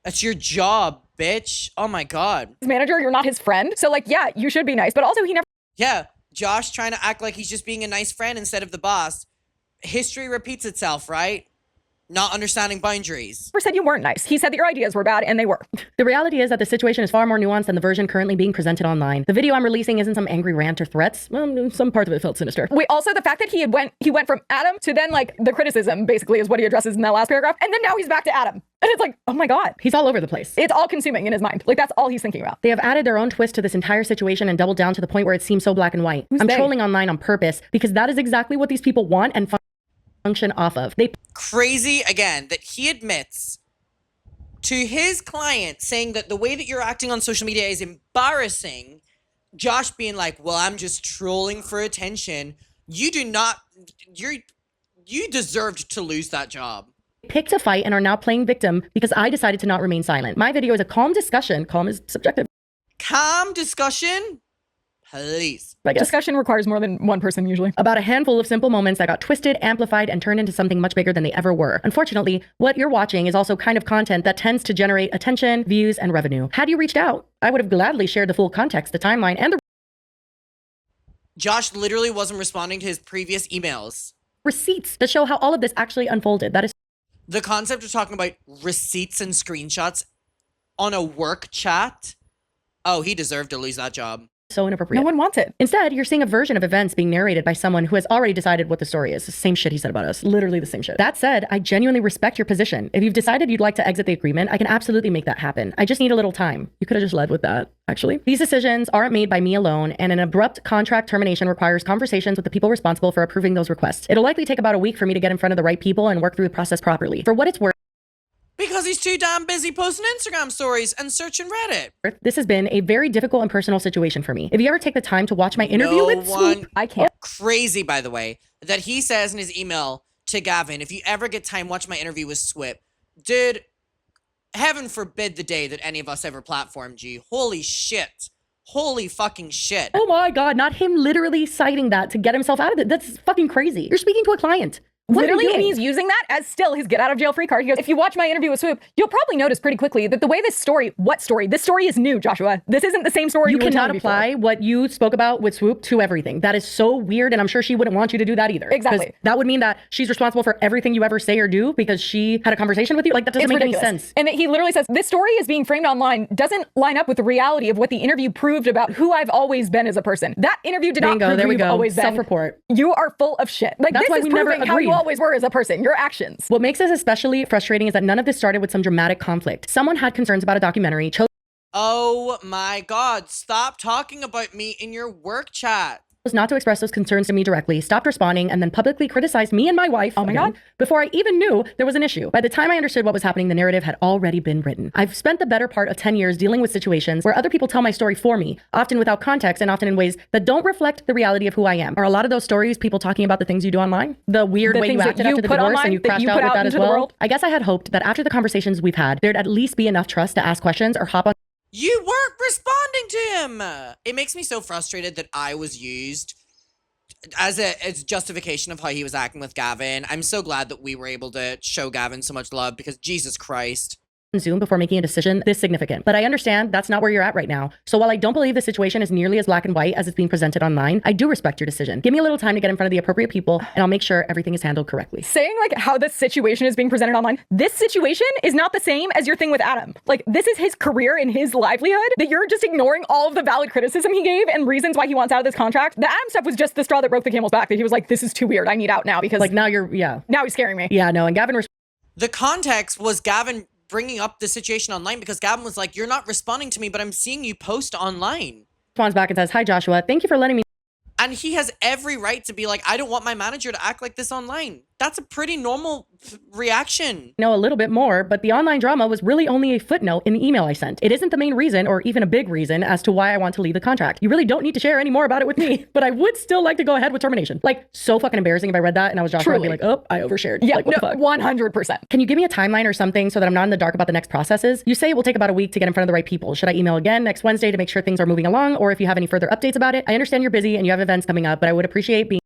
That's your job, bitch. Oh my god. manager, you're not his friend. So like, yeah, you should be nice, but also he never Yeah, Josh trying to act like he's just being a nice friend instead of the boss. History repeats itself, right? Not understanding boundaries. said you weren't nice. He said that your ideas were bad, and they were. The reality is that the situation is far more nuanced than the version currently being presented online. The video I'm releasing isn't some angry rant or threats. Well, some part of it felt sinister. Wait, also the fact that he went from Adam to then like the criticism basically is what he addresses in that last paragraph, and then now he's back to Adam. And it's like, oh my God. He's all over the place. It's all consuming in his mind. Like that's all he's thinking about. They have added their own twist to this entire situation and doubled down to the point where it seems so black and white. Who's I'm they? trolling online on purpose because that is exactly what these people want and function off of. They Crazy, again, that he admits to his client saying that the way that you're acting on social media is embarrassing. Josh being like, well, I'm just trolling for attention. You deserved to lose that job. picked a fight and are now playing victim because I decided to not remain silent. My video is a calm discussion. Calm is subjective. Calm discussion? Please. I guess. Discussion requires more than one person usually. About a handful of simple moments that got twisted, amplified, and turned into something much bigger than they ever were. Unfortunately, what you're watching is also kind of content that tends to generate attention, views, and revenue. Had you reached out, I would have gladly shared the full context, the timeline, and the Josh literally wasn't responding to his previous emails. receipts that show how all of this actually unfolded. That is The concept of talking about receipts and screenshots on a work chat. Oh, he deserved to lose that job. So inappropriate. No one wants it. Instead, you're seeing a version of events being narrated by someone who has already decided what the story is. The same shit he said about us. Literally the same shit. That said, I genuinely respect your position. If you've decided you'd like to exit the agreement, I can absolutely make that happen. I just need a little time. You could have just led with that, actually. These decisions aren't made by me alone, and an abrupt contract termination requires conversations with the people responsible for approving those requests. It'll likely take about a week for me to get in front of the right people and work through the process properly. For what it's worth, Because he's too damn busy posting Instagram stories and searching Reddit. this has been a very difficult and personal situation for me. If you ever take the time to watch my interview with Swoop, I can't. Crazy, by the way, that he says in his email to Gavin, if you ever get time, watch my interview with Swip. Dude, heaven forbid the day that any of us ever platformed you. Holy shit. Holy fucking shit. oh my God, not him literally citing that to get himself out of it. That's fucking crazy. You're speaking to a client. What are you Literally, and doing? he's using that as still his get out of jail free card. He goes, if you watch my interview with Swoop, you'll probably notice pretty quickly that the way this story, this story is new, Joshua. This isn't the same story You were cannot telling apply what you spoke about with Swoop to everything. That is so weird, and I'm sure she wouldn't want you to do that either. Exactly. 'Cause that would mean that she's responsible for everything you ever say or do because she had a conversation with you. Like, that doesn't It's make ridiculous. any sense. And that he literally says, this story is being framed online doesn't line up with the reality of what the interview proved about who I've always been as a person. That interview did not Bingo, prove there who we you've go. always been. Self-report. You are full of shit. Like, That's this why is we never proving how you agreed. always were as a person. Your actions. What makes this especially frustrating is that none of this started with some dramatic conflict. Someone had concerns about a documentary, chose Oh my god, stop talking about me in your work chat. not to express those concerns to me directly, stopped responding, and then publicly criticized me and my wife Oh my God. before I even knew there was an issue. By the time I understood what was happening, the narrative had already been written. I've spent the better part of 10 years dealing with situations where other people tell my story for me, often without context and often in ways that don't reflect the reality of who I am. Are a lot of those stories people talking about the things you do online? The weird The way you things that acted you after the put divorce online, and you that crashed you out put with out that as into the well? world? I guess I had hoped that after the conversations we've had, there'd at least be enough trust to ask questions or hop on You weren't responding to him. It makes me so frustrated that I was used as justification of how he was acting with Gavin. I'm so glad that we were able to show Gavin so much love because Jesus Christ. Zoom before making a decision this significant. But I understand that's not where you're at right now. So while I don't believe the situation is nearly as black and white as it's being presented online, I do respect your decision. Give me a little time to get in front of the appropriate people, and I'll make sure everything is handled correctly. Saying like how this situation is being presented online, this situation is not the same as your thing with Adam. Like, this is his career and his livelihood, that you're just ignoring all of the valid criticism he gave and reasons why he wants out of this contract. The Adam stuff was just the straw that broke the camel's back, that he was like, this is too weird, I need out now, because Like, now you're, yeah. now he's scaring me. Yeah, no, and Gavin The context was Gavin bringing up the situation online because Gavin was like, you're not responding to me, but I'm seeing you post online. responds back and says, "Hi, Joshua. Thank you for letting me And he has every right to be like, I don't want my manager to act like this online. That's a pretty normal reaction. know a little bit more, but the online drama was really only a footnote in the email I sent. It isn't the main reason or even a big reason as to why I want to leave the contract. You really don't need to share any more about it with me, but I would still like to go ahead with termination." Like, so fucking embarrassing if I read that and I was Joshua, I'd be Truly. like, oh, I overshared. Yeah, like, what no, the fuck? 100%. Can you give me a timeline or something so that I'm not in the dark about the next processes? You say it will take about a week to get in front of the right people. Should I email again next Wednesday to make sure things are moving along? Or if you have any further updates about it? I understand you're busy and you have events coming up, but I would appreciate being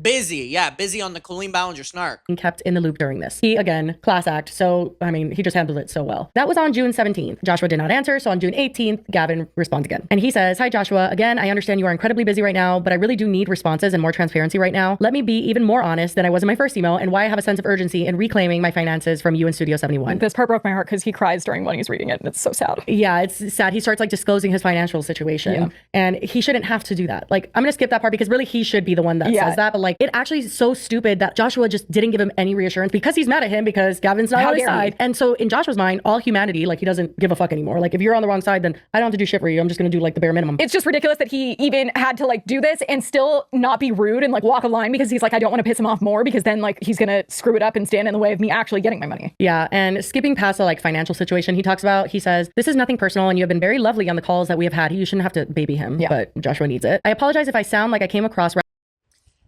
Busy. Yeah, busy on the Colleen Ballinger snark. kept in the loop during this. He, again, class act. So, I mean, he just handled it so well. That was on June 17th. Joshua did not answer. So on June 18th, Gavin responds again. And he says, "Hi, Joshua. Again, I understand you are incredibly busy right now, but I really do need responses and more transparency right now. Let me be even more honest than I was in my first email and why I have a sense of urgency in reclaiming my finances from you and Studio 71. This part broke my heart because he cries during when he's reading it, and it's so sad. Yeah, it's sad. He starts like disclosing his financial situation, Yeah. and he shouldn't have to do that. Like, I'm gonna skip that part because really he should be the one that Yeah. says that. But like, it actually is so stupid that Joshua just didn't give him any reassurance because he's mad at him because Gavin's not How on his dare he? side. And so in Joshua's mind, all humanity, like, he doesn't give a fuck anymore. Like, if you're on the wrong side, then I don't have to do shit for you. I'm just gonna do like the bare minimum. It's just ridiculous that he even had to like do this and still not be rude and like walk a line because he's like, I don't want to piss him off more because then like he's gonna screw it up and stand in the way of me actually getting my money. Yeah, and skipping past the like financial situation he talks about, he says, "This is nothing personal and you have been very lovely on the calls that we have had. You shouldn't have to baby him, Yeah. but Joshua needs it. I apologize if I sound like I came across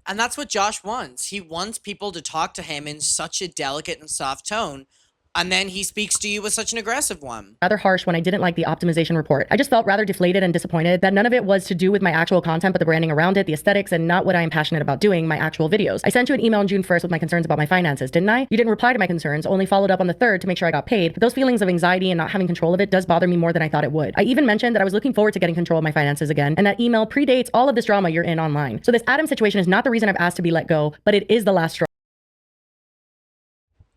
And that's what Josh wants. He wants people to talk to him in such a delicate and soft tone. And then he speaks to you with such an aggressive one. rather harsh when I didn't like the optimization report. I just felt rather deflated and disappointed that none of it was to do with my actual content, but the branding around it, the aesthetics, and not what I am passionate about doing, my actual videos. I sent you an email on June 1st with my concerns about my finances, didn't I? You didn't reply to my concerns, only followed up on the 3rd to make sure I got paid. But those feelings of anxiety and not having control of it does bother me more than I thought it would. I even mentioned that I was looking forward to getting control of my finances again, and that email predates all of this drama you're in online. So this Adam situation is not the reason I've asked to be let go, but it is the last straw.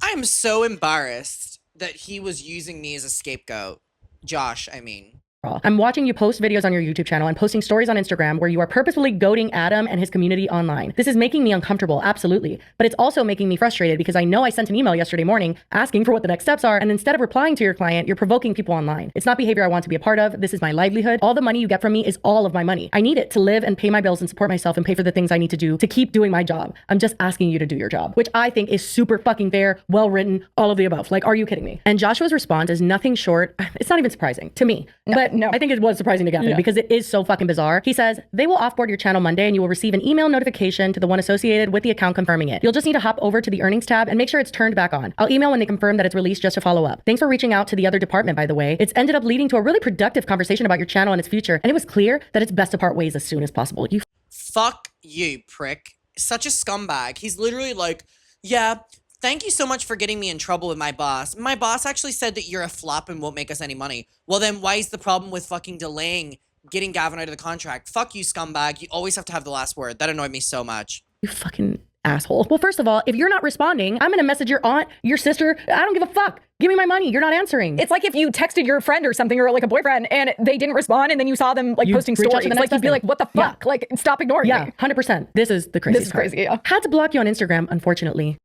I'm so embarrassed that he was using me as a scapegoat. Josh, I mean. I'm watching you post videos on your YouTube channel and posting stories on Instagram where you are purposefully goading Adam and his community online. This is making me uncomfortable, absolutely. But it's also making me frustrated because I know I sent an email yesterday morning asking for what the next steps are, and instead of replying to your client, you're provoking people online. It's not behavior I want to be a part of. This is my livelihood. All the money you get from me is all of my money. I need it to live and pay my bills and support myself and pay for the things I need to do to keep doing my job. I'm just asking you to do your job, which I think is super fucking fair, well written, all of the above. Like, are you kidding me? And Joshua's response is nothing short. It's not even surprising to me, but I think it was surprising to Gavin because it is so fucking bizarre. He says, they will offboard your channel Monday and you will receive an email notification to the one associated with the account confirming it. You'll just need to hop over to the earnings tab and make sure it's turned back on. I'll email when they confirm that it's released just to follow up. Thanks for reaching out to the other department, by the way. It's ended up leading to a really productive conversation about your channel and its future, and it was clear that it's best to part ways as soon as possible. You Fuck you, prick. Such a scumbag. He's literally like, yeah, thank you so much for getting me in trouble with my boss. My boss actually said that you're a flop and won't make us any money. Well, then why is the problem with fucking delaying getting Gavin out of the contract? Fuck you, scumbag. You always have to have the last word. That annoyed me so much. You fucking asshole. Well, first of all, if you're not responding, I'm gonna message your aunt, your sister. I don't give a fuck. Give me my money. You're not answering. It's like if you texted your friend or something or like a boyfriend and they didn't respond and then you saw them like posting stories. Like you'd be like, what the fuck? Like, stop ignoring me. Yeah, 100%. This is the craziest part. This is crazy, yeah. Had to block you on Instagram, unfortunately.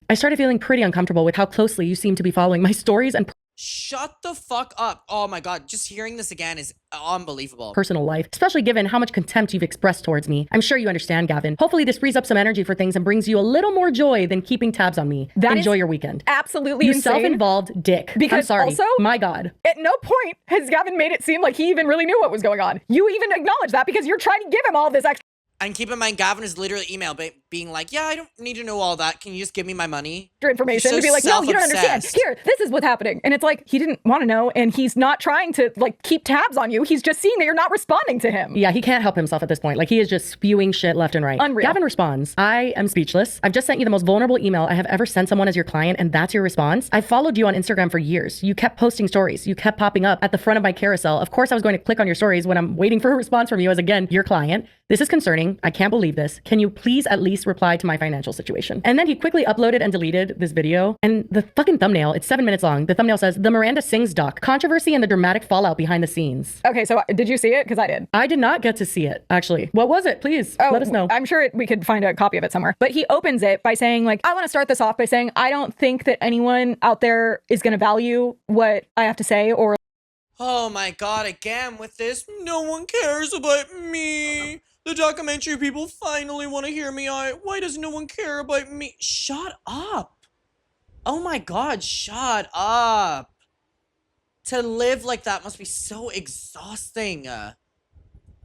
I started feeling pretty uncomfortable with how closely you seem to be following my stories and Shut the fuck up. Oh my god, just hearing this again is unbelievable. personal life, especially given how much contempt you've expressed towards me. I'm sure you understand, Gavin. Hopefully this frees up some energy for things and brings you a little more joy than keeping tabs on me. Enjoy your weekend. Absolutely You insane. self-involved dick. Because I'm sorry. also, my God. At no point has Gavin made it seem like he even really knew what was going on. You even acknowledge that because you're trying to give him all this extra And keep in mind, Gavin is literally being like, yeah, I don't need to know all that. Can you just give me my money? information So to be like, no, you don't understand. self-obsessed. Here, this is what's happening. And it's like, he didn't want to know and he's not trying to like keep tabs on you. He's just seeing that you're not responding to him. Yeah, he can't help himself at this point. Like, he is just spewing shit left and right. Unreal. Gavin responds, I am speechless. I've just sent you the most vulnerable email I have ever sent someone as your client, and that's your response? I followed you on Instagram for years. You kept posting stories. You kept popping up at the front of my carousel. Of course, I was going to click on your stories when I'm waiting for a response from you as, again, your client. This is concerning. I can't believe this. Can you please at least reply to my financial situation? And then he quickly uploaded and deleted this video. And the fucking thumbnail, it's 7 minutes long. The thumbnail says, The Miranda Sings Doc, Controversy and the Dramatic Fallout Behind the Scenes. Okay, so did you see it? Because I did. I did not get to see it, actually. What was it? Please let us know. I'm sure we could find a copy of it somewhere. But he opens it by saying, like, I want to start this off by saying, I don't think that anyone out there is going to value what I have to say or Oh my god, again with this. No one cares about me. The documentary people finally want to hear me out. Why does no one care about me? Shut up. Oh my god, shut up. To live like that must be so exhausting.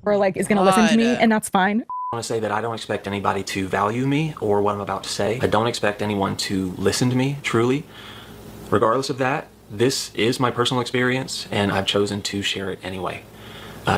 or like is going to listen to me, and that's fine. I want to say that I don't expect anybody to value me or what I'm about to say. I don't expect anyone to listen to me, truly. Regardless of that, this is my personal experience, and I've chosen to share it anyway,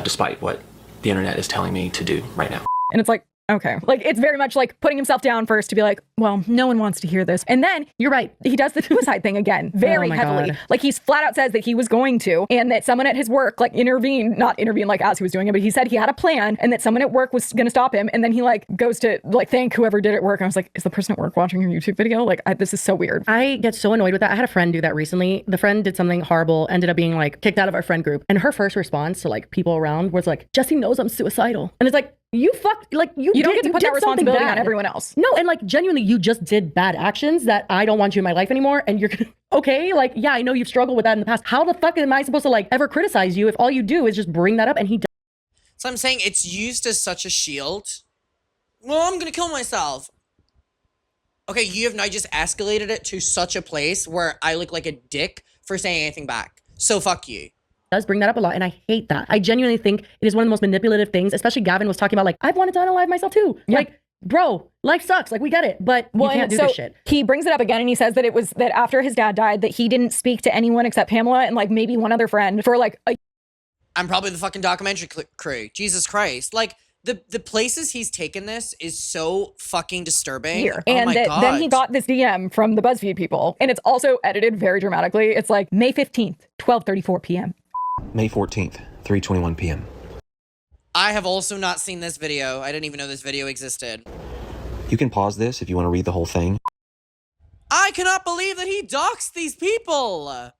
despite what the internet is telling me to do right now. And it's like, okay. Like, it's very much like putting himself down first to be like, well, no one wants to hear this. And then, you're right, he does the suicide thing again, very my heavily. God. Like, he's flat out says that he was going to, and that someone at his work, like, not intervened like as he was doing it, but he said he had a plan, and that someone at work was going to stop him. And then he, like, goes to, like, thank whoever did it at work. And I was like, is the person at work watching your YouTube video? Like, this is so weird. I get so annoyed with that. I had a friend do that recently. The friend did something horrible, ended up being, like, kicked out of our friend group. And her first response to, like, people around was like, Jessi knows I'm suicidal. And it's like, you don't get to put that responsibility on everyone else. No, and like genuinely, you just did bad actions that I don't want you in my life anymore. And you're gonna, okay, like, yeah, I know you've struggled with that in the past. How the fuck am I supposed to like ever criticize you if all you do is just bring that up? And he does. So I'm saying it's used as such a shield. Well, I'm gonna kill myself. Okay, you have now just escalated it to such a place where I look like a dick for saying anything back. So fuck you. Does bring that up a lot, and I hate that. I genuinely think it is one of the most manipulative things, especially Gavin was talking about, like, I've wanted to unalive myself too. Yeah. Like, bro, life sucks. Like, we get it, but you can't do this shit. He brings it up again, and he says that it was that after his dad died, that he didn't speak to anyone except Pamela and like maybe one other friend for like a I'm probably the fucking documentary crew. Jesus Christ. Like, the places he's taken this is so fucking disturbing. year. Oh And my God. then he got this DM from the BuzzFeed people, and it's also edited very dramatically. It's like May 15th, 12:34 p.m. May 14th, 3:21 p.m. I have also not seen this video. I didn't even know this video existed. You can pause this if you want to read the whole thing. I cannot believe that he doxed these people.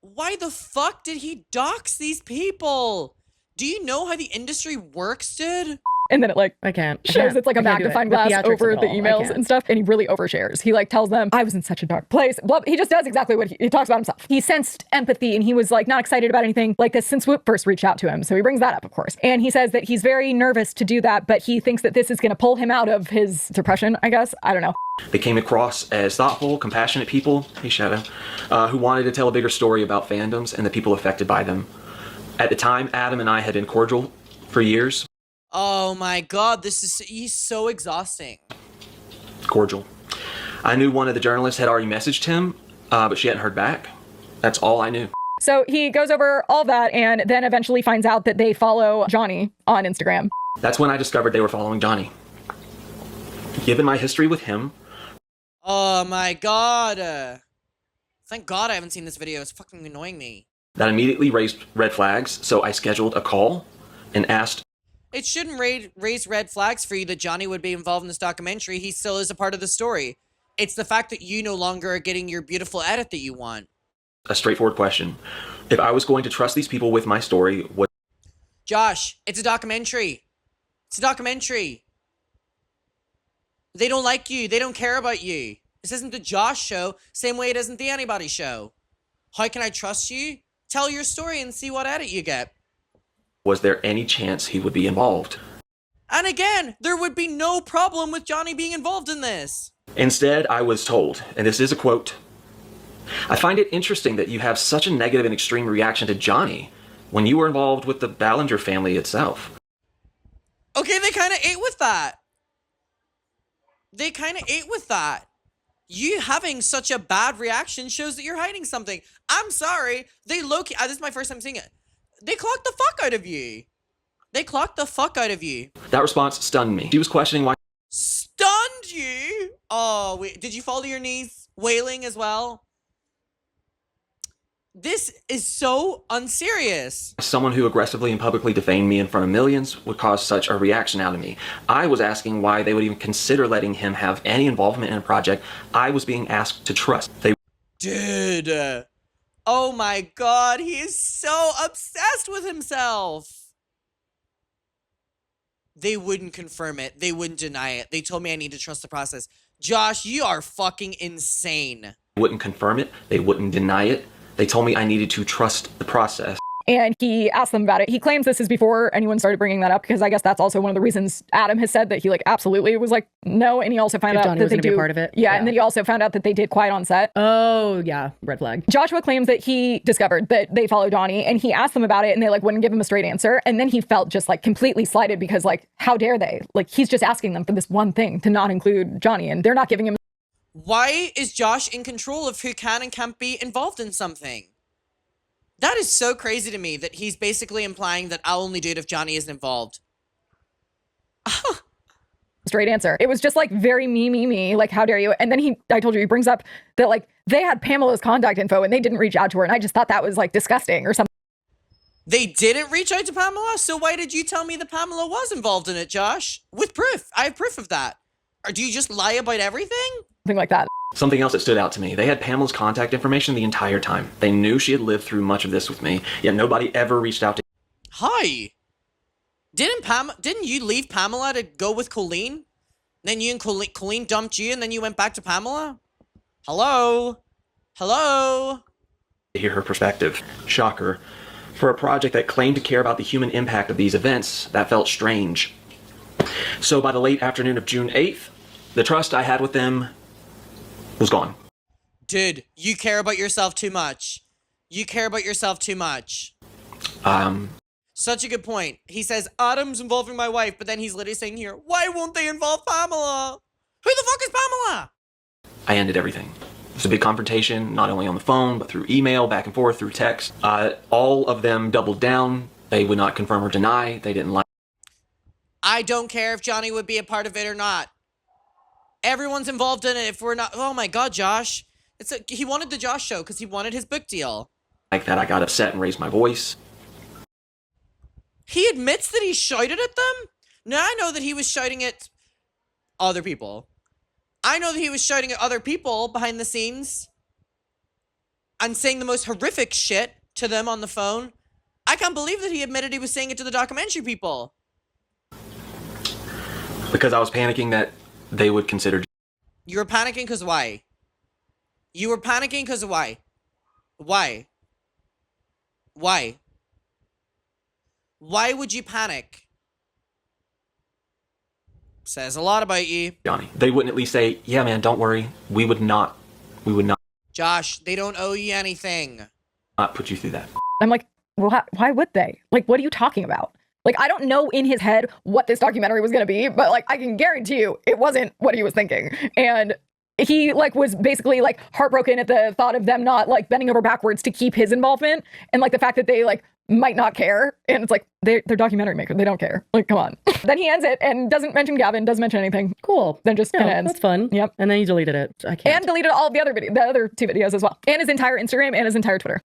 Why the fuck did he dox these people? Do you know how the industry works, dude? And then it like I can't. shows it's like a I can't do it. magnifying The glass theatrics of over it the all. I emails can't. and stuff, and he really overshares. He like tells them, I was in such a dark place. Blah, he just does exactly what he talks about himself. He sensed empathy and he was like not excited about anything like this since Whoop first reached out to him. So he brings that up, of course. And he says that he's very nervous to do that, but he thinks that this is going to pull him out of his depression, I guess. I don't know. They came across as thoughtful, compassionate people, hey Shadow, who wanted to tell a bigger story about fandoms and the people affected by them. At the time, Adam and I had been cordial for years. Oh my god, he's so exhausting. Cordial. I knew one of the journalists had already messaged him, but she hadn't heard back. That's all I knew. So he goes over all that and then eventually finds out that they follow Johnny on Instagram. That's when I discovered they were following Johnny. Given my history with him. Oh my god. Thank god I haven't seen this video. It's fucking annoying me. That immediately raised red flags, so I scheduled a call and asked. It shouldn't raise red flags for you that Johnny would be involved in this documentary. He still is a part of the story. It's the fact that you no longer are getting your beautiful edit that you want. A straightforward question. If I was going to trust these people with my story, what? Josh, it's a documentary. It's a documentary. They don't like you. They don't care about you. This isn't the Josh show, same way it isn't the Anybody show. How can I trust you? Tell your story and see what edit you get. Was there any chance he would be involved? And again, there would be no problem with Johnny being involved in this. Instead, I was told, and this is a quote, I find it interesting that you have such a negative and extreme reaction to Johnny when you were involved with the Ballinger family itself. Okay, they kind of ate with that. They kind of ate with that. You having such a bad reaction shows that you're hiding something. I'm sorry. They low-key, this is my first time seeing it. They clocked the fuck out of you. They clocked the fuck out of you. That response stunned me. She was questioning why. Stunned you? Oh, wait. Did you fall to your knees wailing as well? This is so unserious. Someone who aggressively and publicly defamed me in front of millions would cause such a reaction out of me. I was asking why they would even consider letting him have any involvement in a project I was being asked to trust. Dude. Oh my god, he is so obsessed with himself. They wouldn't confirm it. They wouldn't deny it. They told me I need to trust the process. Josh, you are fucking insane. Wouldn't confirm it. They wouldn't deny it. They told me I needed to trust the process. And he asked them about it. He claims this is before anyone started bringing that up, because I guess that's also one of the reasons Adam has said that he like absolutely was like no, and he also found out Johnny that was they gonna be do a part of it. Yeah, and then he also found out that they did quiet on set. Oh yeah, red flag. Joshua claims that he discovered that they follow Johnny, and he asked them about it, and they like wouldn't give him a straight answer, and then he felt just like completely slighted because like how dare they? Like he's just asking them for this one thing to not include Johnny, and they're not giving him. Why is Josh in control of who can and can't be involved in something? That is so crazy to me that he's basically implying that I'll only do it if Johnny isn't involved. Straight answer. It was just like very me, like how dare you? And then I told you, he brings up that like they had Pamela's contact info and they didn't reach out to her, and I just thought that was like disgusting or something. They didn't reach out to Pamela? So why did you tell me that Pamela was involved in it, Josh? With proof. I have proof of that. Or do you just lie about everything? Something like that. Something else that stood out to me. They had Pamela's contact information the entire time. They knew she had lived through much of this with me, yet nobody ever reached out to. Hi. Didn't you leave Pamela to go with Colleen? Then you and Colleen dumped you, and then you went back to Pamela? Hello? Hello? To hear her perspective. Shocker. For a project that claimed to care about the human impact of these events, that felt strange. So by the late afternoon of June 8th, the trust I had with them was gone. Dude, you care about yourself too much. You care about yourself too much. Such a good point. He says, Adam's involving my wife, but then he's literally saying here, why won't they involve Pamela? Who the fuck is Pamela? I ended everything. It was a big confrontation, not only on the phone, but through email, back and forth, through text. All of them doubled down. They would not confirm or deny. They didn't lie. I don't care if Johnny would be a part of it or not. Everyone's involved in it if we're not. Oh my God, Josh. He wanted the Josh show because he wanted his book deal. Like that, I got upset and raised my voice. He admits that he shouted at them? Now I know that he was shouting at other people. I know that he was shouting at other people behind the scenes. and saying the most horrific shit to them on the phone. I can't believe that he admitted he was saying it to the documentary people. Because I was panicking that they would consider. You were panicking because why? You were panicking because of why? Why? Why? Why would you panic? Says a lot about you. Johnny, they wouldn't at least say, yeah, man, don't worry. We would not Josh, they don't owe you anything. put you through that. I'm like, well, why would they? Like, what are you talking about? Like, I don't know in his head what this documentary was going to be, but like, I can guarantee you it wasn't what he was thinking. And he like was basically like heartbroken at the thought of them not like bending over backwards to keep his involvement, and like the fact that they like might not care. And it's like, they're documentary makers. They don't care. Like, come on. Then he ends it and doesn't mention Gavin, doesn't mention anything. Cool. Then just kind of ends. That's fun. Yep. And then he deleted it. I can't. And deleted all of the other the other 2 videos as well. And his entire Instagram and his entire Twitter.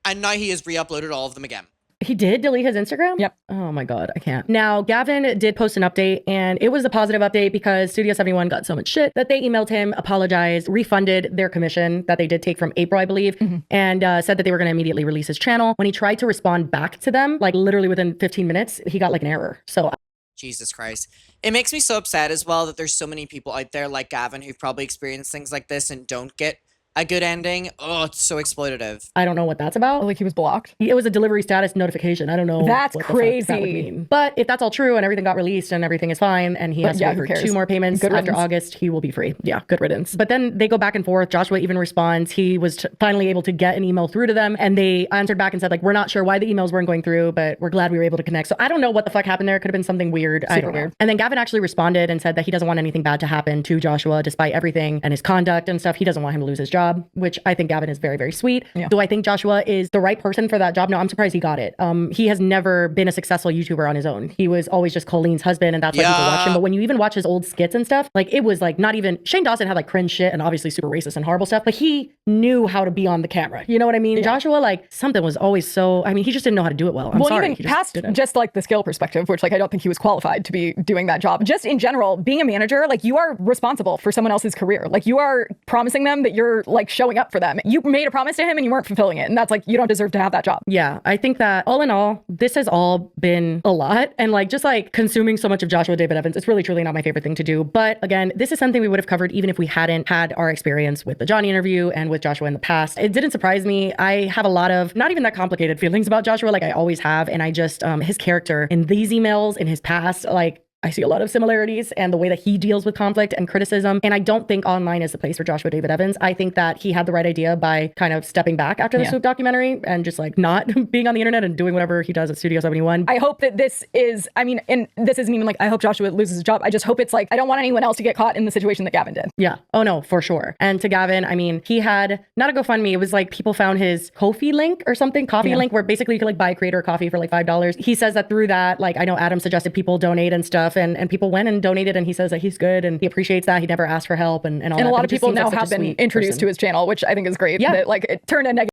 And now he has re-uploaded all of them again. He did delete his Instagram? Yep. Oh my God, I can't. Now, Gavin did post an update, and it was a positive update because Studio 71 got so much shit that they emailed him, apologized, refunded their commission that they did take from April, I believe, and said that they were going to immediately release his channel. When he tried to respond back to them, like literally within 15 minutes, he got like an error. So Jesus Christ. It makes me so upset as well that there's so many people out there like Gavin who've probably experienced things like this and don't get a good ending. Oh, it's so exploitative. I don't know what that's about. Like he was blocked. It was a delivery status notification. I don't know. That's what the fuck crazy. that would mean. But if that's all true and everything got released and everything is fine and he has to wait for 2 more payments Good after riddance. August, he will be free. Yeah, good riddance. But then they go back and forth. Joshua even responds. He was finally able to get an email through to them, and they answered back and said, like, we're not sure why the emails weren't going through, but we're glad we were able to connect. So I don't know what the fuck happened there. It could have been something weird. I don't know. weird. And then Gavin actually responded and said that he doesn't want anything bad to happen to Joshua despite everything and his conduct and stuff. He doesn't want him to lose his job, which I think Gavin is very, very sweet. Yeah. Do I think Joshua is the right person for that job? No, I'm surprised he got it. He has never been a successful YouTuber on his own. He was always just Colleen's husband, and that's why people watch him. But when you even watch his old skits and stuff, like it was like not even Shane Dawson had like cringe shit and obviously super racist and horrible stuff, but he knew how to be on the camera. You know what I mean? Yeah. Joshua, like something was always so, I mean, he just didn't know how to do it well. I'm well, sorry. even past just like the skill perspective, which like I don't think he was qualified to be doing that job. Just in general, being a manager, like you are responsible for someone else's career. Like you are promising them that you're like showing up for them. You made a promise to him and you weren't fulfilling it. And that's like, you don't deserve to have that job. Yeah, I think that all in all, this has all been a lot. And like just like consuming so much of Joshua David Evans, it's really truly not my favorite thing to do. But again, this is something we would have covered even if we hadn't had our experience with the Johnny interview and with Joshua in the past. It didn't surprise me. I have a lot of not even that complicated feelings about Joshua, like I always have. And I just, his character in these emails, in his past, like I see a lot of similarities and the way that he deals with conflict and criticism. And I don't think online is the place for Joshua David Evans. I think that he had the right idea by kind of stepping back after the Swoop documentary and just like not being on the internet and doing whatever he does at Studio 71. I hope that this is, I mean, and this isn't even like, I hope Joshua loses his job. I just hope it's like, I don't want anyone else to get caught in the situation that Gavin did. Yeah. Oh no, for sure. And to Gavin, I mean, he had not a GoFundMe. It was like people found his Ko-fi link or something, coffee link, where basically you could like buy a creator coffee for like $5. He says that through that, like I know Adam suggested people donate and stuff, and people went and donated, and he says that he's good and he appreciates that. He never asked for help and all that. And a lot of It just people seems now like such have a been sweet introduced person. to his channel, which I think is great. Yeah. That like it turned a negative.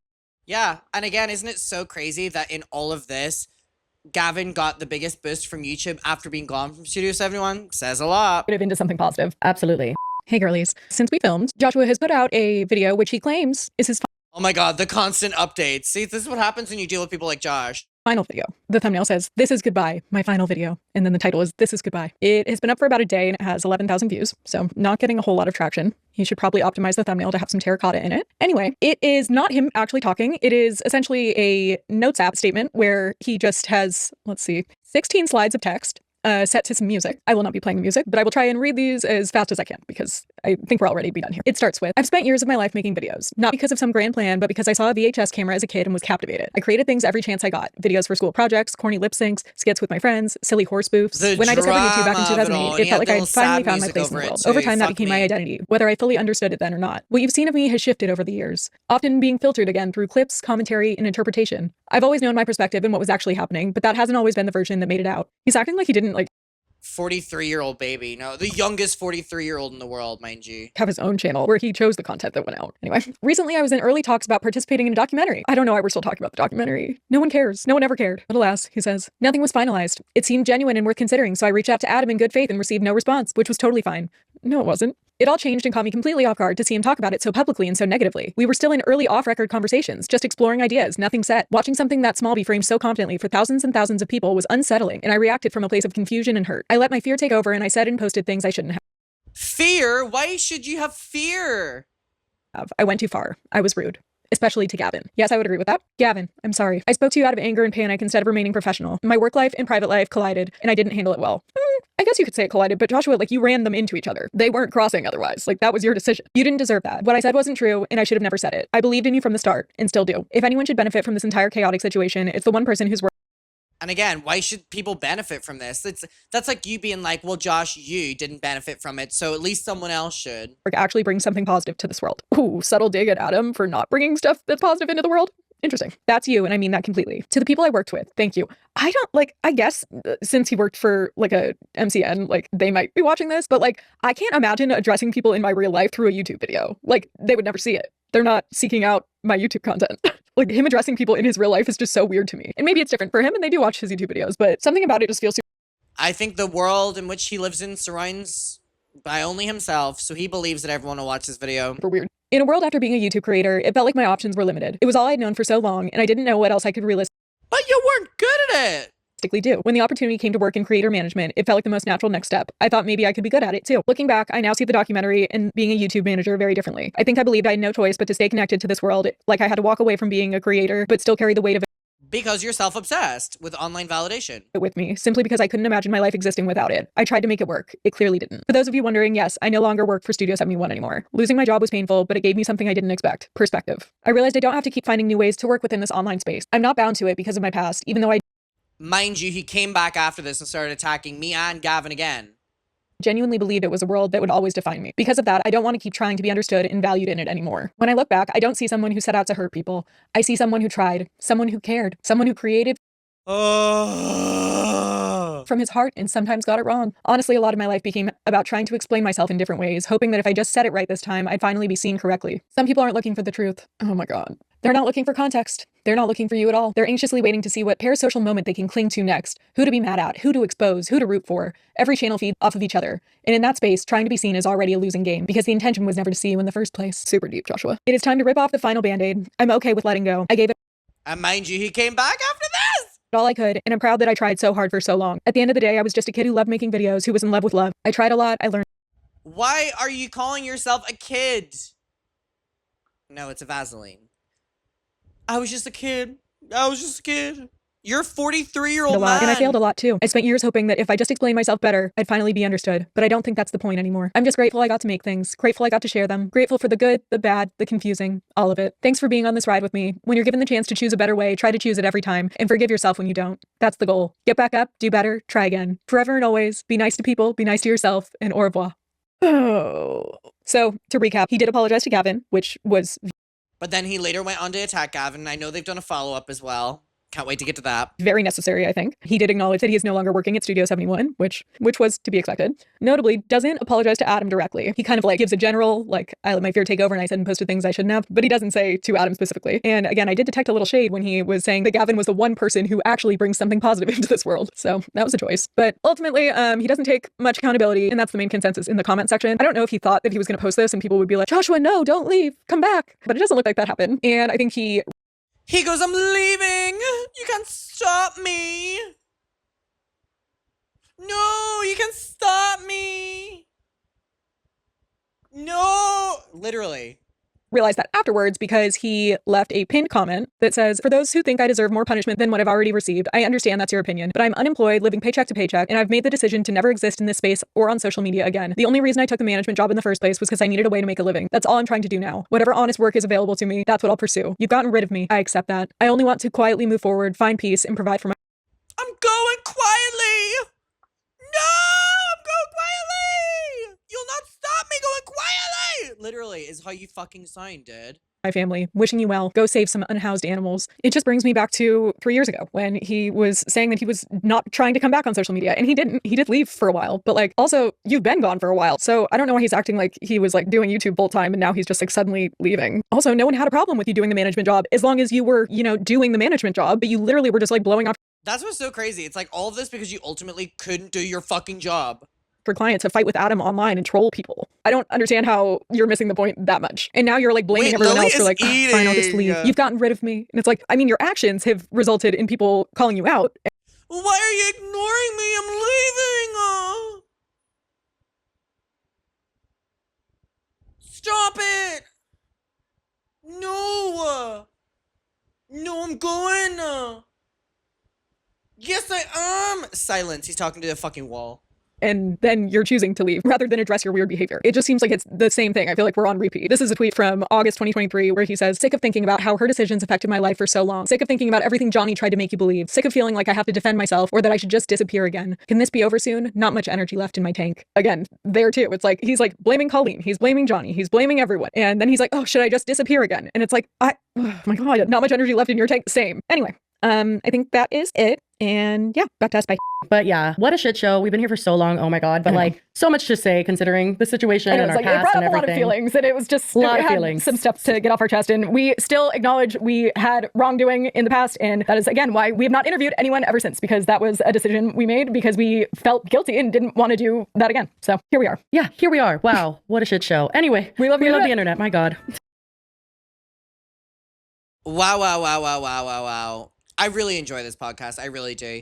Yeah, and again, isn't it so crazy that in all of this, Gavin got the biggest boost from YouTube after being gone from Studio 71? Says a lot. Into something positive. Absolutely. Hey girlies, since we filmed, Joshua has put out a video which he claims is his Oh my god, the constant updates. See, this is what happens when you deal with people like Josh. final video. The thumbnail says, "This is goodbye, my final video." And then the title is, "This is goodbye." It has been up for about a day and it has 11,000 views, so not getting a whole lot of traction. He should probably optimize the thumbnail to have some terracotta in it. Anyway, it is not him actually talking. It is essentially a notes app statement where he just has, let's see, 16 slides of text. Set to some music. I will not be playing the music, but I will try and read these as fast as I can because I think we're already be done here. It starts with, "I've spent years of my life making videos, not because of some grand plan, but because I saw a VHS camera as a kid and was captivated. I created things every chance I got. Videos for school projects, corny lip syncs, skits with my friends, silly horse spoofs. When I discovered YouTube back in 2008, it felt like I had finally found my place in the world. Over time, that became my identity, whether I fully understood it then or not. What you've seen of me has shifted over the years, often being filtered again through clips, commentary, and interpretation. I've always known my perspective and what was actually happening, but that hasn't always been the version that made it out." He's acting like he didn't 43-year-old baby. No, the youngest 43-year-old in the world, mind you. Have his own channel where he chose the content that went out. Anyway, recently I was in early talks about participating in a documentary. I don't know why we're still talking about the documentary. No one cares. No one ever cared. But alas, he says, "Nothing was finalized. It seemed genuine and worth considering, so I reached out to Adam in good faith and received no response, which was totally fine." No, it wasn't. It all changed and caught me completely off guard to see him talk about it so publicly and so negatively. We were still in early off-record conversations, just exploring ideas, nothing set. Watching something that small be framed so confidently for thousands and thousands of people was unsettling, and I reacted from a place of confusion and hurt. I let my fear take over, and I said and posted things I shouldn't have. Fear? Why should you have fear? I went too far. I was rude. Especially to Gavin. Yes, I would agree with that. Gavin, I'm sorry. I spoke to you out of anger and panic instead of remaining professional. My work life and private life collided, and I didn't handle it well. I guess you could say it collided, but Joshua, like, you ran them into each other. They weren't crossing otherwise. Like, that was your decision. You didn't deserve that. What I said wasn't true, and I should have never said it. I believed in you from the start, and still do. If anyone should benefit from this entire chaotic situation, it's the one person who's And again, why should people benefit from this? That's like you being like, well, Josh, you didn't benefit from it, so at least someone else should. actually bring something positive to this world. Ooh, subtle dig at Adam for not bringing stuff that's positive into the world. Interesting. That's you, and I mean that completely. To the people I worked with, thank you. I don't, like, I guess since he worked for, like, a MCN, like, they might be watching this, but, like, I can't imagine addressing people in my real life through a YouTube video. Like, they would never see it. They're not seeking out my YouTube content. Like, him addressing people in his real life is just so weird to me. And maybe it's different for him, and they do watch his YouTube videos, but something about it just feels super I think the world in which he lives in surrounds by only himself, so he believes that everyone will watch this video. weird. In a world after being a YouTube creator, it felt like my options were limited. It was all I'd known for so long, and I didn't know what else I could realistically But you weren't good at it! do. When the opportunity came to work in creator management, it felt like the most natural next step. I thought maybe I could be good at it too. Looking back, I now see the documentary and being a YouTube manager very differently. I think I believed I had no choice but to stay connected to this world, like I had to walk away from being a creator, but still carry the weight of Because you're self-obsessed with online validation. it with me, simply because I couldn't imagine my life existing without it. I tried to make it work. It clearly didn't. For those of you wondering, yes, I no longer work for Studio 71 anymore. Losing my job was painful, but it gave me something I didn't expect: perspective. I realized I don't have to keep finding new ways to work within this online space. I'm not bound to it because of my past, even though I Mind you, he came back after this and started attacking me and Gavin again. genuinely believed it was a world that would always define me. Because of that, I don't want to keep trying to be understood and valued in it anymore. When I look back, I don't see someone who set out to hurt people. I see someone who tried, someone who cared, someone who created from his heart and sometimes got it wrong. Honestly, a lot of my life became about trying to explain myself in different ways, hoping that if I just said it right this time, I'd finally be seen correctly. Some people aren't looking for the truth. Oh my God. They're not looking for context. They're not looking for you at all. They're anxiously waiting to see what parasocial moment they can cling to next, who to be mad at, who to expose, who to root for. Every channel feeds off of each other. And in that space, trying to be seen is already a losing game because the intention was never to see you in the first place. Super deep, Joshua. It is time to rip off the final band-aid. I'm okay with letting go. I gave it And mind you, he came back after this! all I could, and I'm proud that I tried so hard for so long. At the end of the day, I was just a kid who loved making videos, who was in love with love. I tried a lot, I learned. Why are you calling yourself a kid? No, it's a Vaseline. I was just a kid. I was just a kid. You're a 43-year-old man. And I failed a lot too. I spent years hoping that if I just explained myself better, I'd finally be understood. But I don't think that's the point anymore. I'm just grateful I got to make things. Grateful I got to share them. Grateful for the good, the bad, the confusing, all of it. Thanks for being on this ride with me. When you're given the chance to choose a better way, try to choose it every time and forgive yourself when you don't. That's the goal. Get back up, do better, try again. Forever and always, be nice to people, be nice to yourself, and au revoir. Oh. So, to recap, he did apologize to Gavin, which was But then he later went on to attack Gavin. I know they've done a follow-up as well. Can't wait to get to that. very necessary, I think. He did acknowledge that he is no longer working at Studio 71, which was to be expected. Notably, doesn't apologize to Adam directly. He kind of like gives a general, like, I let my fear take over and I said and posted things I shouldn't have, but he doesn't say to Adam specifically. And again, I did detect a little shade when he was saying that Gavin was the one person who actually brings something positive into this world. So that was a choice. But ultimately, he doesn't take much accountability, and that's the main consensus in the comment section. I don't know if he thought that he was going to post this and people would be like, Joshua, no, don't leave, come back. But it doesn't look like that happened. And I think he goes, I'm leaving. You can't stop me. No, you can't stop me. No. Literally. realized that afterwards because he left a pinned comment that says, for those who think I deserve more punishment than what I've already received, I understand that's your opinion, but I'm unemployed, living paycheck to paycheck, and I've made the decision to never exist in this space or on social media again. The only reason I took the management job in the first place was because I needed a way to make a living. That's all I'm trying to do now. Whatever honest work is available to me, that's what I'll pursue. You've gotten rid of me. I accept that. I only want to quietly move forward, find peace, and provide for my— I'm going quietly. No, I'm going quietly. You'll not stop me going quietly. Literally is how you fucking sound, dude. my family, wishing you well, go save some unhoused animals. It just brings me back to 3 years ago when he was saying that he was not trying to come back on social media, and he didn't. He did leave for a while, but like also you've been gone for a while. So I don't know why he's acting like he was like doing YouTube full time and now he's just like suddenly leaving. Also, no one had a problem with you doing the management job as long as you were, you know, doing the management job, but you literally were just like blowing off. That's what's so crazy. It's like all of this because you ultimately couldn't do your fucking job. for clients to fight with Adam online and troll people. I don't understand how you're missing the point that much. And now you're like blaming everyone else for like, "Oh, fine, I'll just leave. You've gotten rid of me." And it's like, I mean, your actions have resulted in people calling you out. Why are you ignoring me? I'm leaving. Stop it. No. No, I'm going. Yes, I am. Silence. He's talking to the fucking wall. And then you're choosing to leave rather than address your weird behavior. It just seems like it's the same thing. I feel like we're on repeat. This is a tweet from August 2023 where he says, "Sick of thinking about how her decisions affected my life for so long. Sick of thinking about everything Johnny tried to make you believe. Sick of feeling like I have to defend myself or that I should just disappear again. Can this be over soon? Not much energy left in my tank." Again, there too. It's like, he's like blaming Colleen. He's blaming Johnny. He's blaming everyone. And then he's like, "Oh, should I just disappear again?" And it's like, oh my God, not much energy left in your tank. Same. Anyway, I think that is it. And yeah, back to us. Bye. But yeah, what a shit show. We've been here for so long. Oh my God. But like, so much to say considering the situation and our like, past it brought and up a everything. lot of feelings, and it was just A lot it of had feelings. some stuff to get off our chest. And we still acknowledge we had wrongdoing in the past, and that is again why we have not interviewed anyone ever since, because that was a decision we made because we felt guilty and didn't want to do that again. So here we are. Yeah, here we are. Wow, what a shit show. Anyway, we love the internet. My God. Wow. I really enjoy this podcast. I really do.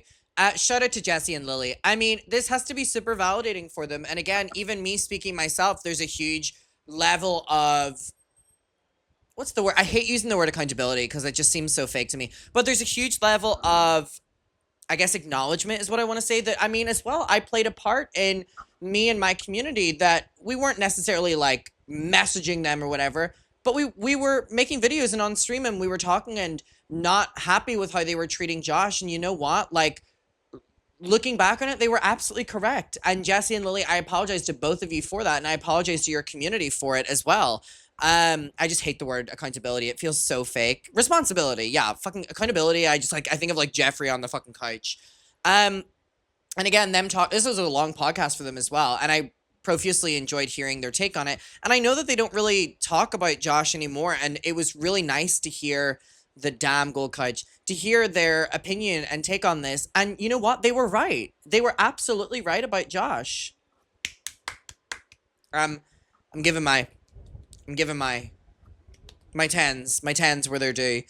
Shout out to Jessi and Lily. I mean, this has to be super validating for them. And again, even me speaking myself, there's a huge level of, what's the word? I hate using the word accountability because it just seems so fake to me. But there's a huge level of, I guess, acknowledgement is what I want to say. That, I mean, as well, I played a part in me and my community that we weren't necessarily like messaging them or whatever, but we were making videos and on stream and we were talking and not happy with how they were treating Josh. And you know what? Like, looking back on it, they were absolutely correct. And Jessi and Lily, I apologize to both of you for that. And I apologize to your community for it as well. I just hate the word accountability. It feels so fake. Responsibility. Yeah. Fucking accountability. I think of like Jeffrey on the fucking couch. And again, this was a long podcast for them as well. And I profusely enjoyed hearing their take on it. And I know that they don't really talk about Josh anymore. And it was really nice to hear the damn gold couch, to hear their opinion and take on this. And you know what? They were right. They were absolutely right about Josh. I'm giving my tens. My tens were their due.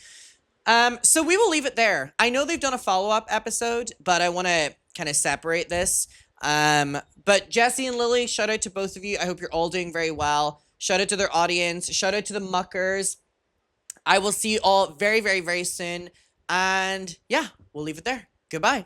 So we will leave it there. I know they've done a follow-up episode, but I want to kind of separate this. But Jessi and Lily, shout out to both of you. I hope you're all doing very well. Shout out to their audience. Shout out to the muckers. I will see you all very, very, very soon. And yeah, we'll leave it there. Goodbye.